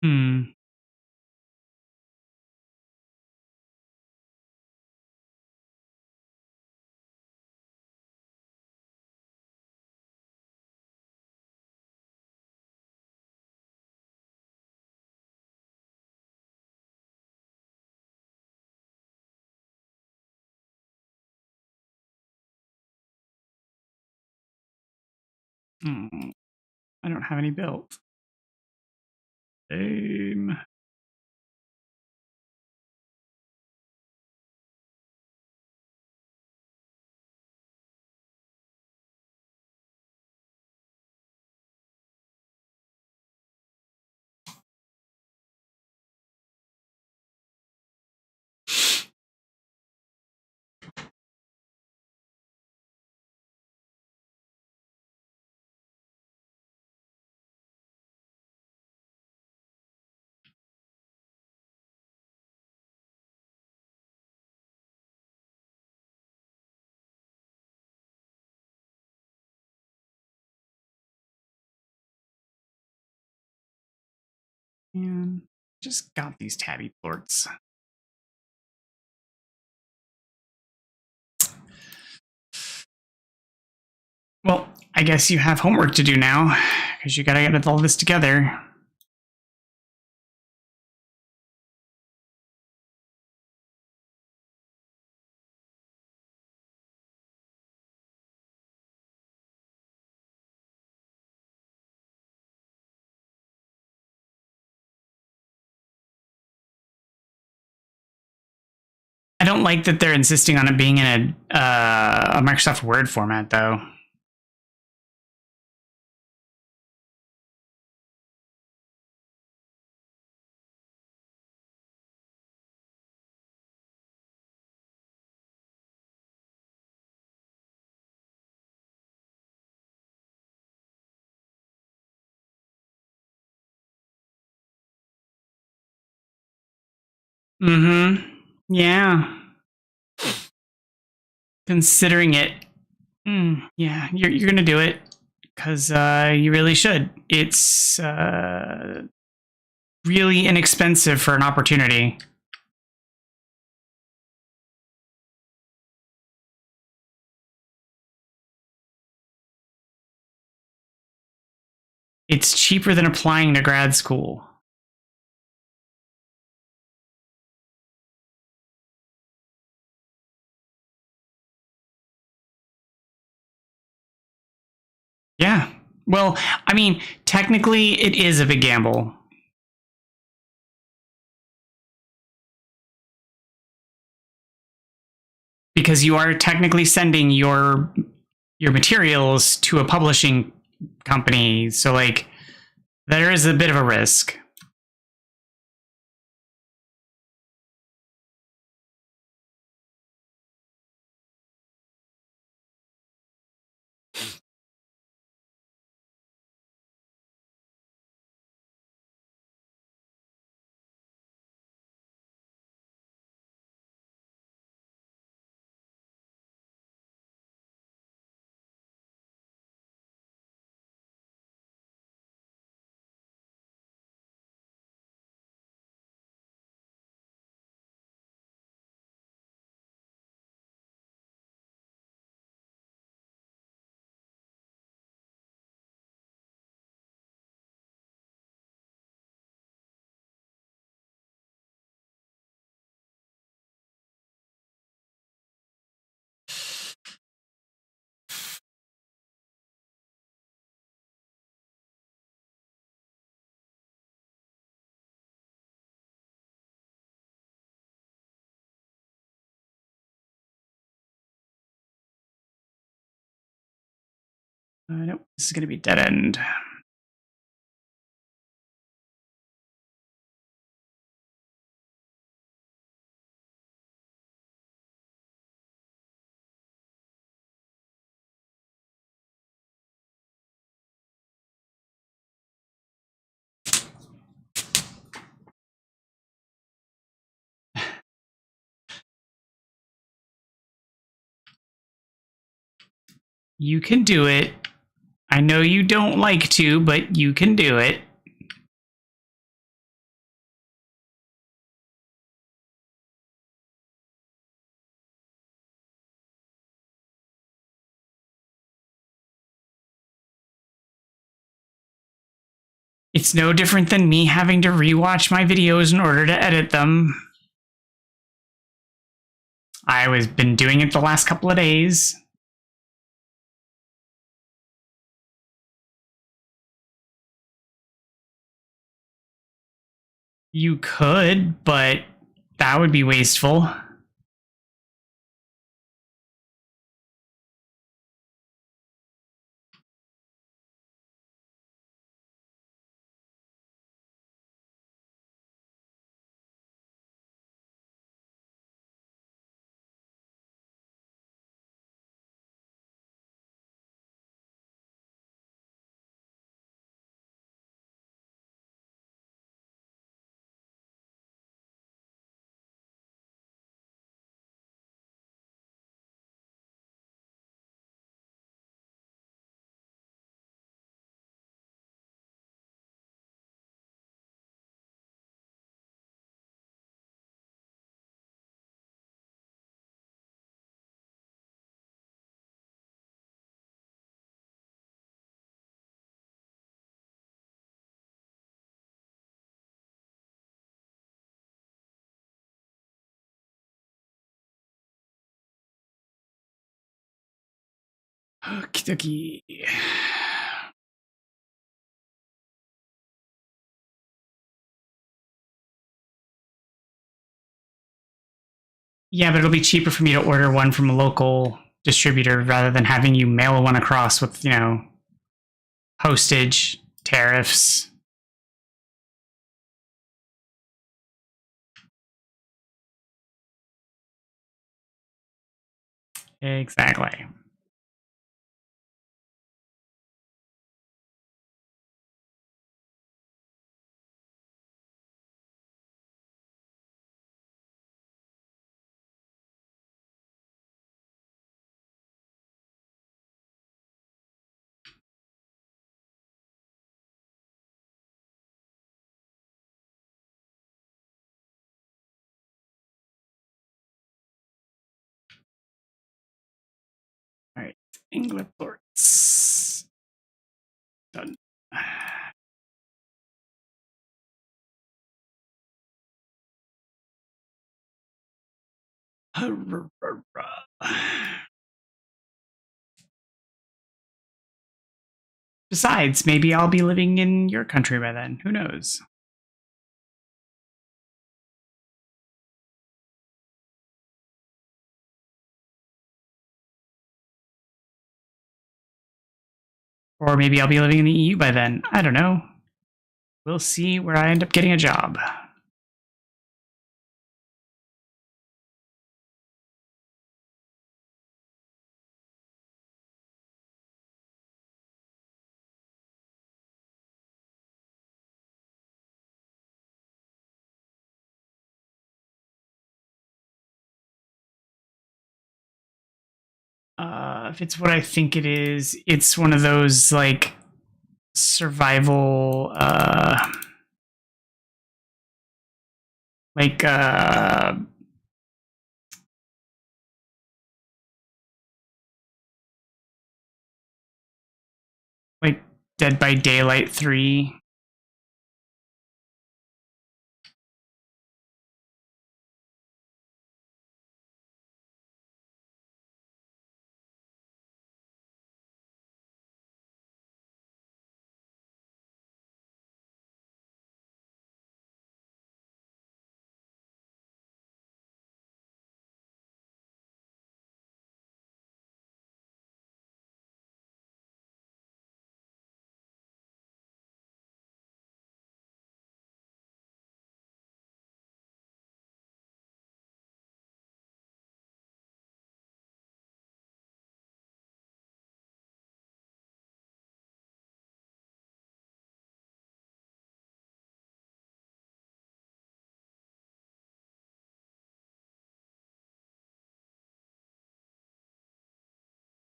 Hmm. Hmm. I don't have any built. Same. And just got these tabby plorts. Well, I guess you have homework to do now, because you gotta get all this together. I don't like that they're insisting on it being in a Microsoft Word format, though. Mm-hmm. Yeah. Considering it, yeah, you're gonna do it because you really should. It's really inexpensive for an opportunity. It's cheaper than applying to grad school. Yeah. Well, I mean, technically, it is a big gamble. Because you are technically sending your materials to a publishing company. So like there is a bit of a risk. Nope, this is going to be dead end. You can do it. I know you don't like to, but you can do it. It's no different than me having to rewatch my videos in order to edit them. I was been doing it the last couple of days. You could, but that would be wasteful. Okie dokie. Yeah, but it'll be cheaper for me to order one from a local distributor rather than having you mail one across with, postage, tariffs. Exactly. All right, Ingleports. Done. Besides, maybe I'll be living in your country by then. Who knows? Or maybe I'll be living in the EU by then. I don't know. We'll see where I end up getting a job. If it's what I think it is, it's one of those like survival, like like Dead by Daylight 3.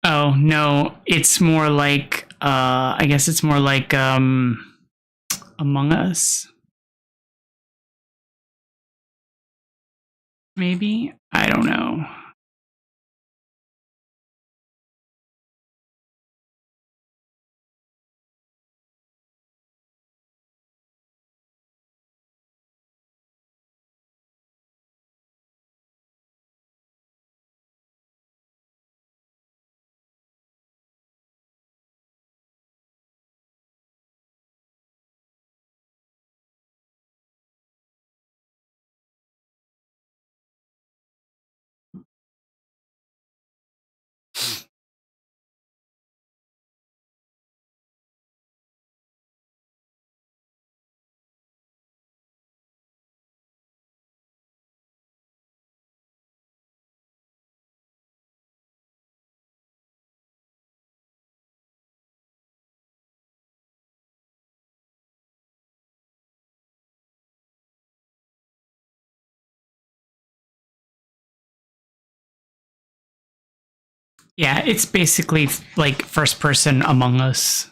Oh no, it's more like I guess it's more like Among Us. Maybe? I don't know. Yeah, it's basically like first person Among Us.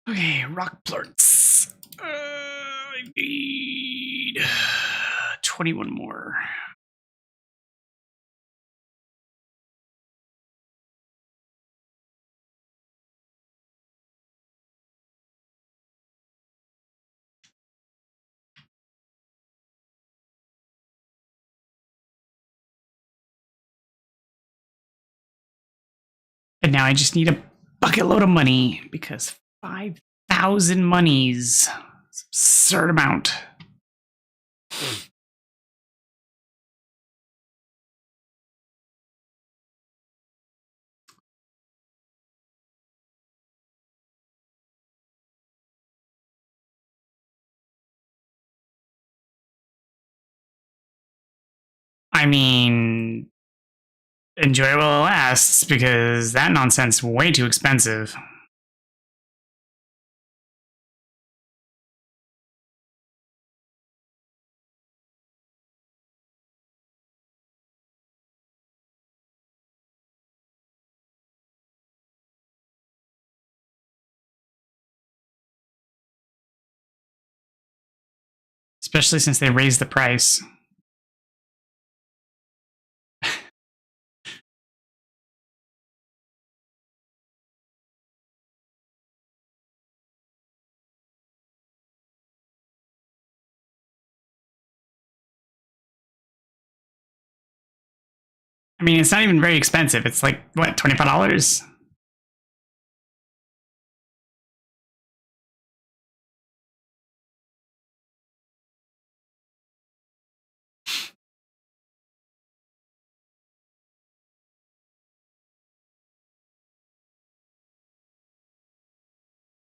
Okay, rock plorts. I need 21 more. now I just need a bucket load of money because 5,000 monies. Absurd amount. I mean, enjoy it while it lasts, because that nonsense is way too expensive. Especially since they raised the price. I mean, it's not even very expensive. It's like, what, $25?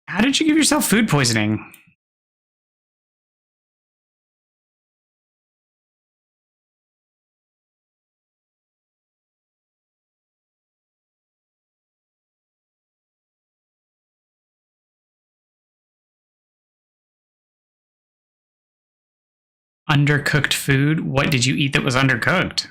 How did you give yourself food poisoning? Undercooked food? What did you eat that was undercooked?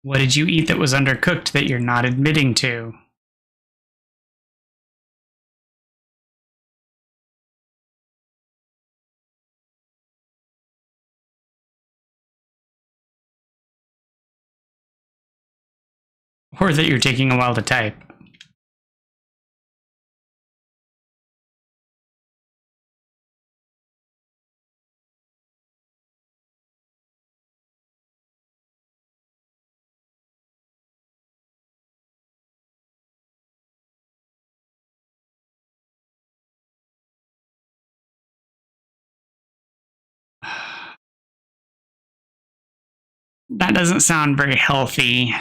What did you eat that was undercooked that you're not admitting to? Or that you're taking a while to type? That doesn't sound very healthy.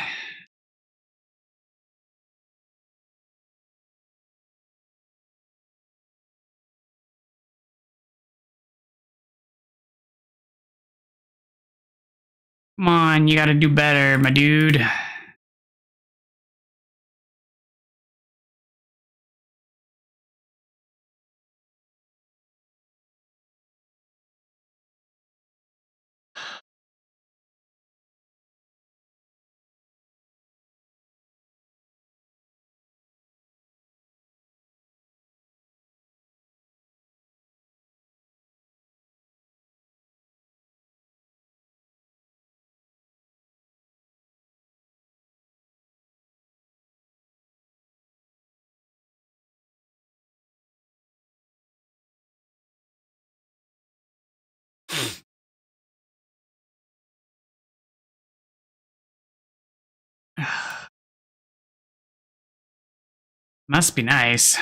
Come on, you gotta do better, my dude. Must be nice.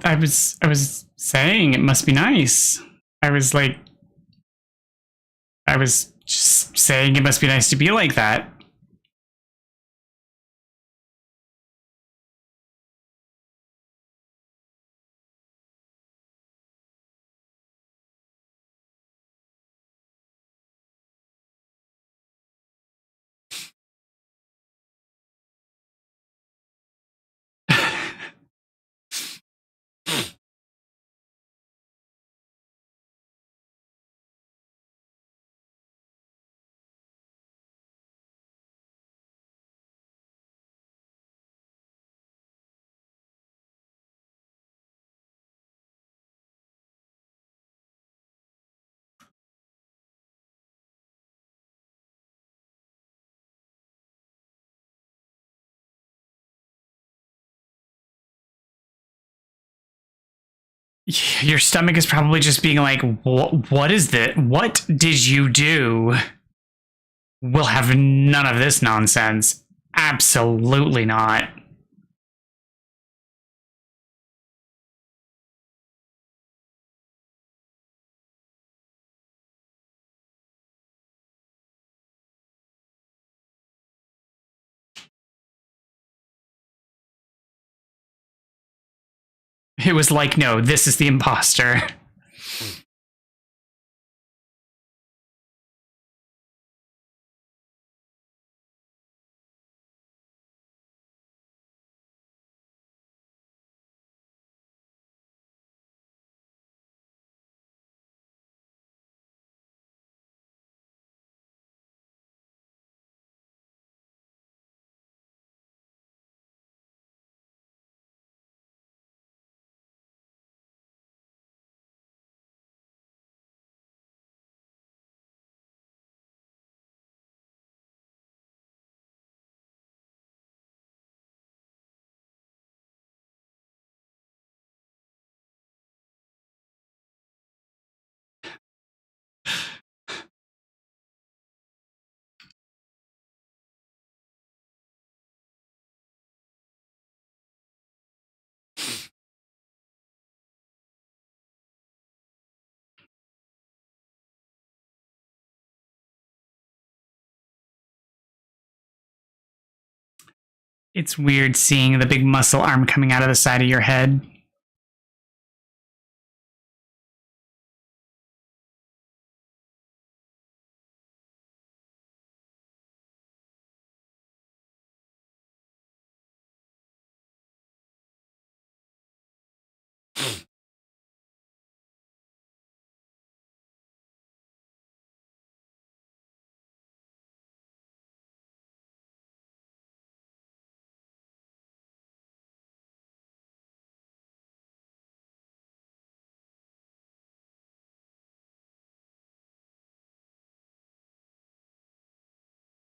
that I was saying it must be nice. I was just saying it must be nice to be like that. Your stomach is probably just being like, what is this? What did you do? We'll have none of this nonsense. Absolutely not. It was like, no, this is the imposter. It's weird seeing the big muscle arm coming out of the side of your head.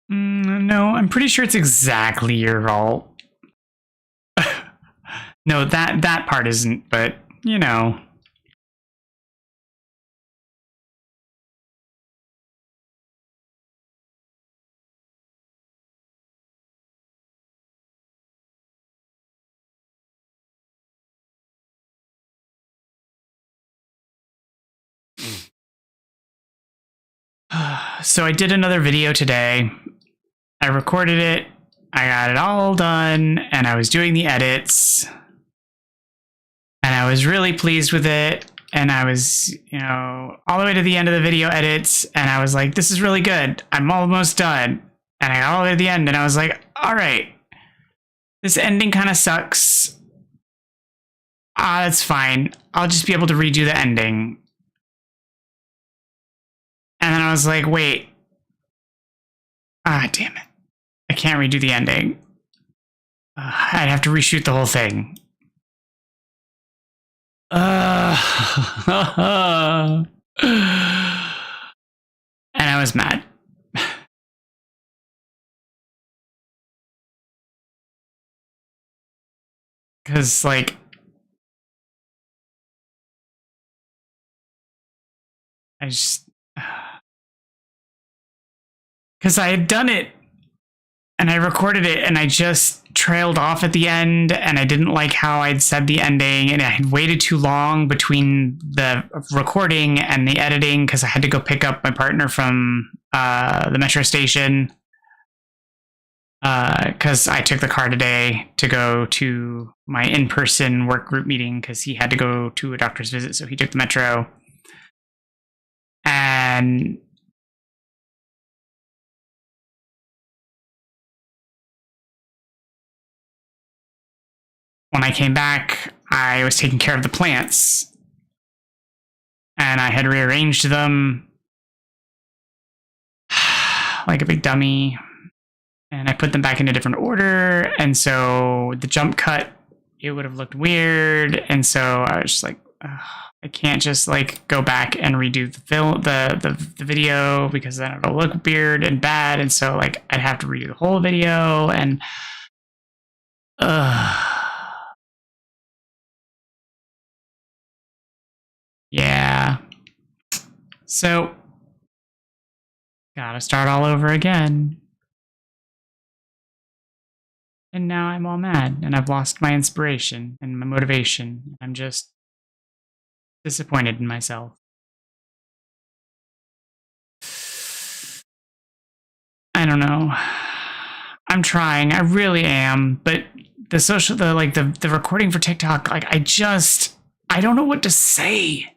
No, I'm pretty sure it's exactly your fault. No, that part isn't, but you know. So I did another video today. I recorded it. I got it all done, and I was doing the edits. And I was really pleased with it. And I was, all the way to the end of the video edits, and I was like, this is really good. I'm almost done. And I got all the way to the end, and I was like, all right, this ending kind of sucks. That's fine. I'll just be able to redo the ending. And then I was like, wait. Damn it. I can't redo the ending. I'd have to reshoot the whole thing. And I was mad. Because, like, I just... Because I had done it, and and I recorded it and I just trailed off at the end and I didn't like how I'd said the ending and I had waited too long between the recording and the editing because I had to go pick up my partner from the metro station because I took the car today to go to my in-person work group meeting because he had to go to a doctor's visit, so he took the metro. And when I came back, I was taking care of the plants and I had rearranged them like a big dummy. And I put them back in a different order. And so the jump cut, it would have looked weird. And so I was just like, I can't just like go back and redo the video because then it'll look weird and bad. And so like I'd have to redo the whole video and yeah. So gotta start all over again. And now I'm all mad and I've lost my inspiration and my motivation. I'm just disappointed in myself. I don't know. I'm trying. I really am. But the recording for TikTok, like I don't know what to say.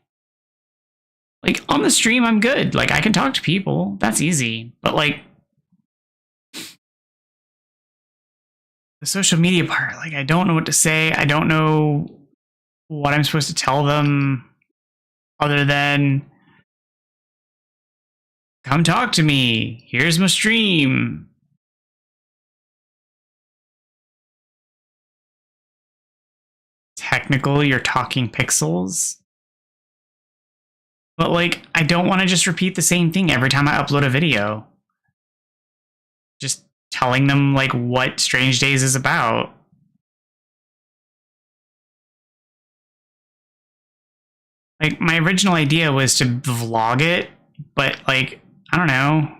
Like on the stream, I'm good. Like I can talk to people. That's easy. But like the social media part, like I don't know what to say. I don't know what I'm supposed to tell them other than come talk to me. Here's my stream. Technical, you're talking pixels. But like, I don't want to just repeat the same thing every time I upload a video. Just telling them like what Strange Days is about. Like my original idea was to vlog it, but like, I don't know.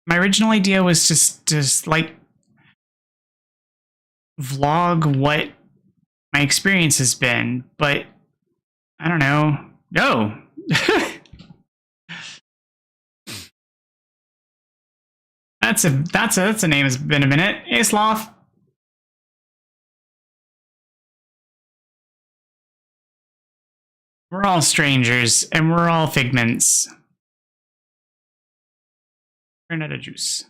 My original idea was just like vlog what my experience has been, but I don't know. No. That's a name. It's been a minute. Hey, Sloth. We're all strangers, and we're all figments. Turn out of juice.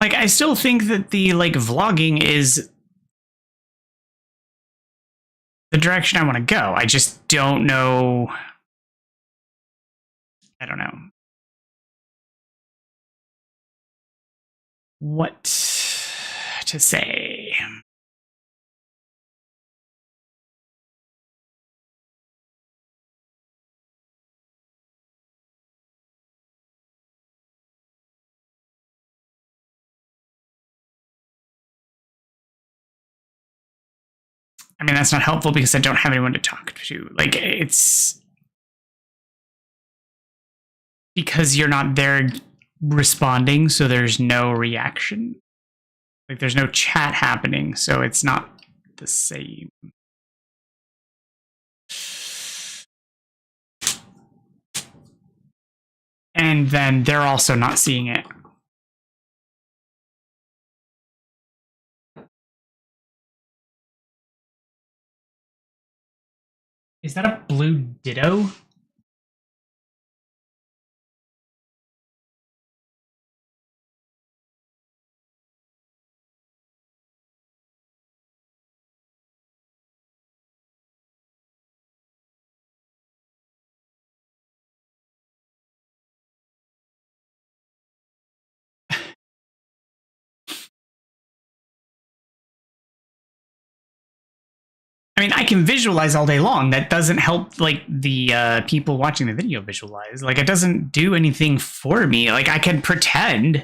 Like, I still think that the like vlogging is the direction I want to go. I just don't know. I don't know what to say. I mean, that's not helpful because I don't have anyone to talk to. Like, it's because you're not there responding, so there's no reaction. Like, there's no chat happening, so it's not the same. And then they're also not seeing it. Is that a blue ditto? I mean, I can visualize all day long. That doesn't help, like, the people watching the video visualize. Like, it doesn't do anything for me. Like, I can pretend.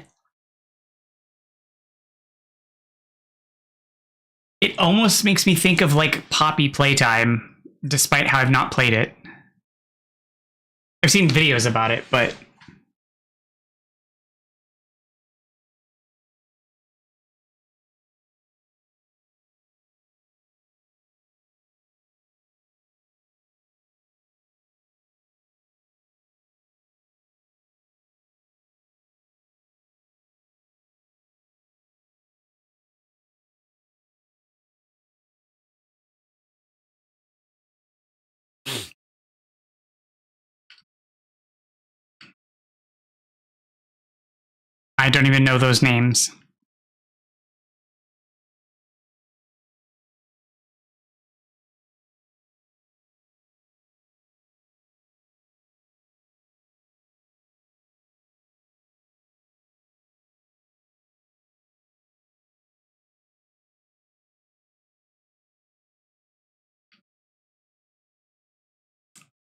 It almost makes me think of, like, Poppy Playtime, despite how I've not played it. I've seen videos about it, but... I don't even know those names.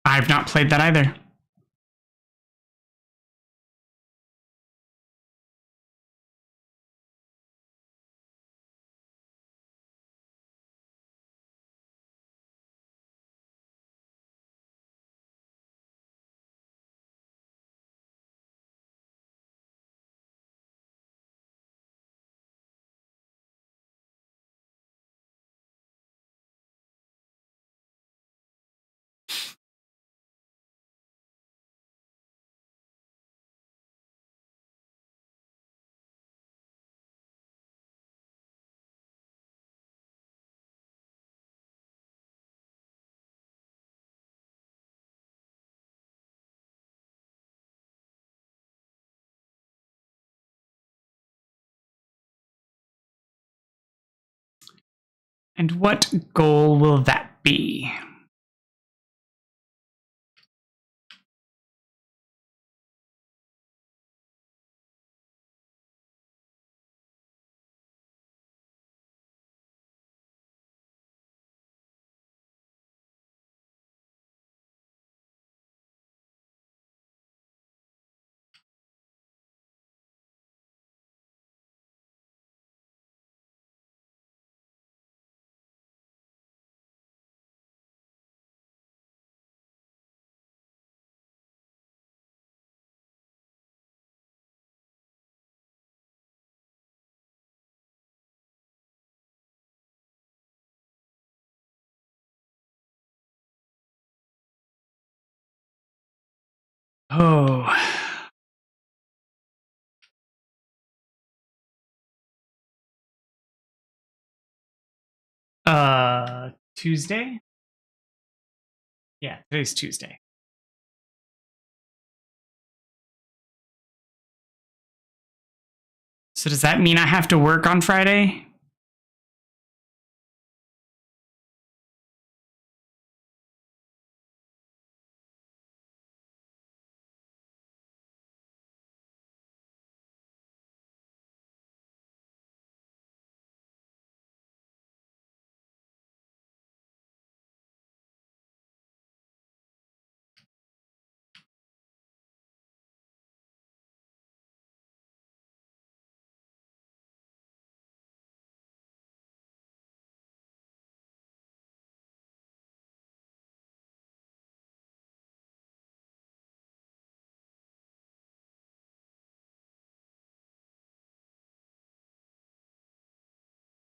I've not played that either. And what goal will that be? Oh. Tuesday? Yeah, today's Tuesday. So does that mean I have to work on Friday?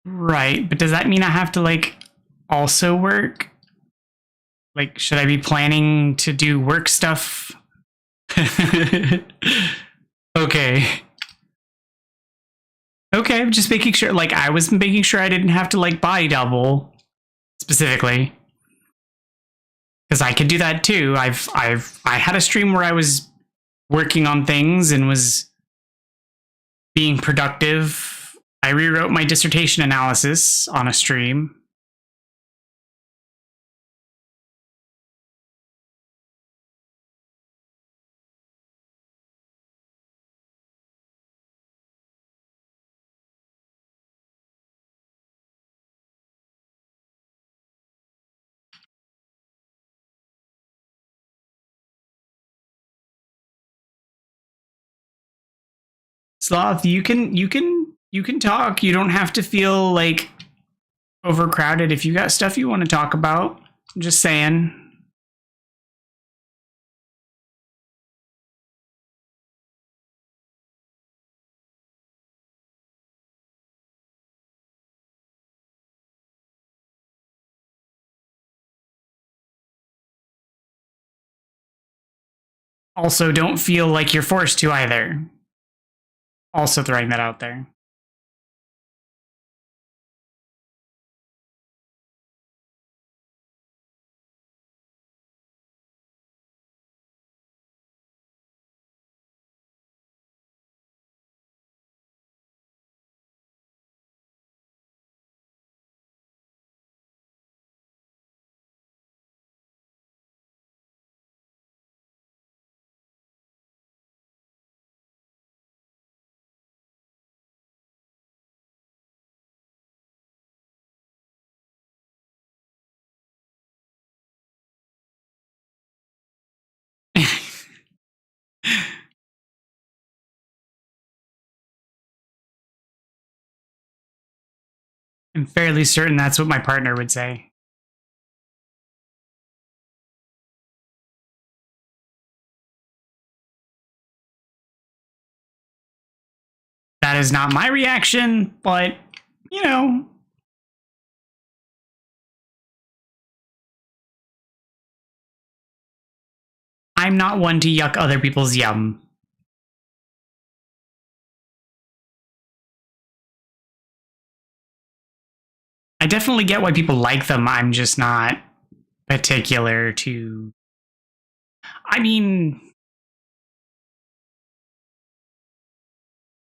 Right, but does that mean I have to, like, also work? Like, should I be planning to do work stuff? Okay. Okay, just making sure, like, I was making sure I didn't have to, like, body double specifically. Because I could do that too. I had a stream where I was working on things and was being productive. I rewrote my dissertation analysis on a stream. Sloth, you can talk. You don't have to feel like overcrowded if you got stuff you want to talk about. I'm just saying. Also, don't feel like you're forced to either. Also throwing that out there. I'm fairly certain that's what my partner would say. That is not my reaction, but, you know, I'm not one to yuck other people's yum. I definitely get why people like them. I'm just not particular to. I mean,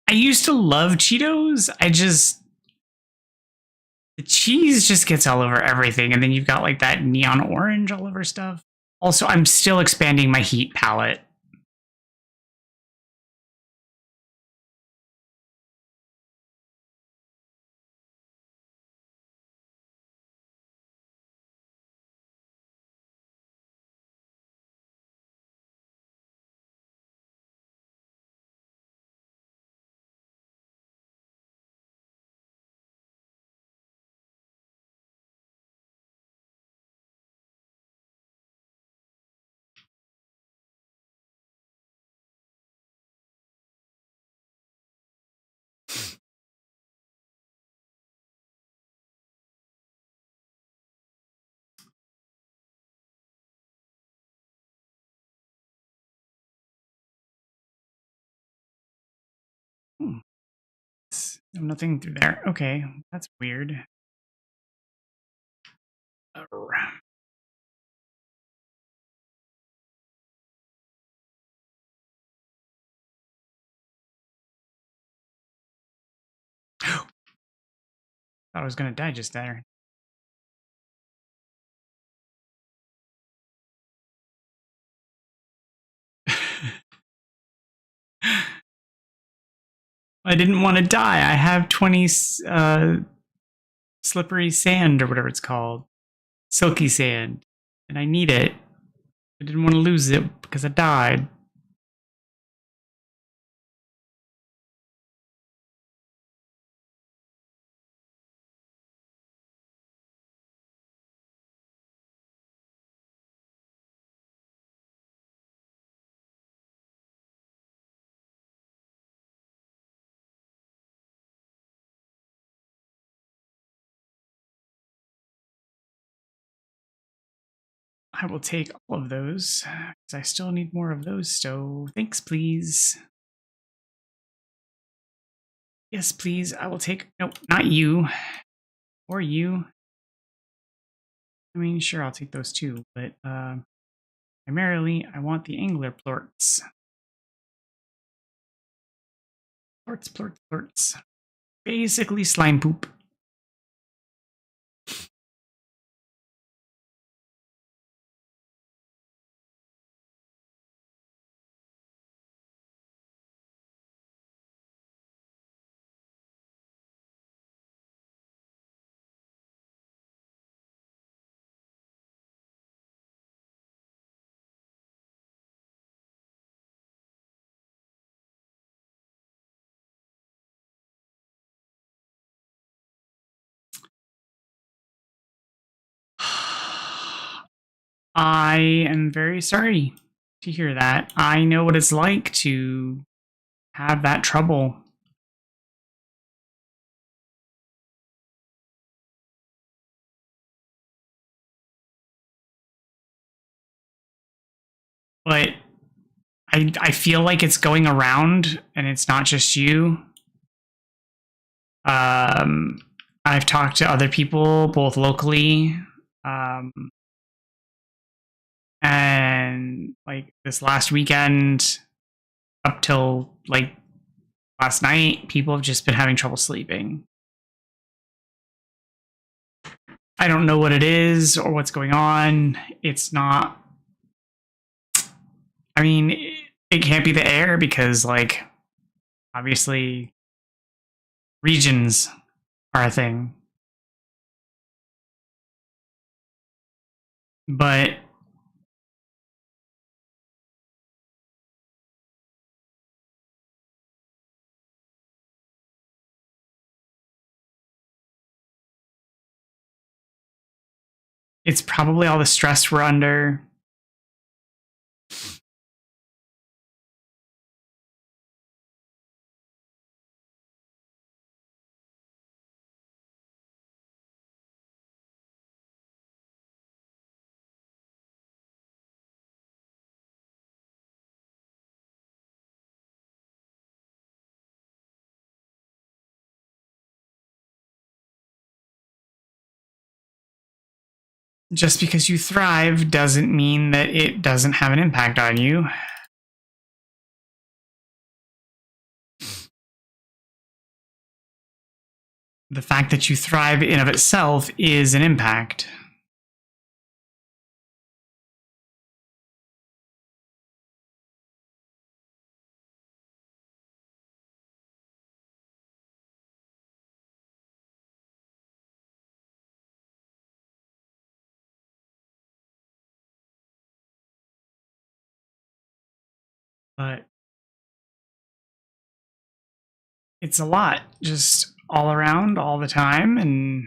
I used to love Cheetos. The cheese just gets all over everything, and then you've got like that neon orange all over stuff. Also, I'm still expanding my heat palette. Hmm. Nothing through there. Okay, that's weird. Thought I was gonna die just there. I didn't want to die. I have 20 slippery sand or whatever it's called. Silky sand. And I need it. I didn't want to lose it because I died. I will take all of those because I still need more of those. So thanks, please. Yes, please. I will take. Nope, not you. Or you. I mean, sure, I'll take those too. But primarily, I want the angler plorts. Plorts, plorts, plorts. Basically, slime poop. I am very sorry to hear that. I know what it's like to have that trouble. But I feel like it's going around and it's not just you. I've talked to other people, both locally, um, and like this last weekend up till like last night, people have just been having trouble sleeping. I don't know what it is or what's going on. It's not, I mean, it can't be the air because, like, obviously, regions are a thing. But it's probably all the stress we're under. Just because you thrive doesn't mean that it doesn't have an impact on you. The fact that you thrive in of itself is an impact. But it's a lot just all around all the time, and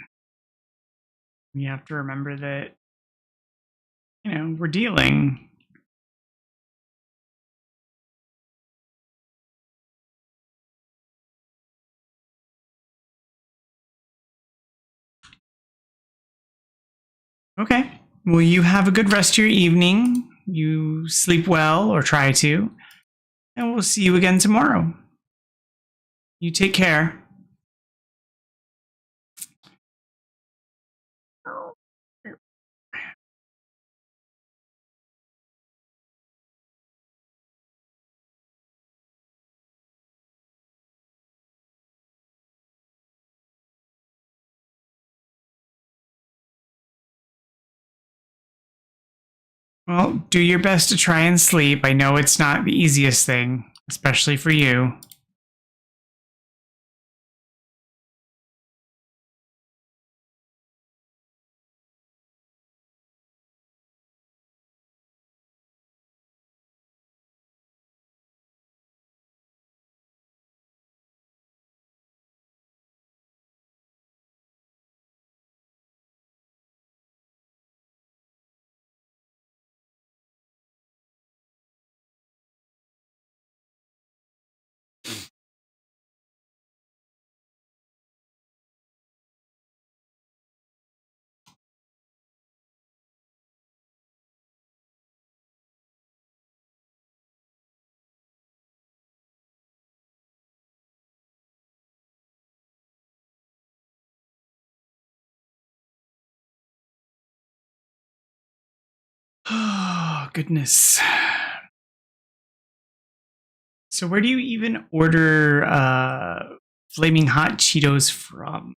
you have to remember that, you know, we're dealing. Okay. Well, you have a good rest of your evening. You sleep well, or try to, and we'll see you again tomorrow. You take care. Well, do your best to try and sleep. I know it's not the easiest thing, especially for you. Oh, goodness. So, where do you even order flaming hot Cheetos from?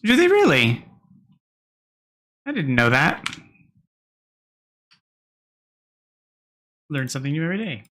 Do they really? I didn't know that. Learn something new every day.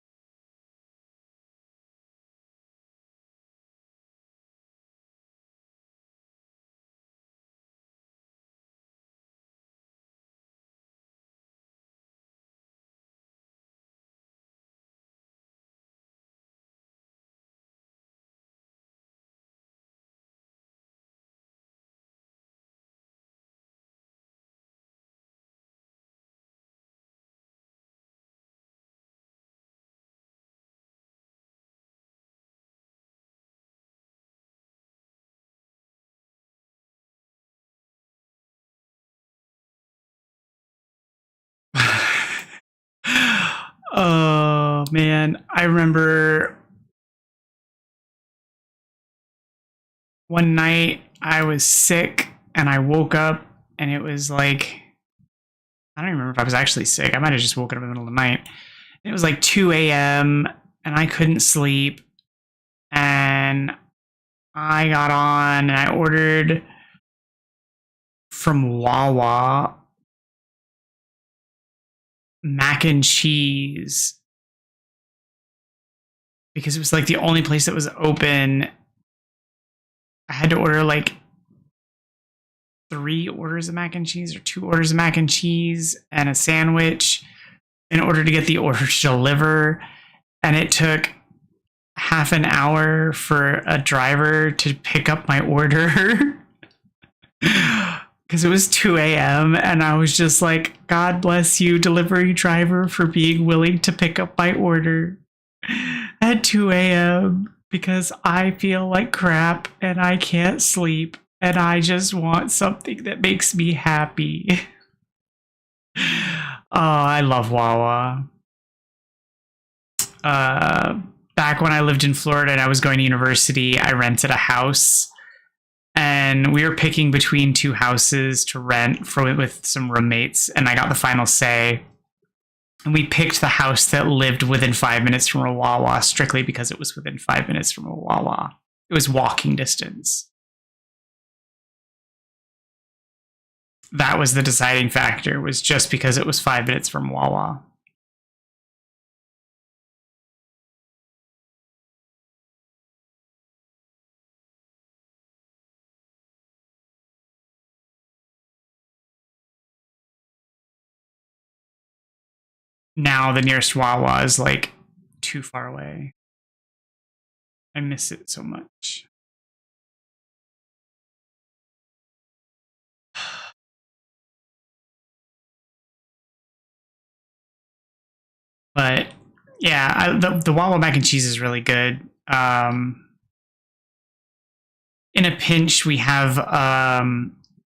Oh man, I remember one night I was sick and I woke up and it was like, I don't even remember if I was actually sick. I might have just woken up in the middle of the night. It was like 2 a.m. and I couldn't sleep. And I got on and I ordered from Wawa mac and cheese because it was like the only place that was open. I had to order like 3 orders of mac and cheese or 2 orders of mac and cheese and a sandwich in order to get the order to deliver. And it took half an hour for a driver to pick up my order because it was 2 a.m. and I was just like, God bless you, delivery driver, for being willing to pick up my order at 2 a.m. because I feel like crap and I can't sleep and I just want something that makes me happy. Oh, I love Wawa. Back when I lived in Florida and I was going to university, I rented a house and we were picking between 2 houses to rent with some roommates, and I got the final say. And we picked the house that lived within 5 minutes from a Wawa strictly because it was within 5 minutes from a Wawa. It was walking distance. That was the deciding factor, was just because it was 5 minutes from Wawa. Now the nearest Wawa is like too far away. I miss it so much. But yeah, the Wawa mac and cheese is really good. In a pinch, we have I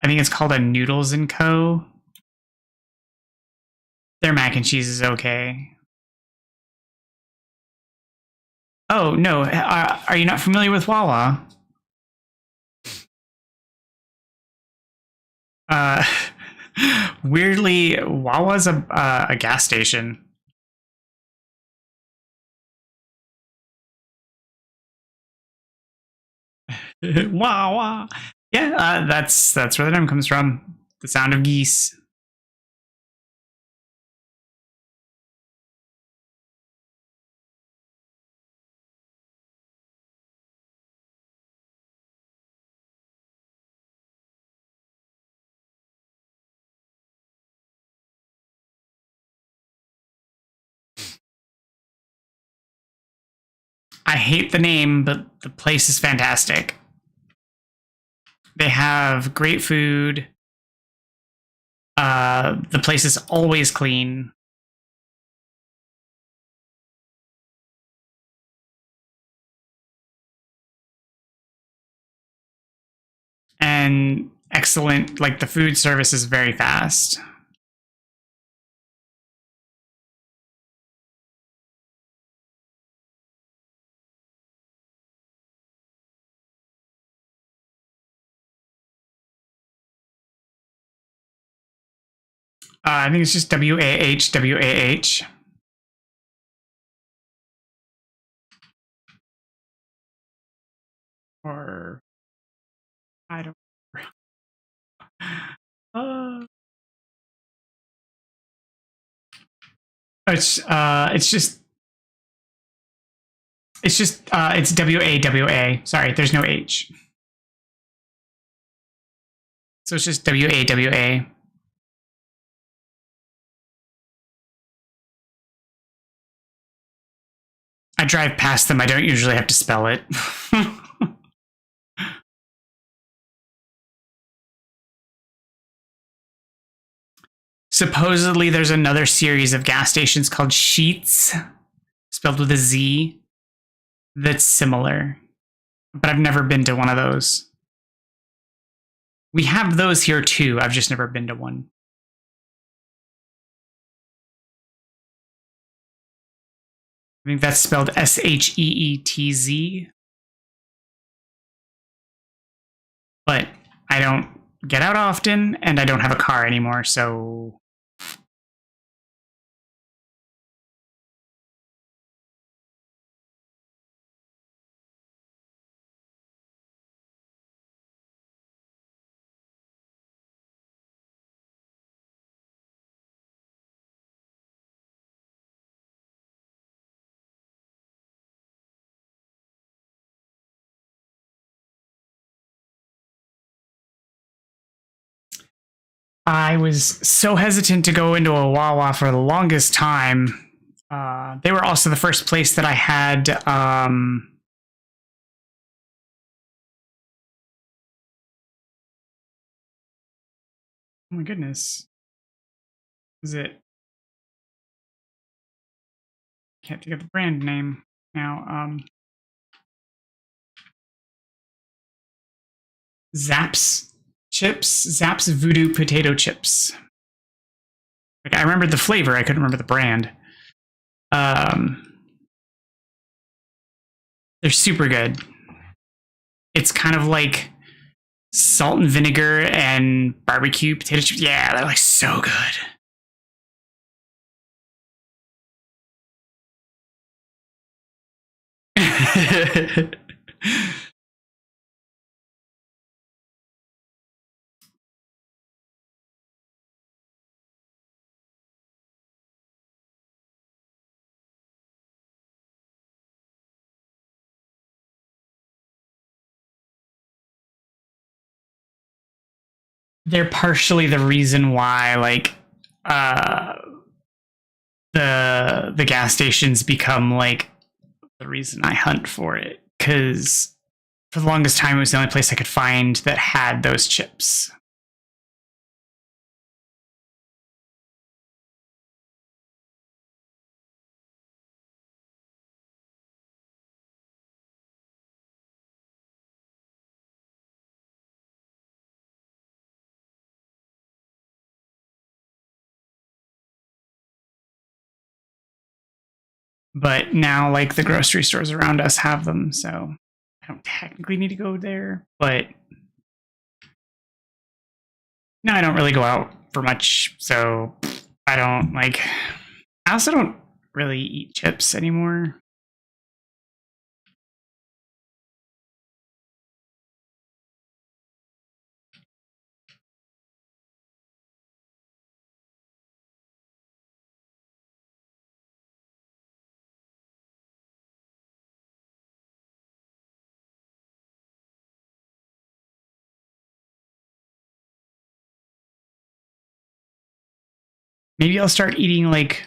think it's called a Noodles & Co. Their mac and cheese is okay. Oh, no. Are you not familiar with Wawa? Weirdly, Wawa's a gas station. Wawa. Yeah, that's where the name comes from. The sound of geese. I hate the name, but the place is fantastic. They have great food. The place is always clean. And excellent, like the food service is very fast. I think it's just WAH, WAH. Or I don't. It's WAWA. Sorry, there's no H. So it's just WAWA. I drive past them. I don't usually have to spell it. Supposedly, there's another series of gas stations called Sheets, spelled with a Z, that's similar. But I've never been to one of those. We have those here too. I've just never been to one. think that's spelled Sheetz. But I don't get out often, and I don't have a car anymore, so... I was so hesitant to go into a Wawa for the longest time. They were also the first place that I had oh my goodness. Is it? Can't think of the brand name now. Zapp's chips, Zapp's Voodoo potato chips. Like I remembered the flavor, I couldn't remember the brand. They're super good. It's kind of like salt and vinegar and barbecue potato chips. Yeah, they're like so good. They're partially the reason why, like, the gas stations become like the reason I hunt for it, because for the longest time it was the only place I could find that had those chips. But now, like, the grocery stores around us have them, so I don't technically need to go there. But no, I don't really go out for much, so I don't like. I also don't really eat chips anymore. Maybe I'll start eating like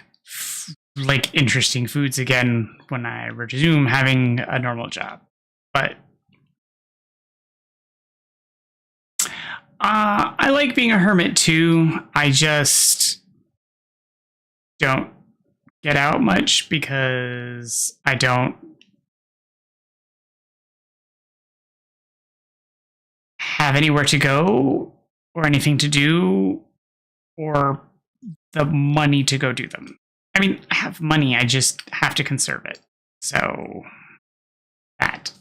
interesting foods again when I resume having a normal job. But I like being a hermit too. I just don't get out much because I don't have anywhere to go or anything to do or the money to go do them. I mean, I have money, I just have to conserve it. So that.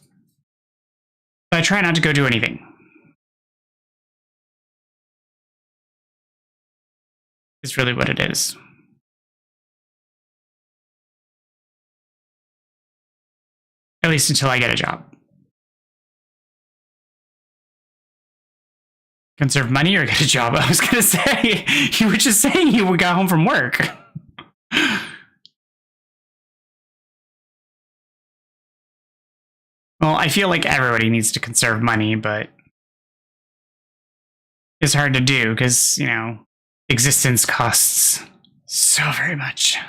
But I try not to go do anything. Is really what it is. At least until I get a job. Conserve money or get a job? I was going to say, you were just saying you got home from work. Well, I feel like everybody needs to conserve money, but it's hard to do because, you know, existence costs so very much.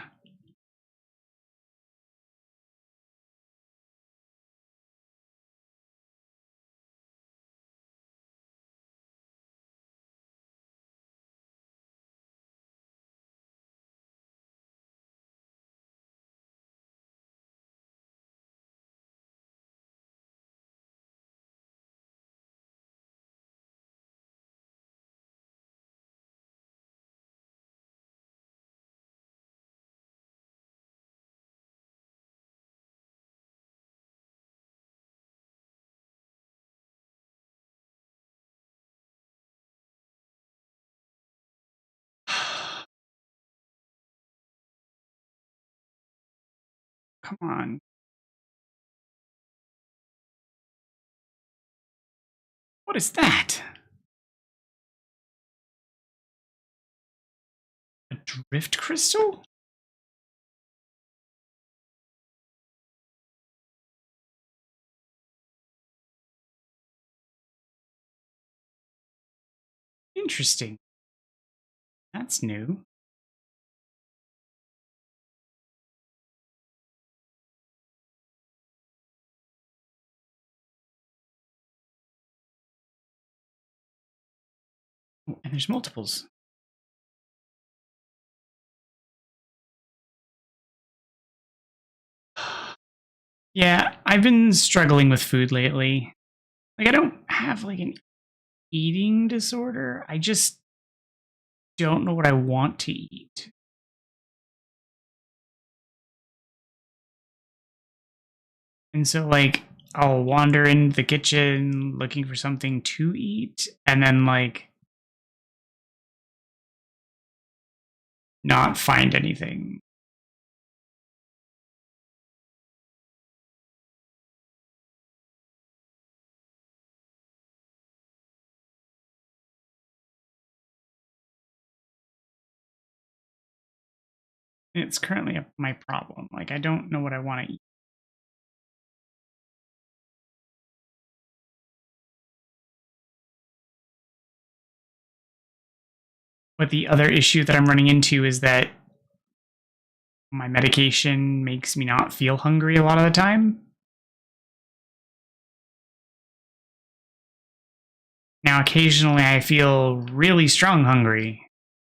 Come on. What is that? A drift crystal? Interesting. That's new. Oh, and there's multiples. Yeah, I've been struggling with food lately. Like, I don't have like an eating disorder. I just don't know what I want to eat. And so, like, I'll wander into the kitchen looking for something to eat, and then, like, not find anything. It's currently my problem. Like, I don't know what I want to eat. But the other issue that I'm running into is that my medication makes me not feel hungry a lot of the time. Now, occasionally I feel really strong hungry,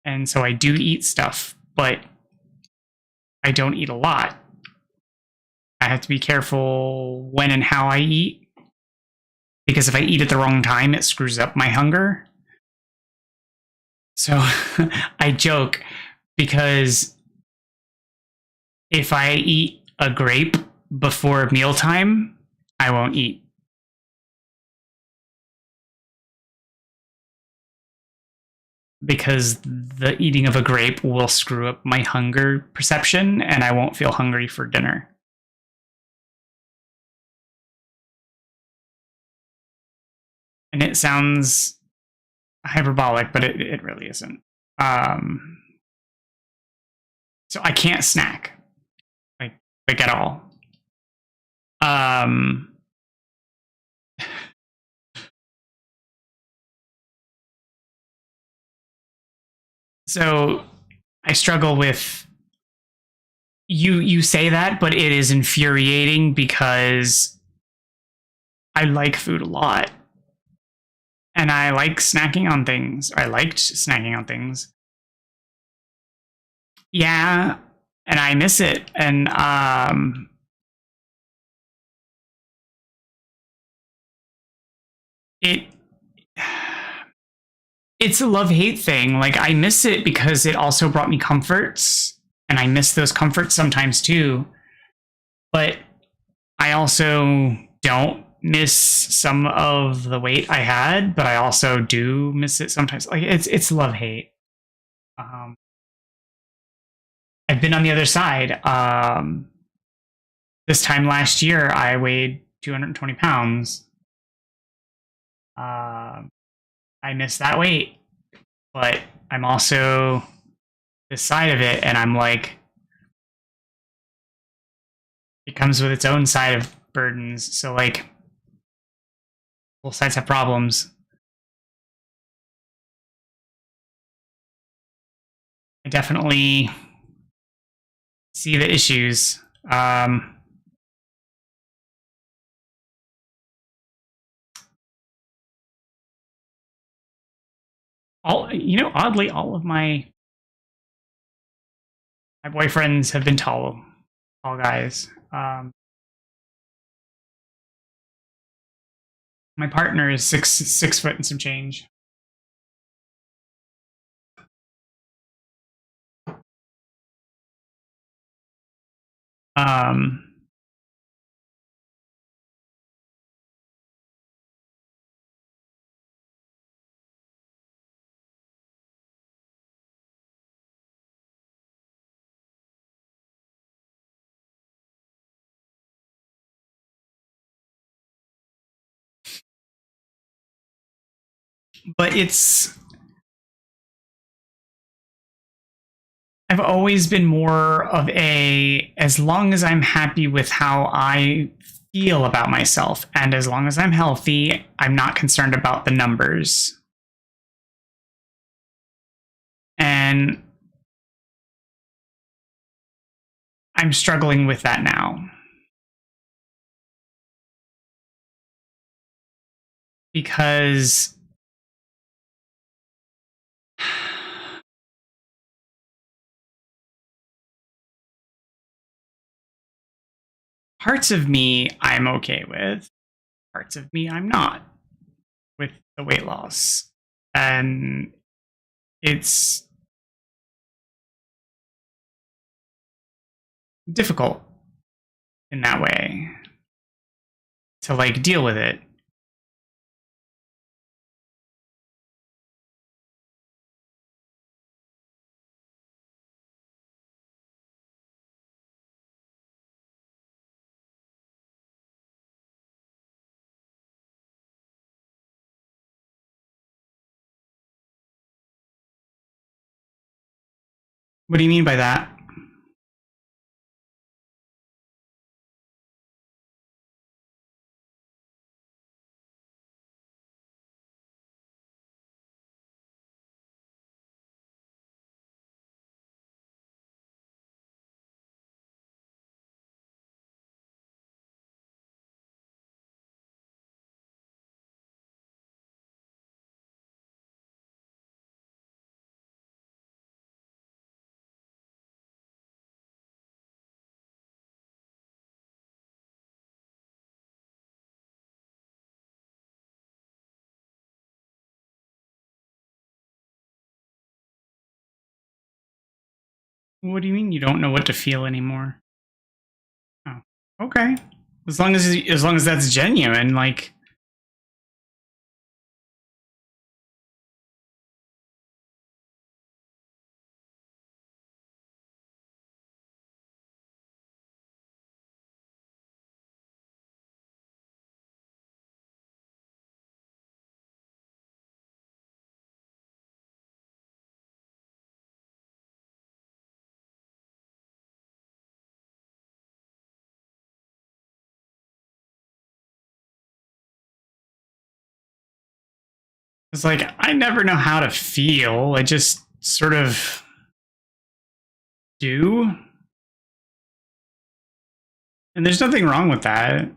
and so I do eat stuff, but I don't eat a lot. I have to be careful when and how I eat, because if I eat at the wrong time, it screws up my hunger. So I joke because if I eat a grape before mealtime, I won't eat. Because the eating of a grape will screw up my hunger perception and I won't feel hungry for dinner. And it sounds hyperbolic, but it really isn't. Um, so I can't snack, like at all. Um, so I struggle with you say that, but it is infuriating because I like food a lot. And I like snacking on things. I liked snacking on things. Yeah, and I miss it. And it it's a love-hate thing. Like, I miss it because it also brought me comforts, and I miss those comforts sometimes too. But I also don't miss some of the weight I had, but I also do miss it sometimes. Like, it's love-hate. Um, I've been on the other side. This time last year, I weighed 220 pounds. I miss that weight, but I'm also this side of it, and I'm like, it comes with its own side of burdens. So, like, both sides have problems. I definitely see the issues. Oddly, all of my boyfriends have been tall guys. My partner is 6 foot and some change. Um, But I've always been more of as long as I'm happy with how I feel about myself, and as long as I'm healthy, I'm not concerned about the numbers. And I'm struggling with that now. Because parts of me I'm okay with, parts of me I'm not with the weight loss. And it's difficult in that way to like deal with it. What do you mean by that? What do you mean you don't know what to feel anymore? Oh, okay. As long as that's genuine, like it's like I never know how to feel. I just sort of do. And there's nothing wrong with that.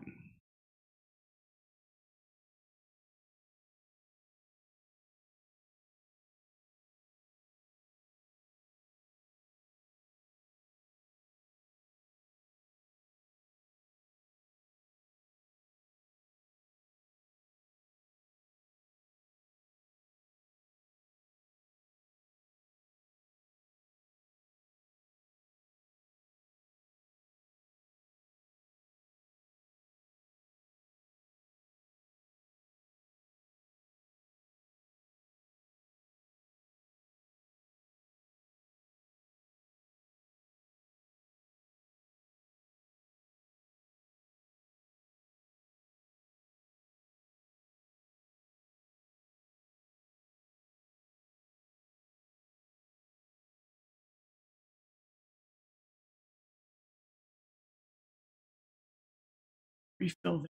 Refill the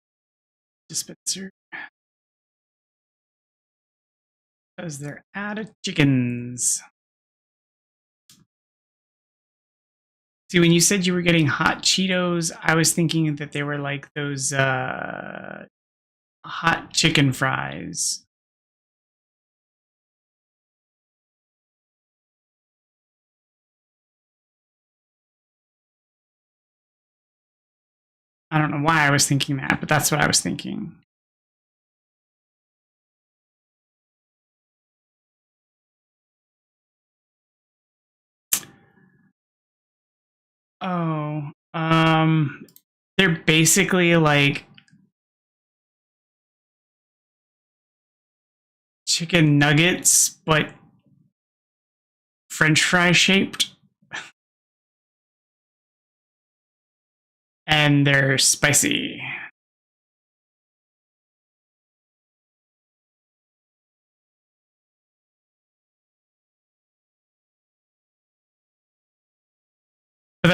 dispenser because they're out of chickens. See, when you said you were getting hot Cheetos, I was thinking that they were like those hot chicken fries. I don't know why I was thinking that, but that's what I was thinking. Oh, they're basically like chicken nuggets, but French fry shaped, and they're spicy.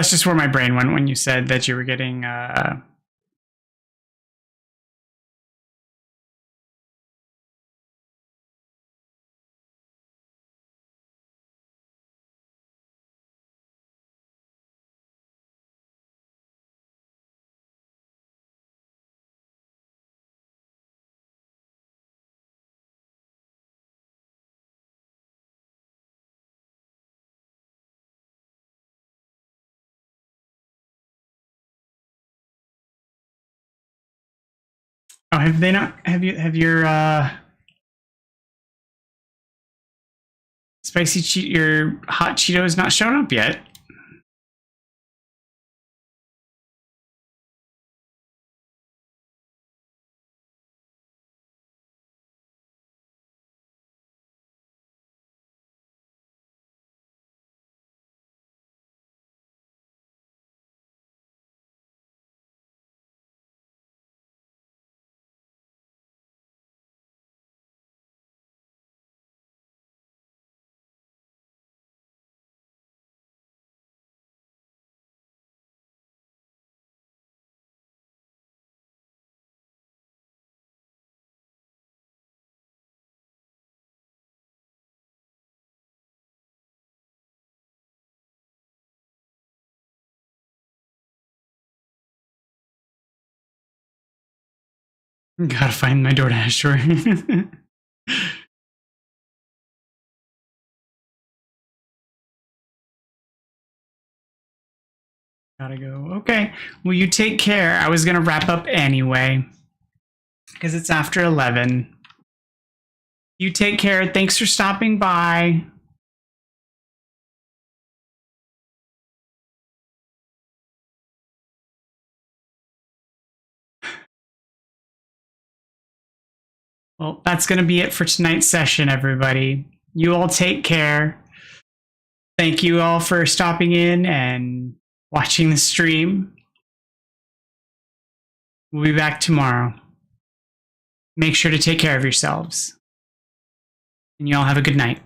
that's just where my brain went when you said that you were getting Oh, have they not have your your hot Cheetos not shown up yet? Gotta find my DoorDash drawer. Gotta go. Okay. Well, you take care. I was gonna wrap up anyway because it's after 11. You take care. Thanks for stopping by. Well, that's going to be it for tonight's session, everybody. You all take care. Thank you all for stopping in and watching the stream. We'll be back tomorrow. Make sure to take care of yourselves. And you all have a good night.